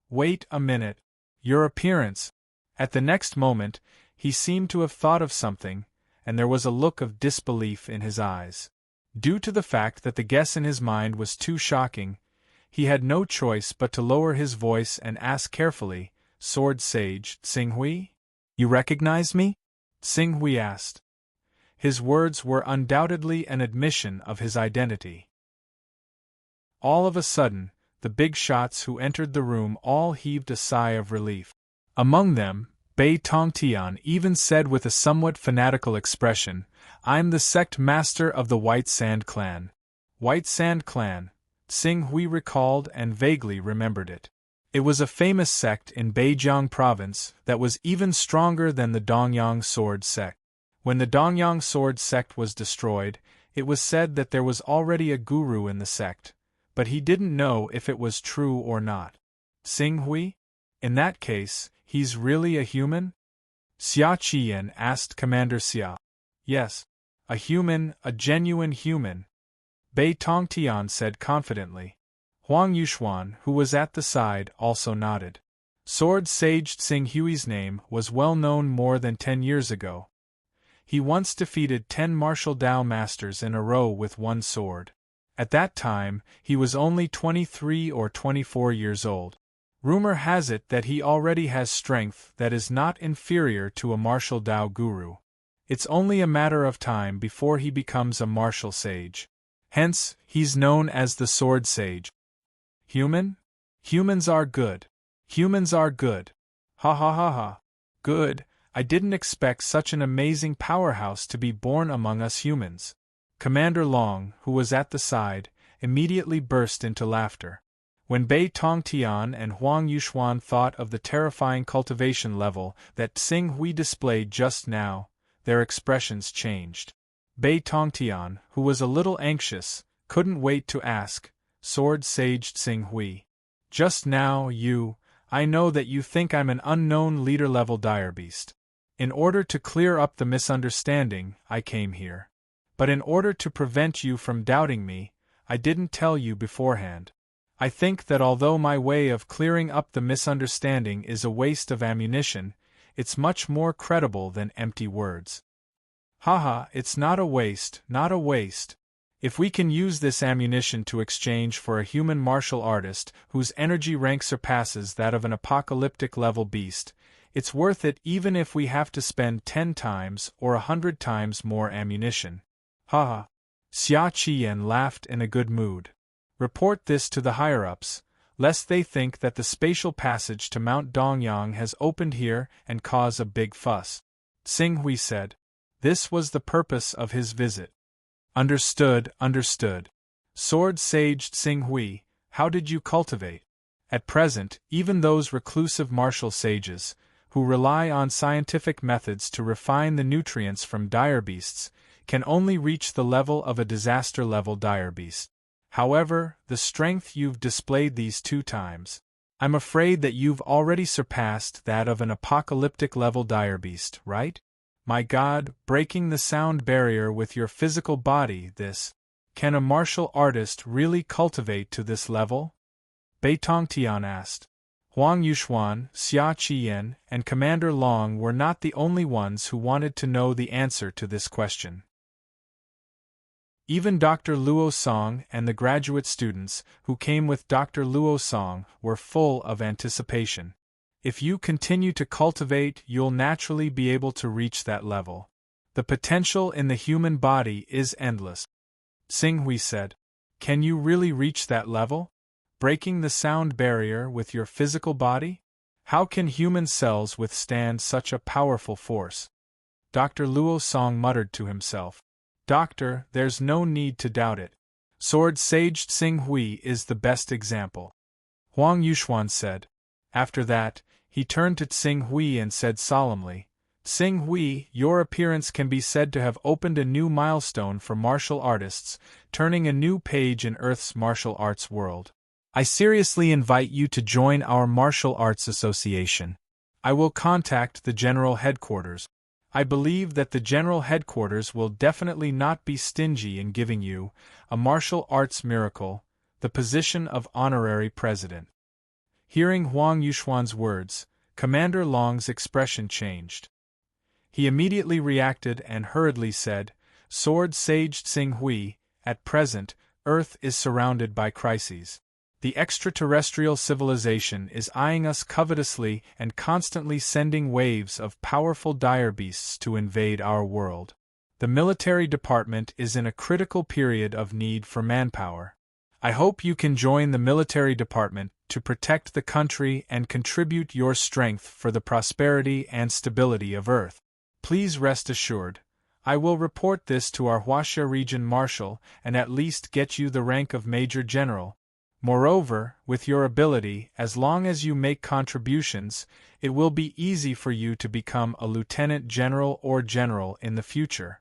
Wait a minute. Your appearance. At the next moment, he seemed to have thought of something, and there was a look of disbelief in his eyes. Due to the fact that the guess in his mind was too shocking, he had no choice but to lower his voice and ask carefully, Sword Sage Tsing Hui? You recognize me? Tsing Hui asked. His words were undoubtedly an admission of his identity. All of a sudden, the big shots who entered the room all heaved a sigh of relief. Among them, Bei Tongtian even said with a somewhat fanatical expression, I'm the sect master of the White Sand Clan. White Sand Clan, Tsing Hui recalled and vaguely remembered it. It was a famous sect in Beijiang province that was even stronger than the Dongyang Sword sect. When the Dongyang Sword sect was destroyed, it was said that there was already a guru in the sect, but he didn't know if it was true or not. Tsing Hui? In that case, he's really a human? Xia Qian asked Commander Xia. Yes, a human, a genuine human, Bei Tongtian said confidently. Huang Yuxuan, who was at the side, also nodded. Sword Sage Tsing Hui's name was well known more than 10 years ago. He once defeated 10 martial Dao masters in a row with one sword. At that time, he was only 23 or 24 years old. Rumor has it that he already has strength that is not inferior to a martial Dao guru. It's only a matter of time before he becomes a martial sage. Hence, he's known as the Sword Sage. Human? Humans are good. Humans are good. Ha ha ha ha. Good. I didn't expect such an amazing powerhouse to be born among us humans. Commander Long, who was at the side, immediately burst into laughter. When Bei Tongtian and Huang Yuxuan thought of the terrifying cultivation level that Tsing Hui displayed just now, their expressions changed. Bei Tongtian, who was a little anxious, couldn't wait to ask, Sword Sage Tsing Hui. Just now I know that you think I'm an unknown leader-level dire beast. In order to clear up the misunderstanding, I came here. But in order to prevent you from doubting me, I didn't tell you beforehand. I think that although my way of clearing up the misunderstanding is a waste of ammunition, it's much more credible than empty words. Haha, it's not a waste, not a waste. If we can use this ammunition to exchange for a human martial artist whose energy rank surpasses that of an apocalyptic-level beast, it's worth it even if we have to spend 10 times or 100 times more ammunition. Haha. Xia Qian laughed in a good mood. Report this to the higher-ups, lest they think that the spatial passage to Mount Dongyang has opened here and cause a big fuss. Tsing Hui said. This was the purpose of his visit. Understood, understood. Sword Sage Tsing Hui, how did you cultivate? At present, even those reclusive martial sages, who rely on scientific methods to refine the nutrients from dire beasts, can only reach the level of a disaster-level dire beast. However, the strength you've displayed these 2 times, I'm afraid that you've already surpassed that of an apocalyptic-level dire beast, right? My God, breaking the sound barrier with your physical body, this. Can a martial artist really cultivate to this level? Bei Tongtian asked. Huang Yuxuan, Xia Qiyan, and Commander Long were not the only ones who wanted to know the answer to this question. Even Dr. Luo Song and the graduate students who came with Dr. Luo Song were full of anticipation. If you continue to cultivate, you'll naturally be able to reach that level. The potential in the human body is endless. Xing Hui said. Can you really reach that level? Breaking the sound barrier with your physical body? How can human cells withstand such a powerful force? Dr. Luo Song muttered to himself. Doctor, there's no need to doubt it. Sword Sage Xing Hui is the best example. Huang Yuxuan said. After that, he turned to Xing Hui and said solemnly, Xing Hui, your appearance can be said to have opened a new milestone for martial artists, turning a new page in Earth's martial arts world. I seriously invite you to join our martial arts association. I will contact the general headquarters. I believe that the general headquarters will definitely not be stingy in giving you, a martial arts miracle, the position of honorary president. Hearing Huang Yuxuan's words, Commander Long's expression changed. He immediately reacted and hurriedly said, Sword Sage Xing Hui, at present, Earth is surrounded by crises. The extraterrestrial civilization is eyeing us covetously and constantly sending waves of powerful dire beasts to invade our world. The military department is in a critical period of need for manpower. I hope you can join the military department to protect the country and contribute your strength for the prosperity and stability of Earth. Please rest assured, I will report this to our Huaxia region marshal and at least get you the rank of Major General. Moreover, with your ability, as long as you make contributions, it will be easy for you to become a lieutenant general or general in the future.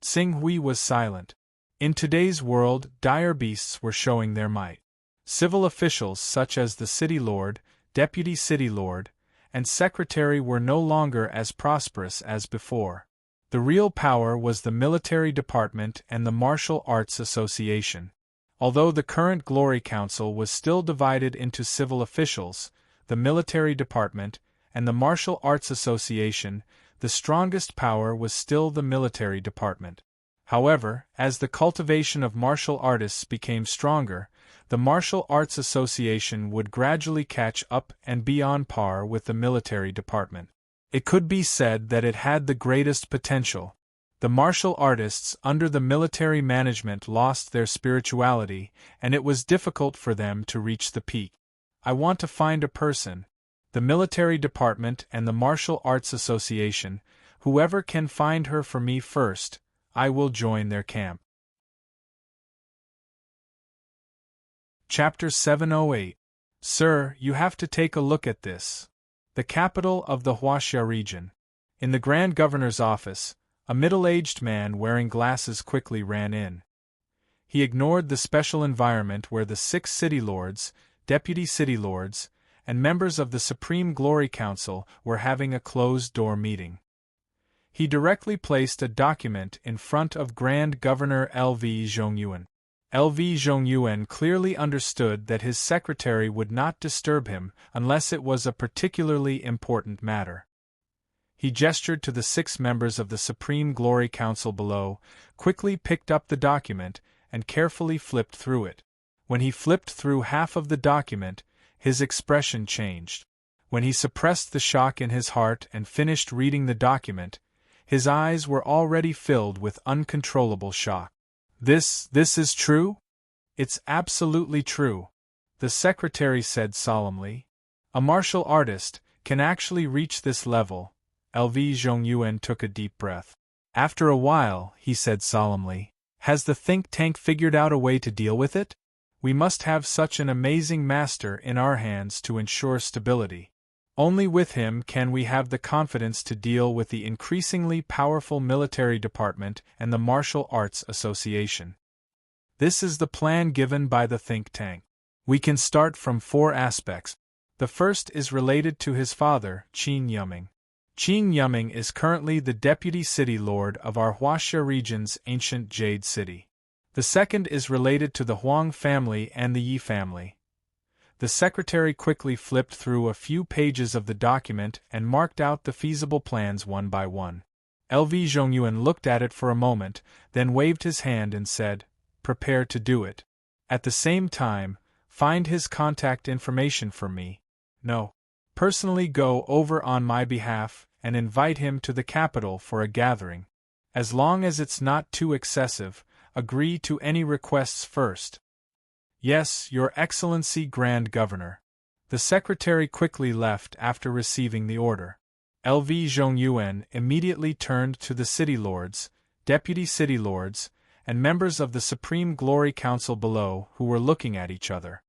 Xing Hui was silent. In today's world, dire beasts were showing their might. Civil officials such as the city lord, deputy city lord, and secretary were no longer as prosperous as before. The real power was the military department and the martial arts association. Although the current Glory Council was still divided into civil officials, the military department, and the martial arts association, the strongest power was still the military department. However, as the cultivation of martial artists became stronger, the martial arts association would gradually catch up and be on par with the military department. It could be said that it had the greatest potential. The martial artists under the military management lost their spirituality, and it was difficult for them to reach the peak. I want to find a person, the military department and the martial arts association, whoever can find her for me first, I will join their camp. Chapter 708. Sir, you have to take a look at this. The capital of the Huaxia region. In the Grand Governor's office, a middle-aged man wearing glasses quickly ran in. He ignored the special environment where the 6 city lords, deputy city lords, and members of the Supreme Glory Council were having a closed-door meeting. He directly placed a document in front of Grand Governor L.V. Zhongyuan. L.V. Zhongyuan clearly understood that his secretary would not disturb him unless it was a particularly important matter. He gestured to the 6 members of the Supreme Glory Council below, quickly picked up the document, and carefully flipped through it. When he flipped through half of the document, his expression changed. When he suppressed the shock in his heart and finished reading the document, his eyes were already filled with uncontrollable shock. This is true? It's absolutely true, the secretary said solemnly. A martial artist can actually reach this level. L.V. Zhongyuan took a deep breath. After a while, he said solemnly, has the think tank figured out a way to deal with it? We must have such an amazing master in our hands to ensure stability. Only with him can we have the confidence to deal with the increasingly powerful military department and the martial arts association. This is the plan given by the think tank. We can start from 4 aspects. The first is related to his father, Qin Yuming. Qin Yuming is currently the deputy city lord of our Huaxia region's ancient Jade City. The second is related to the Huang family and the Yi family. The secretary quickly flipped through a few pages of the document and marked out the feasible plans one by one. LV Zhongyuan looked at it for a moment, then waved his hand and said, "Prepare to do it. At the same time, find his contact information for me. No. Personally go over on my behalf and invite him to the capital for a gathering. As long as it's not too excessive, agree to any requests first." "Yes, Your Excellency Grand Governor." The secretary quickly left after receiving the order. LV Zhongyuan immediately turned to the city lords, deputy city lords, and members of the Supreme Glory Council below who were looking at each other.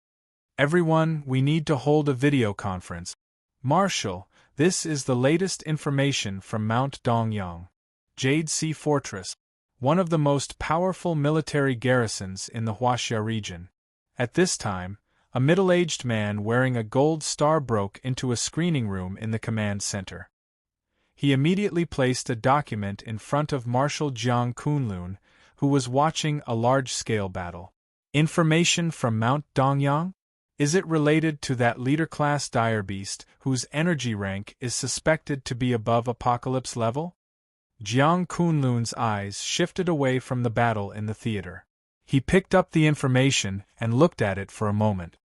"Everyone, we need to hold a video conference. Marshal, this is the latest information from Mount Dongyang, Jade Sea Fortress, one of the most powerful military garrisons in the Huaxia region." At this time, a middle-aged man wearing a gold star broke into a screening room in the command center. He immediately placed a document in front of Marshal Jiang Kunlun, who was watching a large-scale battle. "Information from Mount Dongyang? Is it related to that leader-class dire beast whose energy rank is suspected to be above apocalypse level?" Jiang Kunlun's eyes shifted away from the battle in the theater. He picked up the information and looked at it for a moment.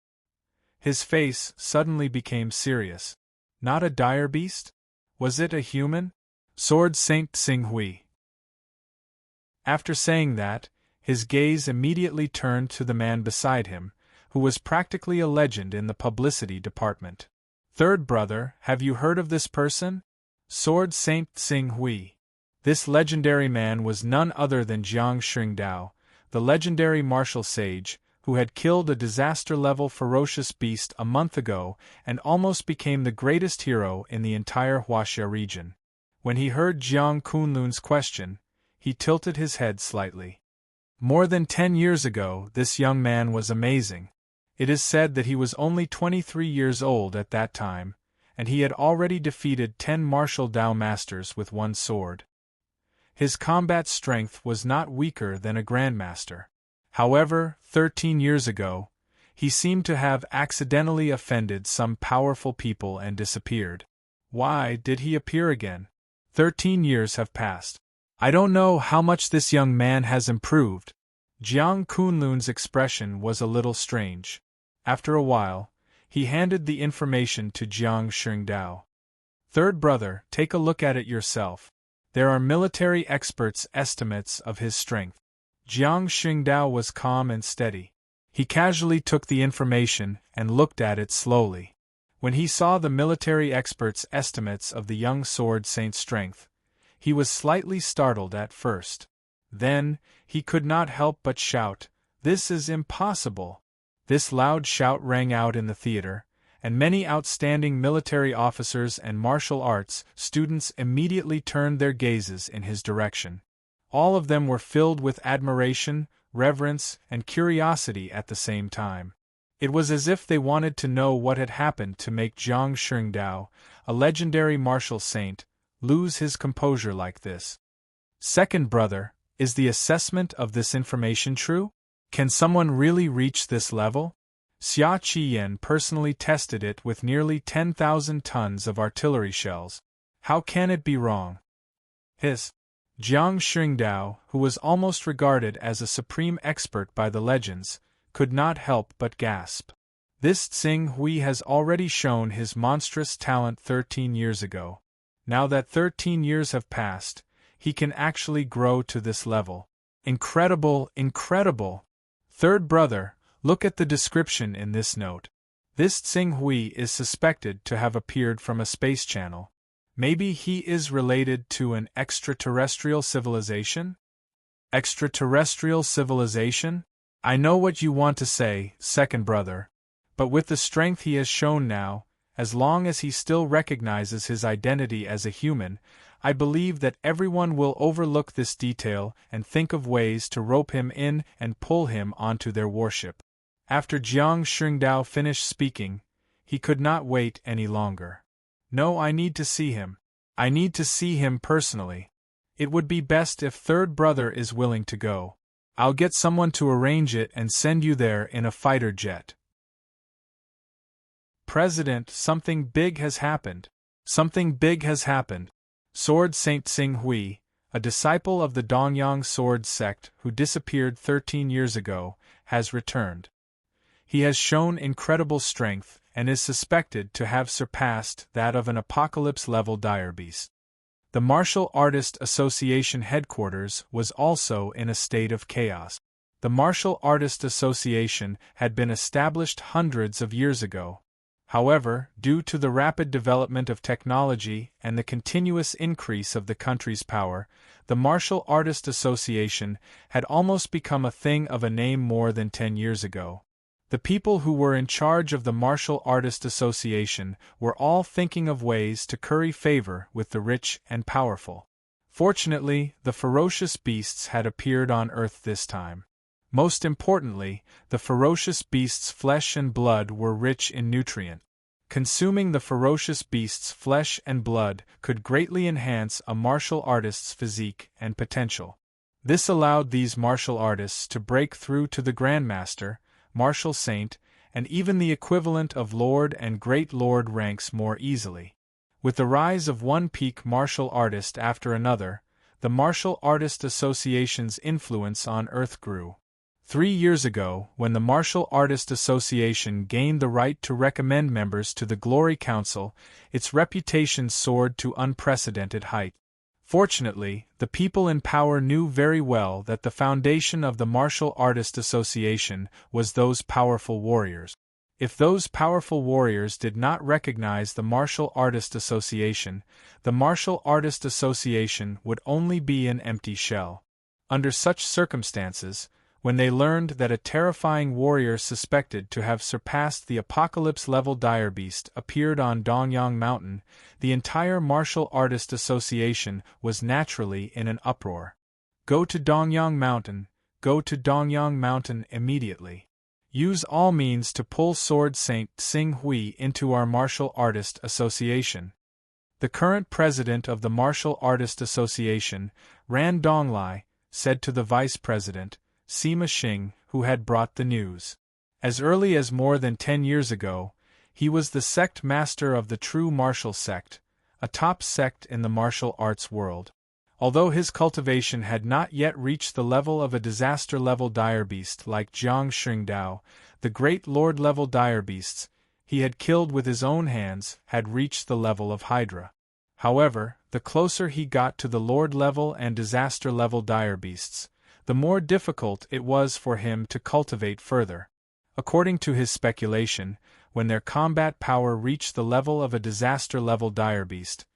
His face suddenly became serious. Not a dire beast? Was it a human? Sword Saint Xinghui. After saying that, his gaze immediately turned to the man beside him, who was practically a legend in the publicity department. "Third brother, have you heard of this person? Sword Saint Xinghui." This legendary man was none other than Jiang Xingdao, the legendary martial sage, who had killed a disaster-level ferocious beast a month ago and almost became the greatest hero in the entire Huaxia region. When he heard Jiang Kunlun's question, he tilted his head slightly. More than 10 years ago, this young man was amazing. It is said that he was only 23 years old at that time, and he had already defeated 10 martial Dao masters with one sword. His combat strength was not weaker than a grandmaster. However, 13 years ago, he seemed to have accidentally offended some powerful people and disappeared. Why did he appear again? 13 years have passed. I don't know how much this young man has improved. Jiang Kunlun's expression was a little strange. After a while, he handed the information to Jiang Xingdao. "Third brother, take a look at it yourself. There are military experts' estimates of his strength." Jiang Xingdao was calm and steady. He casually took the information and looked at it slowly. When he saw the military experts' estimates of the young sword saint's strength, he was slightly startled at first. Then, he could not help but shout, "This is impossible!" This loud shout rang out in the theater, and many outstanding military officers and martial arts students immediately turned their gazes in his direction. All of them were filled with admiration, reverence, and curiosity at the same time. It was as if they wanted to know what had happened to make Jiang Xingdao, a legendary martial saint, lose his composure like this. "Second brother, is the assessment of this information true? Can someone really reach this level?" Xia Qiyan personally tested it with nearly 10,000 tons of artillery shells. How can it be wrong? Jiang Xingdao, who was almost regarded as a supreme expert by the legends, could not help but gasp. This Xinghui has already shown his monstrous talent 13 years ago. Now that 13 years have passed, he can actually grow to this level. Incredible, incredible! Third brother, look at the description in this note. This Xinghui is suspected to have appeared from a space channel. Maybe he is related to an extraterrestrial civilization? Extraterrestrial civilization? I know what you want to say, second brother. But with the strength he has shown now, as long as he still recognizes his identity as a human, I believe that everyone will overlook this detail and think of ways to rope him in and pull him onto their warship. After Jiang Xingdao finished speaking, he could not wait any longer. No, I need to see him. I need to see him personally. It would be best if third brother is willing to go. I'll get someone to arrange it and send you there in a fighter jet. President, something big has happened. Something big has happened. Sword Saint Tsing Hui, a disciple of the Dongyang sword sect who disappeared 13 years ago, has returned. He has shown incredible strength and is suspected to have surpassed that of an apocalypse-level dire beast. The Martial Artist Association headquarters was also in a state of chaos. The Martial Artist Association had been established hundreds of years ago. However, due to the rapid development of technology and the continuous increase of the country's power, the Martial Artist Association had almost become a thing of a name more than 10 years ago. The people who were in charge of the Martial Artist Association were all thinking of ways to curry favor with the rich and powerful. Fortunately, the ferocious beasts had appeared on Earth this time. Most importantly, the ferocious beasts' flesh and blood were rich in nutrient. Consuming the ferocious beasts' flesh and blood could greatly enhance a martial artist's physique and potential. This allowed these martial artists to break through to the Grandmaster, Martial Saint, and even the equivalent of Lord and Great Lord ranks more easily. With the rise of one peak martial artist after another, the Martial Artist Association's influence on Earth grew. 3 years ago, when the Martial Artist Association gained the right to recommend members to the Glory Council, its reputation soared to unprecedented height. Fortunately, the people in power knew very well that the foundation of the Martial Artist Association was those powerful warriors. If those powerful warriors did not recognize the Martial Artist Association, the Martial Artist Association would only be an empty shell. Under such circumstances, when they learned that a terrifying warrior suspected to have surpassed the apocalypse-level dire beast appeared on Dongyang Mountain, the entire Martial Artist Association was naturally in an uproar. Go to Dongyang Mountain, go to Dongyang Mountain immediately. Use all means to pull Sword Saint Tsing Hui into our Martial Artist Association. The current president of the Martial Artist Association, Ran Donglai, said to the vice president, Sima Xing, who had brought the news. As early as more than 10 years ago, he was the sect master of the true martial sect, a top sect in the martial arts world. Although his cultivation had not yet reached the level of a disaster-level dire beast like Jiang Xingdao, the great lord-level dire beasts he had killed with his own hands had reached the level of Hydra. However, the closer he got to the lord-level and disaster-level dire beasts, the more difficult it was for him to cultivate further. According to his speculation, when their combat power reached the level of a disaster-level dire beast,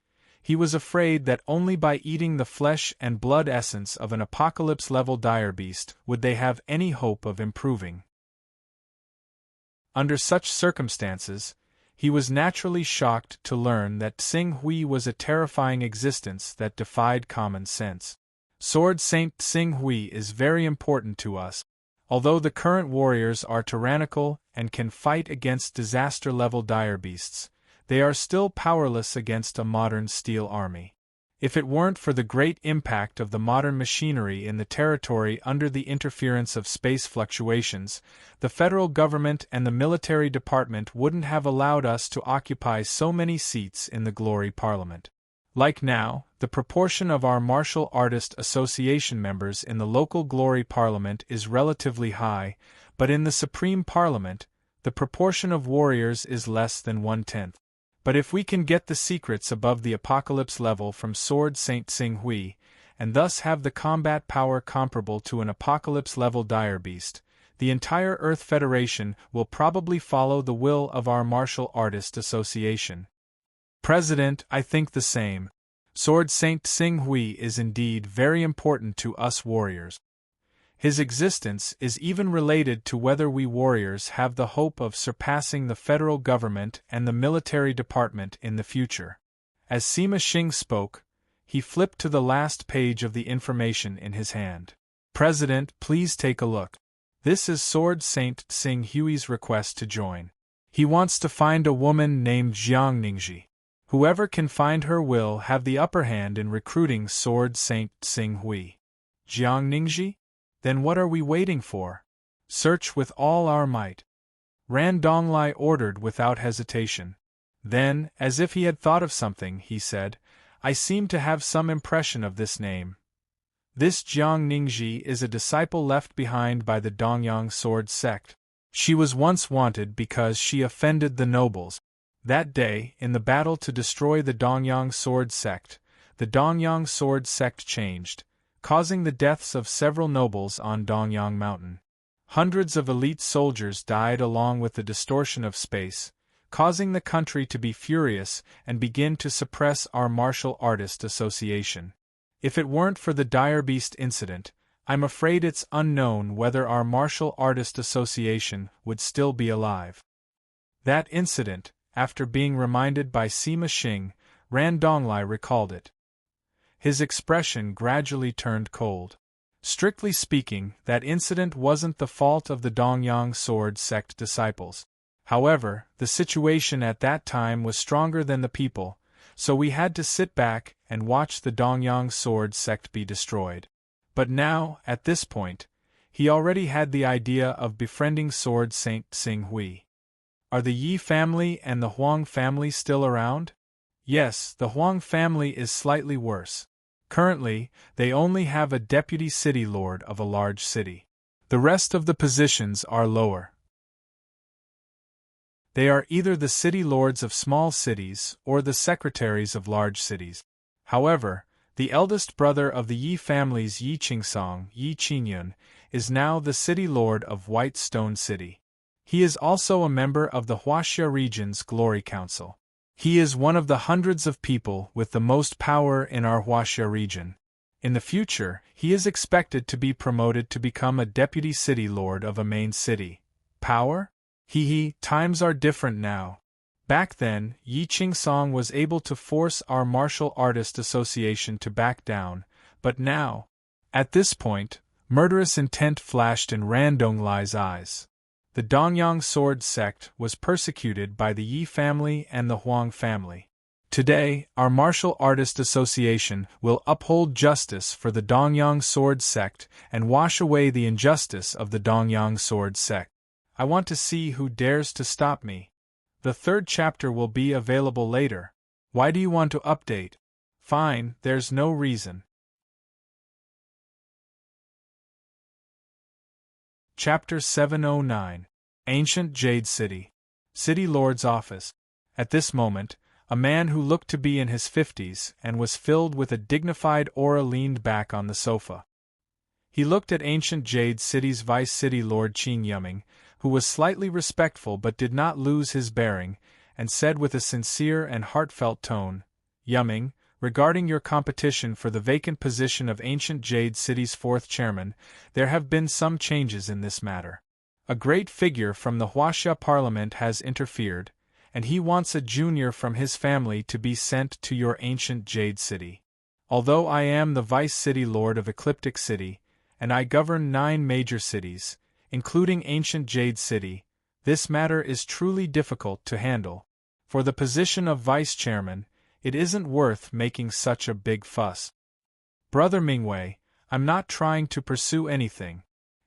he was afraid that only by eating the flesh and blood essence of an apocalypse-level dire beast would they have any hope of improving. Under such circumstances, he was naturally shocked to learn that Tsing Hui was a terrifying existence that defied common sense. Sword Saint Tsing Hui is very important to us. Although the current warriors are tyrannical and can fight against disaster-level dire beasts, they are still powerless against a modern steel army. If it weren't for the great impact of the modern machinery in the territory under the interference of space fluctuations, the federal government and the military department wouldn't have allowed us to occupy so many seats in the Glory Parliament. Like now, the proportion of our Martial Artist Association members in the local Glory Parliament is relatively high, but in the Supreme Parliament, the proportion of warriors is less than 1/10. But if we can get the secrets above the apocalypse level from Sword Saint Tsing Hui, and thus have the combat power comparable to an apocalypse-level dire beast, the entire Earth Federation will probably follow the will of our Martial Artist Association. President, I think the same. Sword Saint Tsing Hui is indeed very important to us warriors. His existence is even related to whether we warriors have the hope of surpassing the federal government and the military department in the future. As Sima Xing spoke, he flipped to the last page of the information in his hand. President, please take a look. This is Sword Saint Tsing Hui's request to join. He wants to find a woman named Jiang Ningji. Whoever can find her will have the upper hand in recruiting Sword Saint Tsing Hui. Jiang Ningji? Then what are we waiting for? Search with all our might. Ran Donglai ordered without hesitation. Then, as if he had thought of something, he said, I seem to have some impression of this name. This Jiang Ningji is a disciple left behind by the Dongyang sword sect. She was once wanted because she offended the nobles. That day, in the battle to destroy the Dongyang sword sect, the Dongyang sword sect changed, causing the deaths of several nobles on Dongyang Mountain. Hundreds of elite soldiers died along with the distortion of space, causing the country to be furious and begin to suppress our martial artist association. If it weren't for the Dire Beast incident, I'm afraid it's unknown whether our martial artist association would still be alive. That incident, after being reminded by Sima Xing, Ran Donglai recalled it. His expression gradually turned cold. Strictly speaking, that incident wasn't the fault of the Dongyang sword sect disciples. However, the situation at that time was stronger than the people, so we had to sit back and watch the Dongyang sword sect be destroyed. But now, at this point, he already had the idea of befriending Sword Saint Xing Hui. Are the Yi family and the Huang family still around? Yes, the Huang family is slightly worse. Currently, they only have a deputy city lord of a large city. The rest of the positions are lower. They are either the city lords of small cities or the secretaries of large cities. However, the eldest brother of the Yi family's Yi Qingsong, Yi Qingyun, is now the city lord of White Stone City. He is also a member of the Huaxia region's Glory Council. He is one of the hundreds of people with the most power in our Huaxia region. In the future, he is expected to be promoted to become a deputy city lord of a main city. Power? Times are different now. Back then, Yi Qingsong was able to force our martial artist association to back down, but now… At this point, murderous intent flashed in Ran Donglai's eyes. The Dongyang sword sect was persecuted by the Yi family and the Huang family. Today, our martial artist association will uphold justice for the Dongyang sword sect and wash away the injustice of the Dongyang sword sect. I want to see who dares to stop me. The third chapter will be available later. Why do you want to update? Fine, there's no reason. Chapter 709. Ancient Jade City. City Lord's Office. At this moment, a man who looked to be in his 50s and was filled with a dignified aura leaned back on the sofa. He looked at Ancient Jade City's Vice City Lord Qin Yuming, who was slightly respectful but did not lose his bearing, and said with a sincere and heartfelt tone, Yuming, regarding your competition for the vacant position of Ancient Jade City's fourth chairman, there have been some changes in this matter. A great figure from the Huaxia Parliament has interfered, and he wants a junior from his family to be sent to your Ancient Jade City. Although I am the Vice City Lord of Ecliptic City, and I govern 9 major cities, including Ancient Jade City, this matter is truly difficult to handle. For the position of vice chairman, it isn't worth making such a big fuss. Brother Mingwei, I'm not trying to pursue anything.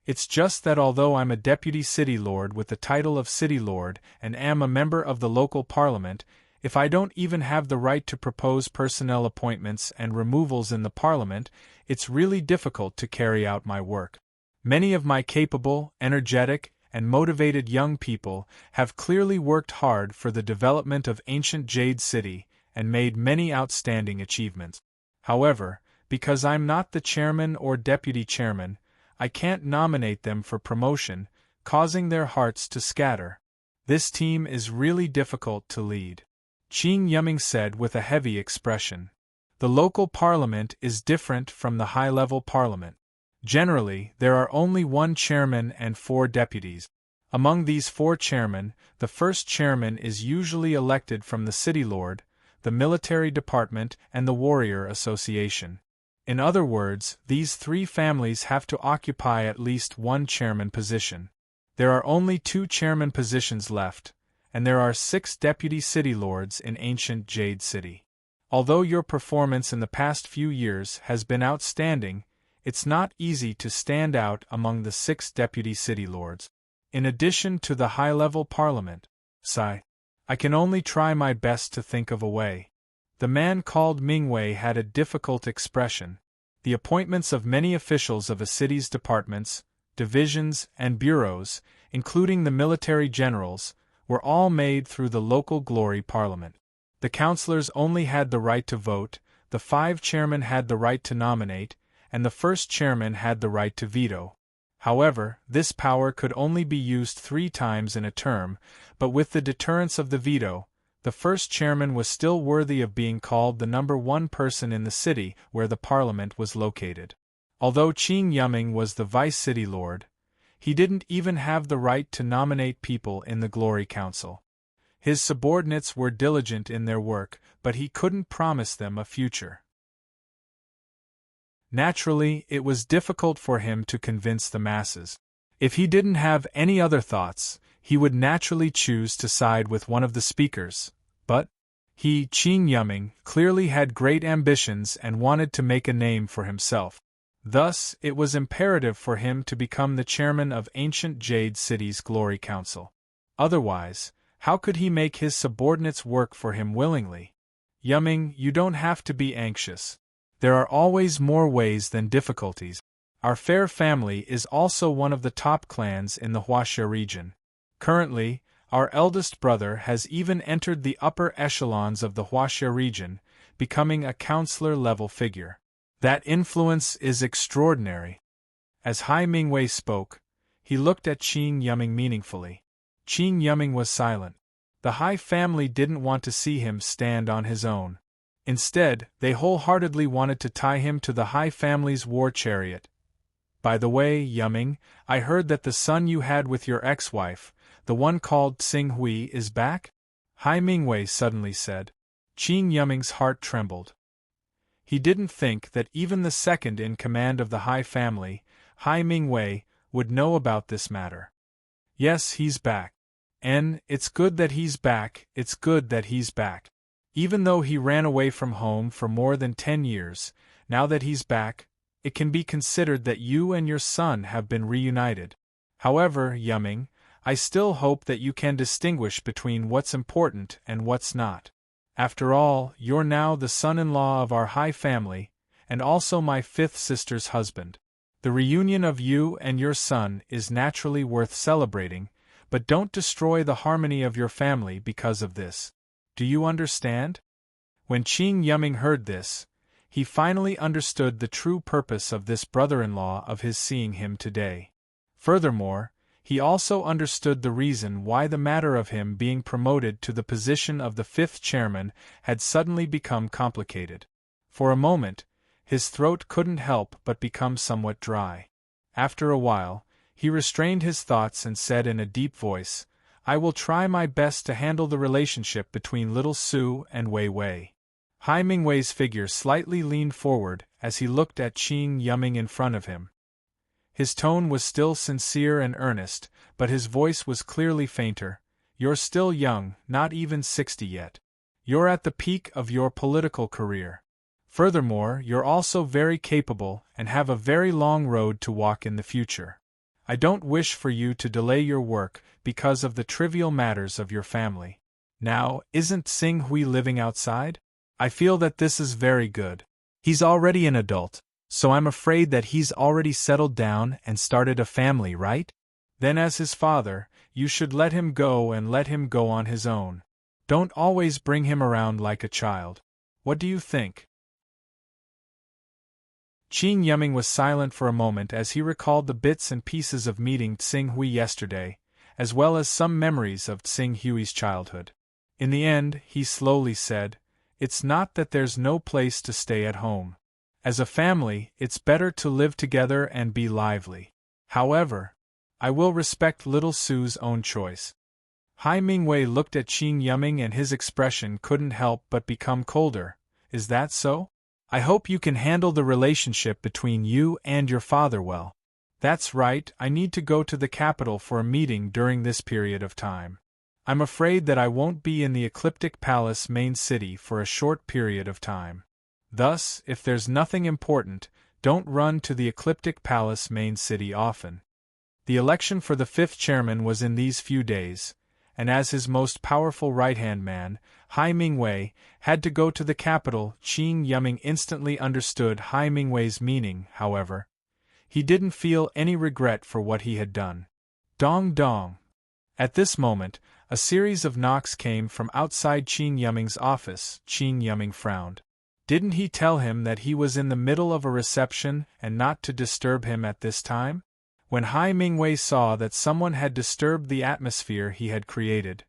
It's just that although I'm a deputy city lord with the title of city lord and am a member of the local parliament, if I don't even have the right to propose personnel appointments and removals in the parliament, it's really difficult to carry out my work. Many of my capable, energetic, and motivated young people have clearly worked hard for the development of Ancient Jade City and made many outstanding achievements. However, because I'm not the chairman or deputy chairman, I can't nominate them for promotion, causing their hearts to scatter. This team is really difficult to lead. Qin Yuming said with a heavy expression. The local parliament is different from the high-level parliament. Generally, there are only 1 chairman and 4 deputies. Among these 4 chairmen, the first chairman is usually elected from the city lord, the military department, and the warrior association. In other words, these 3 families have to occupy at least 1 chairman position. There are only 2 chairman positions left, and there are 6 deputy city lords in Ancient Jade City. Although your performance in the past few years has been outstanding, it's not easy to stand out among the 6 deputy city lords. in addition to the high-level parliament. Sigh. I can only try my best to think of a way. The man called Mingwei had a difficult expression. The appointments of many officials of a city's departments, divisions, and bureaus, including the military generals, were all made through the local glory parliament. The councillors only had the right to vote, the 5 chairmen had the right to nominate, and the first chairman had the right to veto. However, this power could only be used 3 times in a term, but with the deterrence of the veto, the first chairman was still worthy of being called the number 1 person in the city where the parliament was located. Although Qing Yuming was the vice city lord, he didn't even have the right to nominate people in the Glory Council. His subordinates were diligent in their work, but he couldn't promise them a future. Naturally, it was difficult for him to convince the masses. If he didn't have any other thoughts, he would naturally choose to side with one of the speakers, but he, Qing Yuming, clearly had great ambitions and wanted to make a name for himself. Thus, it was imperative for him to become the chairman of Ancient Jade City's Glory Council. Otherwise, how could he make his subordinates work for him willingly? Yuming, you don't have to be anxious. There are always more ways than difficulties. Our fair family is also one of the top clans in the Huaxia region. Currently, our eldest brother has even entered the upper echelons of the Huaxia region, becoming a counselor-level figure. That influence is extraordinary. As Hai Mingwei spoke, he looked at Qing Yuming meaningfully. Qing Yuming was silent. The Hai family didn't want to see him stand on his own. Instead, they wholeheartedly wanted to tie him to the Hai family's war chariot. By the way, Yuming, I heard that the son you had with your ex-wife, the one called Tsing Hui, is back? Hai Mingwei suddenly said. Qing Yuming's heart trembled. He didn't think that even the second in command of the Hai family, Hai Mingwei, would know about this matter. Yes, he's back. It's good that he's back, it's good that he's back. Even though he ran away from home for more than 10 years, now that he's back, it can be considered that you and your son have been reunited. However, Yuming, I still hope that you can distinguish between what's important and what's not. After all, you're now the son-in-law of our Hai family, and also my 5th sister's husband. The reunion of you and your son is naturally worth celebrating, but don't destroy the harmony of your family because of this. Do you understand? When Qing Yuming heard this, he finally understood the true purpose of this brother-in-law of his seeing him today. Furthermore, he also understood the reason why the matter of him being promoted to the position of the 5th chairman had suddenly become complicated. For a moment, his throat couldn't help but become somewhat dry. After a while, he restrained his thoughts and said in a deep voice, I will try my best to handle the relationship between Little Su and Wei Wei. Hai Mingwei's figure slightly leaned forward as he looked at Qing Yuming in front of him. His tone was still sincere and earnest, but his voice was clearly fainter. You're still young, not even 60 yet. You're at the peak of your political career. Furthermore, you're also very capable and have a very long road to walk in the future. I don't wish for you to delay your work because of the trivial matters of your family. Now, isn't Tsing Hui living outside? I feel that this is very good. He's already an adult, so I'm afraid that he's already settled down and started a family, right? Then as his father, you should let him go and let him go on his own. Don't always bring him around like a child. What do you think? Qing Yuming was silent for a moment as he recalled the bits and pieces of meeting Tsing Hui yesterday, as well as some memories of Tsing Hui's childhood. In the end, he slowly said, It's not that there's no place to stay at home. As a family, it's better to live together and be lively. However, I will respect Little Su's own choice. Hai Mingwei looked at Qing Yuming and his expression couldn't help but become colder. Is that so? I hope you can handle the relationship between you and your father well. That's right, I need to go to the capital for a meeting during this period of time. I'm afraid that I won't be in the Ecliptic Palace main city for a short period of time. Thus, if there's nothing important, don't run to the Ecliptic Palace main city often. The election for the 5th chairman was in these few days, and as his most powerful right-hand man, Hai Mingwei, had to go to the capital. Qin Yiming instantly understood Hai Mingwei's meaning, however. He didn't feel any regret for what he had done. Dong dong. At this moment, a series of knocks came from outside Qin Yiming's office. Qin Yiming frowned. Didn't he tell him that he was in the middle of a reception and not to disturb him at this time? When Hai Mingwei saw that someone had disturbed the atmosphere he had created,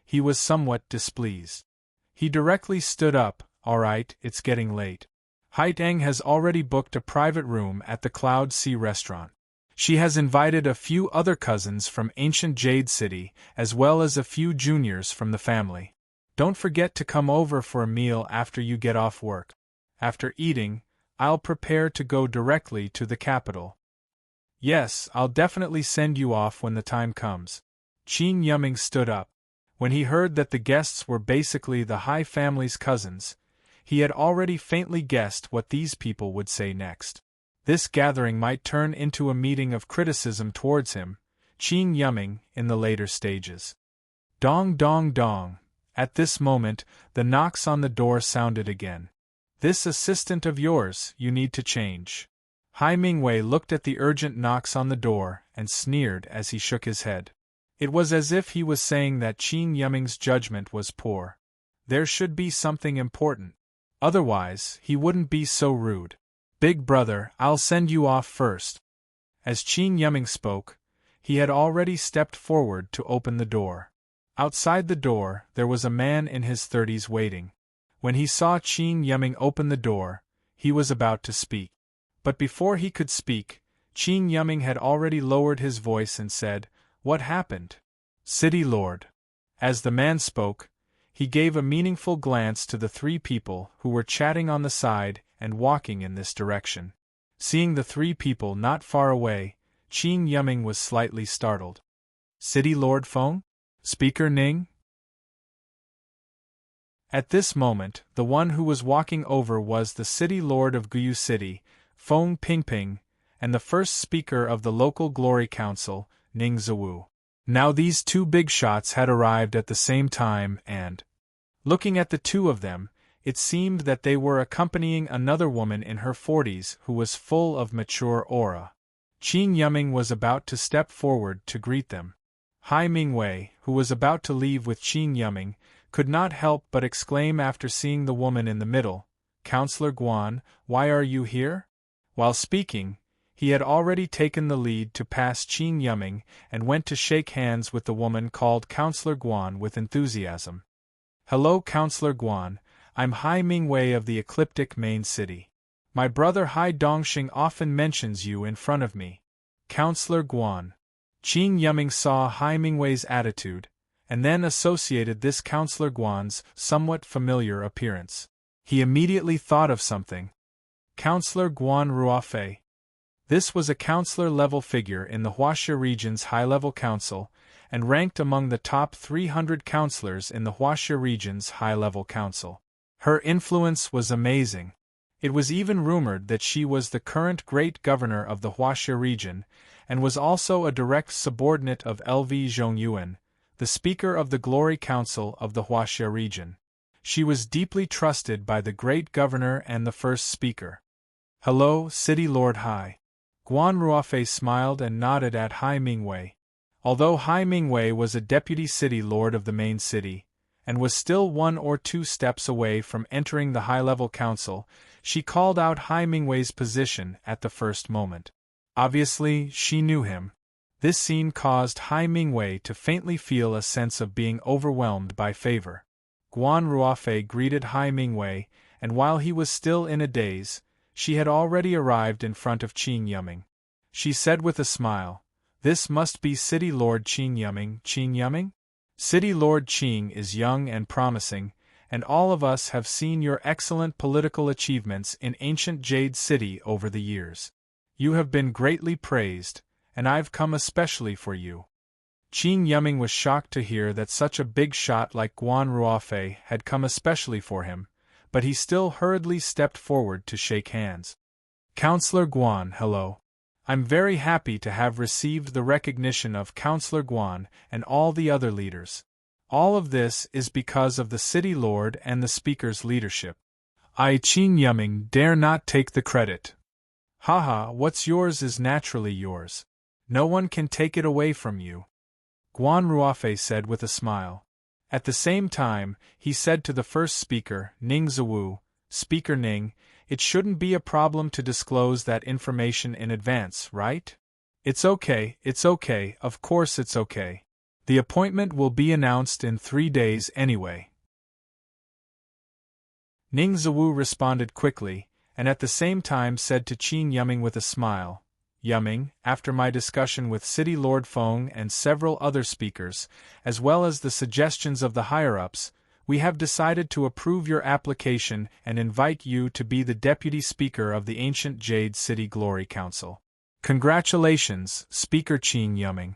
he was somewhat displeased. He directly stood up. All right, it's getting late. Hai Tang has already booked a private room at the Cloud Sea restaurant. She has invited a few other cousins from ancient Jade City, as well as a few juniors from the family. Don't forget to come over for a meal after you get off work. After eating, I'll prepare to go directly to the capital. Yes, I'll definitely send you off when the time comes. Qin Yiming stood up. When he heard that the guests were basically the Hai family's cousins, he had already faintly guessed what these people would say next. This gathering might turn into a meeting of criticism towards him, Qin Yiming, in the later stages. Dong dong dong. At this moment, the knocks on the door sounded again. This assistant of yours, you need to change. Hai Mingwei looked at the urgent knocks on the door and sneered as he shook his head. It was as if he was saying that Qin Yiming's judgment was poor. There should be something important. Otherwise, he wouldn't be so rude. Big brother, I'll send you off first. As Qin Yiming spoke, he had already stepped forward to open the door. Outside the door, there was a man in his 30s waiting. When he saw Qin Yiming open the door, he was about to speak. But before he could speak, Qin Yiming had already lowered his voice and said, "What happened? City Lord." As the man spoke, he gave a meaningful glance to the 3 people who were chatting on the side and walking in this direction. Seeing the 3 people not far away, Qin Yiming was slightly startled. City Lord Feng? Speaker Ning? At this moment, the one who was walking over was the City Lord of Guyu City, Feng Pingping, and the first speaker of the local Glory Council, Ning Ziwu. Now these 2 big shots had arrived at the same time and, looking at the 2 of them, it seemed that they were accompanying another woman in her 40s who was full of mature aura. Qin Yiming was about to step forward to greet them. Hai Mingwei, who was about to leave with Qin Yiming, could not help but exclaim after seeing the woman in the middle, "Counselor Guan, why are you here?" While speaking, he had already taken the lead to pass Qin Yiming and went to shake hands with the woman called Counselor Guan with enthusiasm. "Hello Counselor Guan, I'm Hai Mingwei of the ecliptic main city. My brother Hai Dongxing often mentions you in front of me." Counselor Guan. Qin Yiming saw Hai Mingwei's attitude, and then associated this Counselor Guan's somewhat familiar appearance. He immediately thought of something. Counselor Guan Ruofei. This was a counselor-level figure in the Huaxia region's high-level council, and ranked among the top 300 counselors in the Huaxia region's high-level council. Her influence was amazing. It was even rumored that she was the current great governor of the Huaxia region, and was also a direct subordinate of LV Zhongyuan, the speaker of the Glory Council of the Huaxia region. She was deeply trusted by the great governor and the first speaker. "Hello, City Lord Hai." Guan Ruofei smiled and nodded at Hai Mingwei. Although Hai Mingwei was a deputy city lord of the main city, and was still 1 or 2 steps away from entering the high-level council, she called out Hai Mingwei's position at the first moment. Obviously, she knew him. This scene caused Hai Mingwei to faintly feel a sense of being overwhelmed by favor. Guan Ruofei greeted Hai Mingwei, and while he was still in a daze, she had already arrived in front of Qin Yiming. She said with a smile, "This must be City Lord Qin Yiming." "Qin Yiming? City Lord Qin is young and promising, and all of us have seen your excellent political achievements in ancient Jade City over the years. You have been greatly praised, and I've come especially for you." Qin Yiming was shocked to hear that such a big shot like Guan Ruofei had come especially for him, but he still hurriedly stepped forward to shake hands. "Counselor Guan, hello. I'm very happy to have received the recognition of Councillor Guan and all the other leaders. All of this is because of the city lord and the speaker's leadership. I, Qin Yuming, dare not take the credit. Haha, what's yours is naturally yours. No one can take it away from you. Guan Ruofei said with a smile. At the same time, he said to the first speaker, Ning Ziwu, Speaker Ning, it shouldn't be a problem to disclose that information in advance, right? It's okay, of course it's okay. The appointment will be announced in 3 days anyway. Ning Ziwu responded quickly, and at the same time said to Qin Yuming with a smile, Yuming, after my discussion with City Lord Feng and several other speakers, as well as the suggestions of the higher-ups, we have decided to approve your application and invite you to be the Deputy Speaker of the Ancient Jade City Glory Council. Congratulations, Speaker Qin Yuming.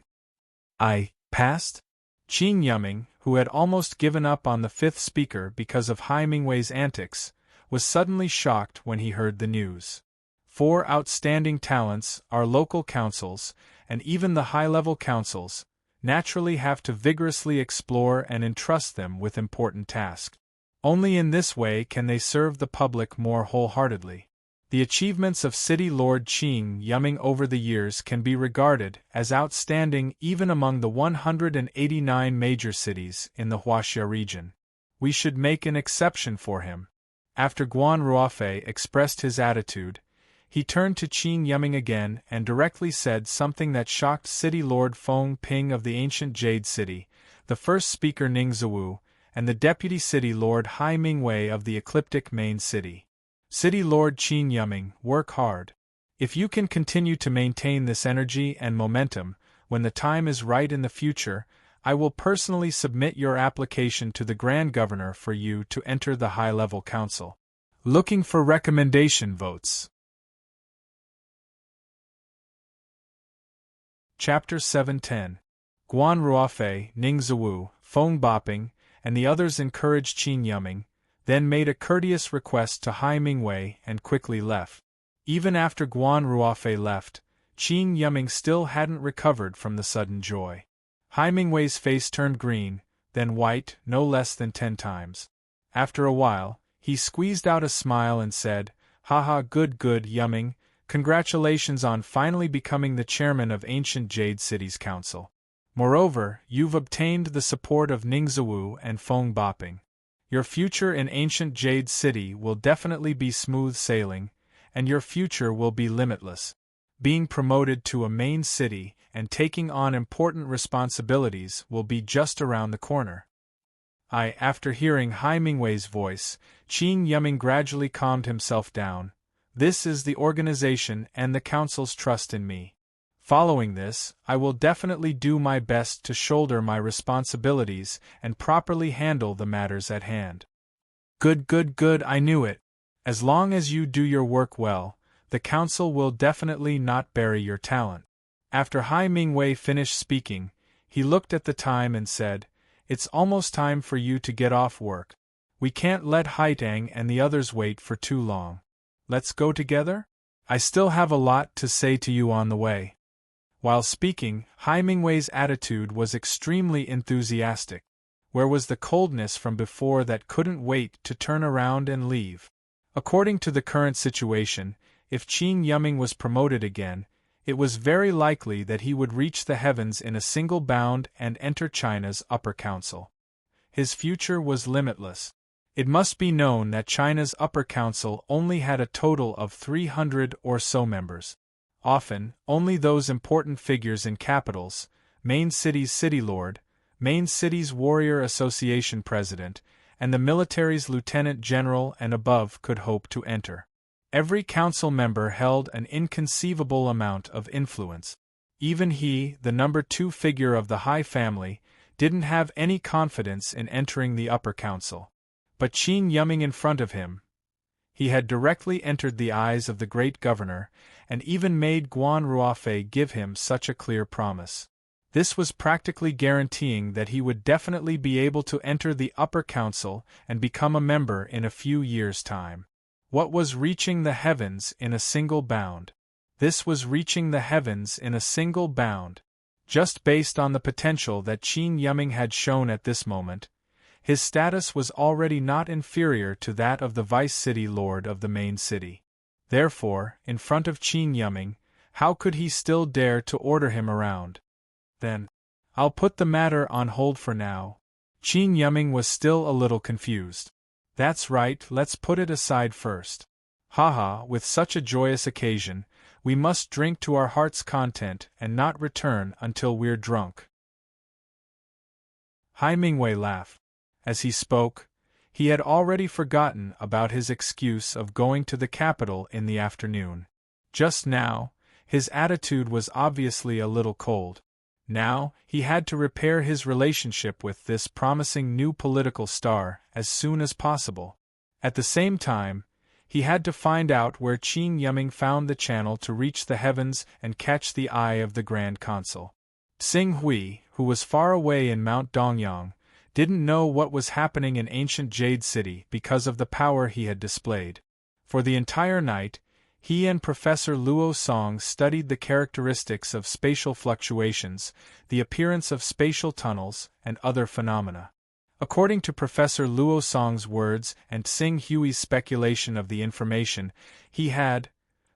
I passed? Qin Yuming, who had almost given up on the fifth speaker because of Hai Mingwei's antics, was suddenly shocked when he heard the news. 4 outstanding talents, our local councils, and even the high-level councils, naturally have to vigorously explore and entrust them with important tasks. Only in this way can they serve the public more wholeheartedly. The achievements of City Lord Qin Yuming over the years can be regarded as outstanding even among the 189 major cities in the Huaxia region. We should make an exception for him. After Guan Ruofei expressed his attitude, he turned to Qin Yuming again and directly said something that shocked City Lord Feng Ping of the Ancient Jade City, the first speaker Ning Ziwu, and the Deputy City Lord Hai Mingwei of the Ecliptic Main City. City Lord Qin Yuming, work hard. If you can continue to maintain this energy and momentum, when the time is right in the future, I will personally submit your application to the Grand Governor for you to enter the High-Level Council. Looking for recommendation votes. Chapter 710. Guan Ruofei, Ning Ziwu, Feng Boping, and the others encouraged Qin Yuming, then made a courteous request to Hai Mingwei and quickly left. Even after Guan Ruofei left, Qin Yuming still hadn't recovered from the sudden joy. Hai Mingwei's face turned green, then white, no less than 10 times. After a while, he squeezed out a smile and said, Haha, good, Yuming. Congratulations on finally becoming the chairman of Ancient Jade City's council. Moreover, you've obtained the support of Ning Ziwu and Feng Boping. Your future in Ancient Jade City will definitely be smooth sailing, and your future will be limitless. Being promoted to a main city and taking on important responsibilities will be just around the corner. After hearing Hai Mingwei's voice, Qin Yuming gradually calmed himself down. This is the organization and the council's trust in me. Following this, I will definitely do my best to shoulder my responsibilities and properly handle the matters at hand. Good, I knew it. As long as you do your work well, the council will definitely not bury your talent. After Hai Mingwei finished speaking, he looked at the time and said, It's almost time for you to get off work. We can't let Haitang and the others wait for too long. Let's go together? I still have a lot to say to you on the way. While speaking, Hai Mingwei's attitude was extremely enthusiastic. Where was the coldness from before that couldn't wait to turn around and leave? According to the current situation, if Qin Yuming was promoted again, it was very likely that he would reach the heavens in a single bound and enter China's upper council. His future was limitless. It must be known that China's upper council only had a total of 300 or so members. Often, only those important figures in capitals, main city's city lord, main city's warrior association president, and the military's lieutenant general and above could hope to enter. Every council member held an inconceivable amount of influence. Even he, the number 2 figure of the Hai family, didn't have any confidence in entering the upper council. But Qin Yuming in front of him, he had directly entered the eyes of the great governor, and even made Guan Ruofei give him such a clear promise. This was practically guaranteeing that he would definitely be able to enter the upper council and become a member in a few years' time. What was reaching the heavens in a single bound? This was reaching the heavens in a single bound. Just based on the potential that Qin Yiming had shown at this moment, his status was already not inferior to that of the vice-city lord of the main city. Therefore, in front of Qin Yiming, how could he still dare to order him around? Then, I'll put the matter on hold for now. Qin Yiming was still a little confused. That's right, let's put it aside first. Haha, with such a joyous occasion, we must drink to our heart's content and not return until we're drunk. Hai Mingwei laughed. As he spoke, he had already forgotten about his excuse of going to the capital in the afternoon. Just now, his attitude was obviously a little cold. Now, he had to repair his relationship with this promising new political star as soon as possible. At the same time, he had to find out where Qin Yiming found the channel to reach the heavens and catch the eye of the Grand Consul. Xing Hui, who was far away in Mount Dongyang, didn't know what was happening in ancient Jade City because of the power he had displayed. For the entire night, he and Professor Luo Song studied the characteristics of spatial fluctuations, the appearance of spatial tunnels, and other phenomena. According to Professor Luo Song's words and Xing Hui's speculation of the information, the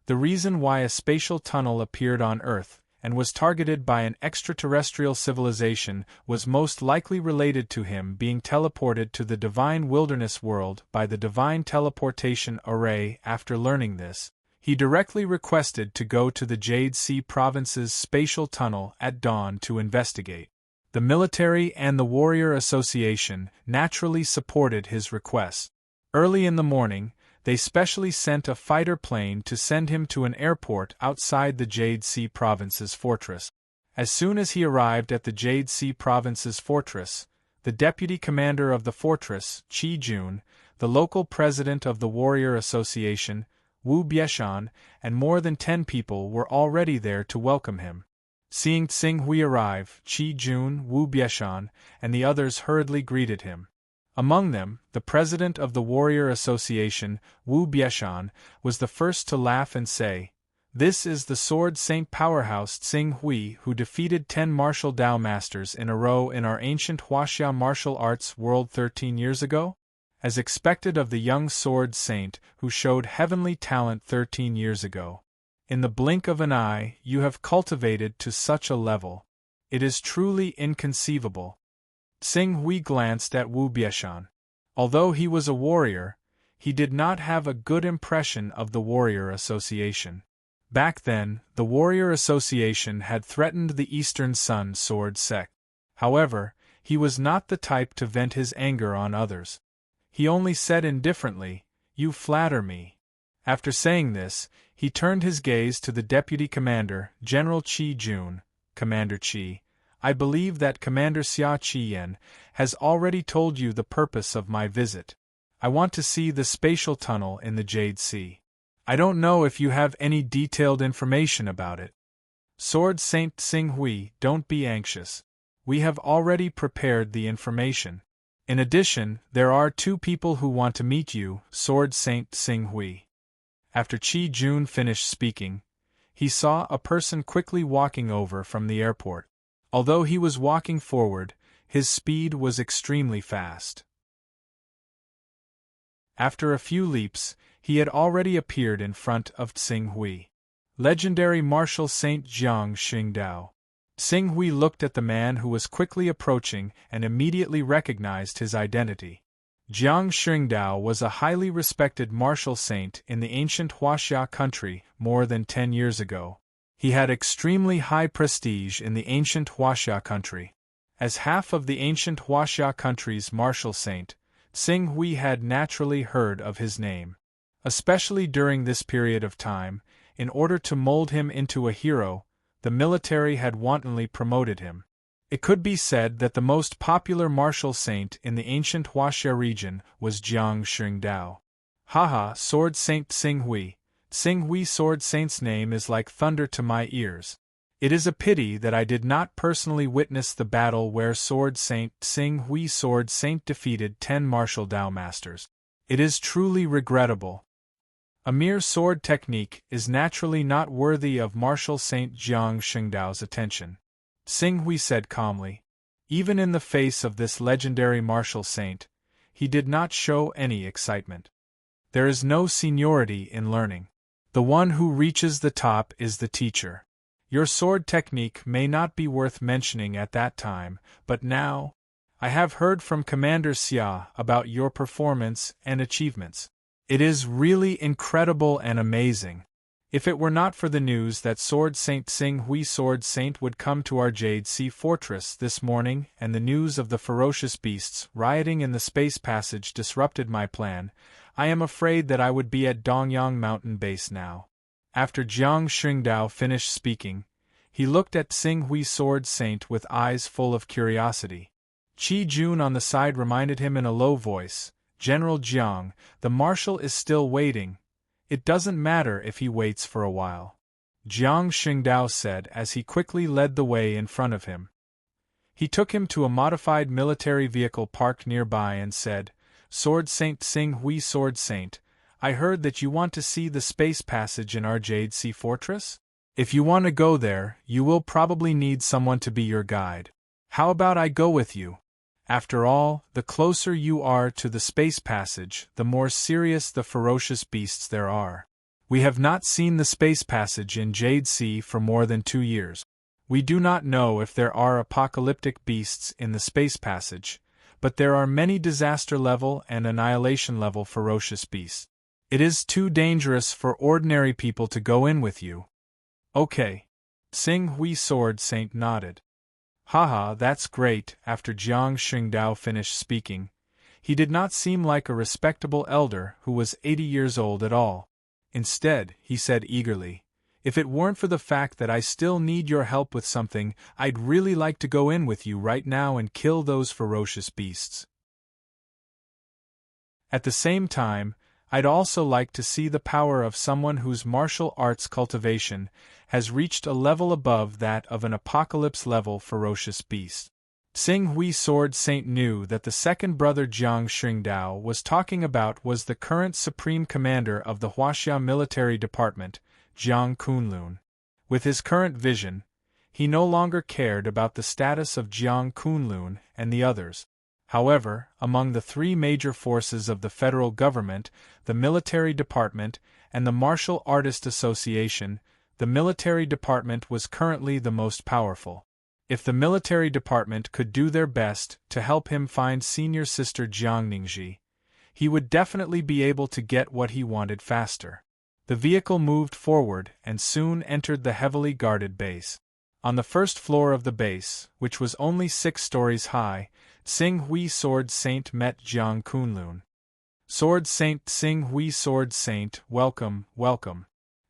reason why a spatial tunnel appeared on Earth and was targeted by an extraterrestrial civilization was most likely related to him being teleported to the divine wilderness world by the divine teleportation array. After learning this, he directly requested to go to the Jade Sea Province's spatial tunnel at dawn to investigate. The military and the Warrior Association naturally supported his request. Early in the morning, they specially sent a fighter plane to send him to an airport outside the Jade Sea Province's fortress. As soon as he arrived at the Jade Sea Province's fortress, the deputy commander of the fortress, Qi Jun, the local president of the Warrior Association, Wu Bieshan, and more than 10 people were already there to welcome him. Seeing Xing Hui arrive, Qi Jun, Wu Bieshan, and the others hurriedly greeted him. Among them, the president of the Warrior Association, Wu Bieshan, was the first to laugh and say, "This is the Sword Saint powerhouse Xing Hui who defeated 10 martial Dao masters in a row in our ancient Huaxia martial arts world 13 years ago? As expected of the young Sword Saint who showed heavenly talent 13 years ago. In the blink of an eye, you have cultivated to such a level. It is truly inconceivable." Xing Hui glanced at Wu Bieshan. Although he was a warrior, he did not have a good impression of the Warrior Association. Back then, the Warrior Association had threatened the Eastern Sun Sword sect. However, he was not the type to vent his anger on others. He only said indifferently, "You flatter me." After saying this, he turned his gaze to the deputy commander, General Qi Jun. "Commander Qi, I believe that Commander Xia Qiyan has already told you the purpose of my visit. I want to see the spatial tunnel in the Jade Sea. I don't know if you have any detailed information about it." Sword Saint Xing Hui, don't be anxious. We have already prepared the information. In addition, there are 2 people who want to meet you, Sword Saint Xing Hui. After Qi Jun finished speaking, he saw a person quickly walking over from the airport. Although he was walking forward, his speed was extremely fast. After a few leaps, he had already appeared in front of Xing Hui. Legendary martial Saint Jiang Xingdao. Xing Hui looked at the man who was quickly approaching and immediately recognized his identity. Jiang Xingdao was a highly respected martial saint in the ancient Huaxia country more than 10 years ago. He had extremely high prestige in the ancient Huaxia country. As half of the ancient Huaxia country's martial saint, Xing Hui had naturally heard of his name. Especially during this period of time, in order to mold him into a hero, the military had wantonly promoted him. It could be said that the most popular martial saint in the ancient Huaxia region was Jiang Xingdao. Haha, Sword Saint Xing Hui. Xing Hui Sword Saint's name is like thunder to my ears. It is a pity that I did not personally witness the battle where Sword Saint Xing Hui Sword Saint defeated 10 martial Dao masters. It is truly regrettable. A mere sword technique is naturally not worthy of Marshal Saint Jiang Shengdao's attention, Xing Hui said calmly. Even in the face of this legendary martial saint, he did not show any excitement. There is no seniority in learning. The one who reaches the top is the teacher. Your sword technique may not be worth mentioning at that time, but now, I have heard from Commander Xia about your performance and achievements. It is really incredible and amazing. If it were not for the news that Sword Saint Xing Hui Sword Saint would come to our Jade Sea Fortress this morning and the news of the ferocious beasts rioting in the space passage disrupted my plan, I am afraid that I would be at Dongyang Mountain Base now. After Jiang Shengdao finished speaking, he looked at Xing Hui Sword Saint with eyes full of curiosity. Qi Jun on the side reminded him in a low voice, General Jiang, the marshal is still waiting. It doesn't matter if he waits for a while. Jiang Shengdao said as he quickly led the way in front of him. He took him to a modified military vehicle parked nearby and said, Sword Saint Xing Hui Sword Saint, I heard that you want to see the space passage in our Jade Sea Fortress? If you want to go there, you will probably need someone to be your guide. How about I go with you? After all, the closer you are to the space passage, the more serious the ferocious beasts there are. We have not seen the space passage in Jade Sea for more than 2 years. We do not know if there are apocalyptic beasts in the space passage, but there are many disaster-level and annihilation-level ferocious beasts. It is too dangerous for ordinary people to go in with you. Okay. Xing Hui Sword Saint nodded. Haha, that's great. After Jiang Shengdao finished speaking, he did not seem like a respectable elder who was 80 years old at all. Instead, he said eagerly, if it weren't for the fact that I still need your help with something, I'd really like to go in with you right now and kill those ferocious beasts. At the same time, I'd also like to see the power of someone whose martial arts cultivation has reached a level above that of an apocalypse-level ferocious beast. Xing Hui Sword Saint knew that the second brother Jiang Shengdao was talking about was the current supreme commander of the Huaxia Military Department, Jiang Kunlun. With his current vision, he no longer cared about the status of Jiang Kunlun and the others. However, among the 3 major forces of the federal government, the Military Department, and the Martial Artist Association, the Military Department was currently the most powerful. If the Military Department could do their best to help him find senior sister Jiang Ningxi, he would definitely be able to get what he wanted faster. The vehicle moved forward and soon entered the heavily guarded base. On the first floor of the base, which was only 6 stories high, Xing Hui Sword Saint met Jiang Kunlun. Sword Saint Xing Hui Sword Saint, welcome, welcome.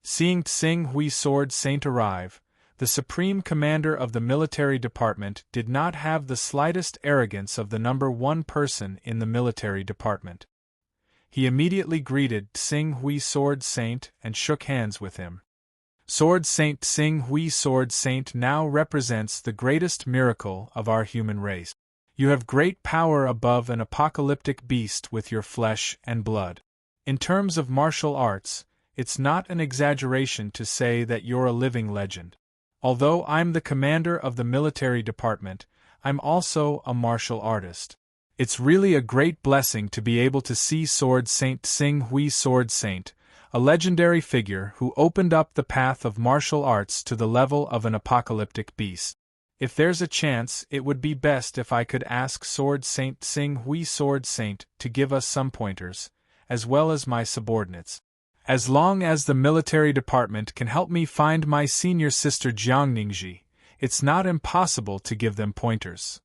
Seeing Xing Hui Sword Saint arrive, the Supreme Commander of the Military Department did not have the slightest arrogance of the number 1 person in the Military Department. He immediately greeted Xing Hui Sword Saint and shook hands with him. Sword Saint Xing Hui Sword Saint now represents the greatest miracle of our human race. You have great power above an apocalyptic beast with your flesh and blood. In terms of martial arts, it's not an exaggeration to say that you're a living legend. Although I'm the commander of the military department, I'm also a martial artist. It's really a great blessing to be able to see Sword Saint Xing Hui Sword Saint, a legendary figure who opened up the path of martial arts to the level of an apocalyptic beast. If there's a chance, it would be best if I could ask Sword Saint Xing Hui Sword Saint to give us some pointers, as well as my subordinates. As long as the military department can help me find my senior sister Jiang Ningxi, it's not impossible to give them pointers.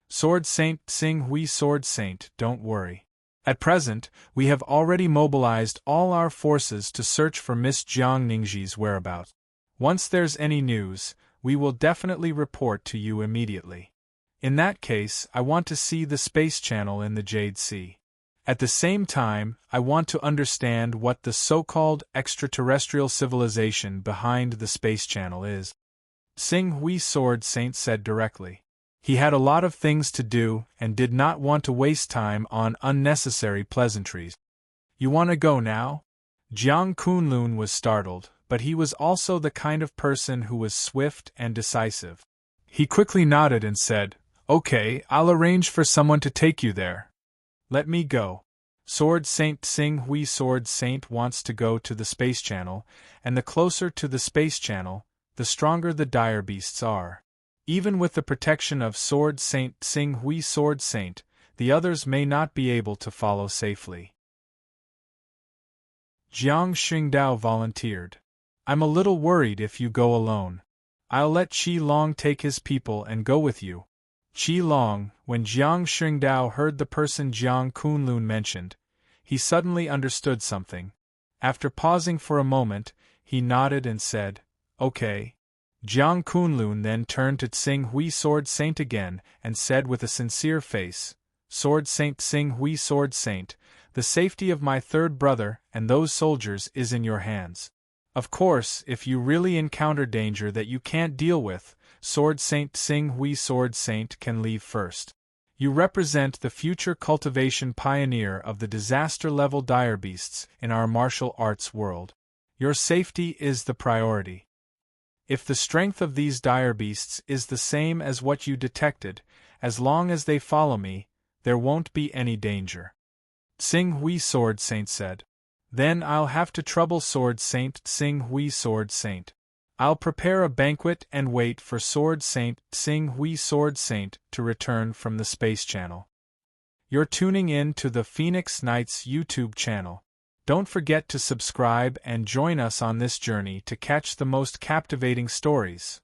Sword Saint Xing Hui Sword Saint, don't worry. At present, we have already mobilized all our forces to search for Miss Jiang Ningxi's whereabouts. Once there's any news, we will definitely report to you immediately. In that case, I want to see the space channel in the Jade Sea. At the same time, I want to understand what the so-called extraterrestrial civilization behind the space channel is. Xing Hui Sword Saint said directly. He had a lot of things to do and did not want to waste time on unnecessary pleasantries. You want to go now? Jiang Kunlun was startled, but he was also the kind of person who was swift and decisive. He quickly nodded and said, "Okay, I'll arrange for someone to take you there. Let me go. Sword Saint Tsing Hui Sword Saint wants to go to the space channel, and the closer to the space channel, the stronger the dire beasts are. Even with the protection of Sword Saint Tsing Hui Sword Saint, the others may not be able to follow safely." Jiang Xingdao volunteered. "I'm a little worried if you go alone. I'll let Qi Long take his people and go with you." Qi Long, when Jiang Xingdao heard the person Jiang Kunlun mentioned, he suddenly understood something. After pausing for a moment, he nodded and said, "Okay." Jiang Kunlun then turned to Tsing Hui Sword Saint again and said with a sincere face, "Sword Saint Tsing Hui Sword Saint, the safety of my third brother and those soldiers is in your hands. Of course, if you really encounter danger that you can't deal with, Sword Saint Tsing Hui Sword Saint can leave first. You represent the future cultivation pioneer of the disaster-level dire beasts in our martial arts world. Your safety is the priority. If the strength of these dire beasts is the same as what you detected, as long as they follow me, there won't be any danger." Tsing Hui Sword Saint said. "Then I'll have to trouble Sword Saint Tsing Hui Sword Saint. I'll prepare a banquet and wait for Sword Saint Tsing Hui Sword Saint to return from the Space Channel." You're tuning in to the Phoenix Knights YouTube channel. Don't forget to subscribe and join us on this journey to catch the most captivating stories.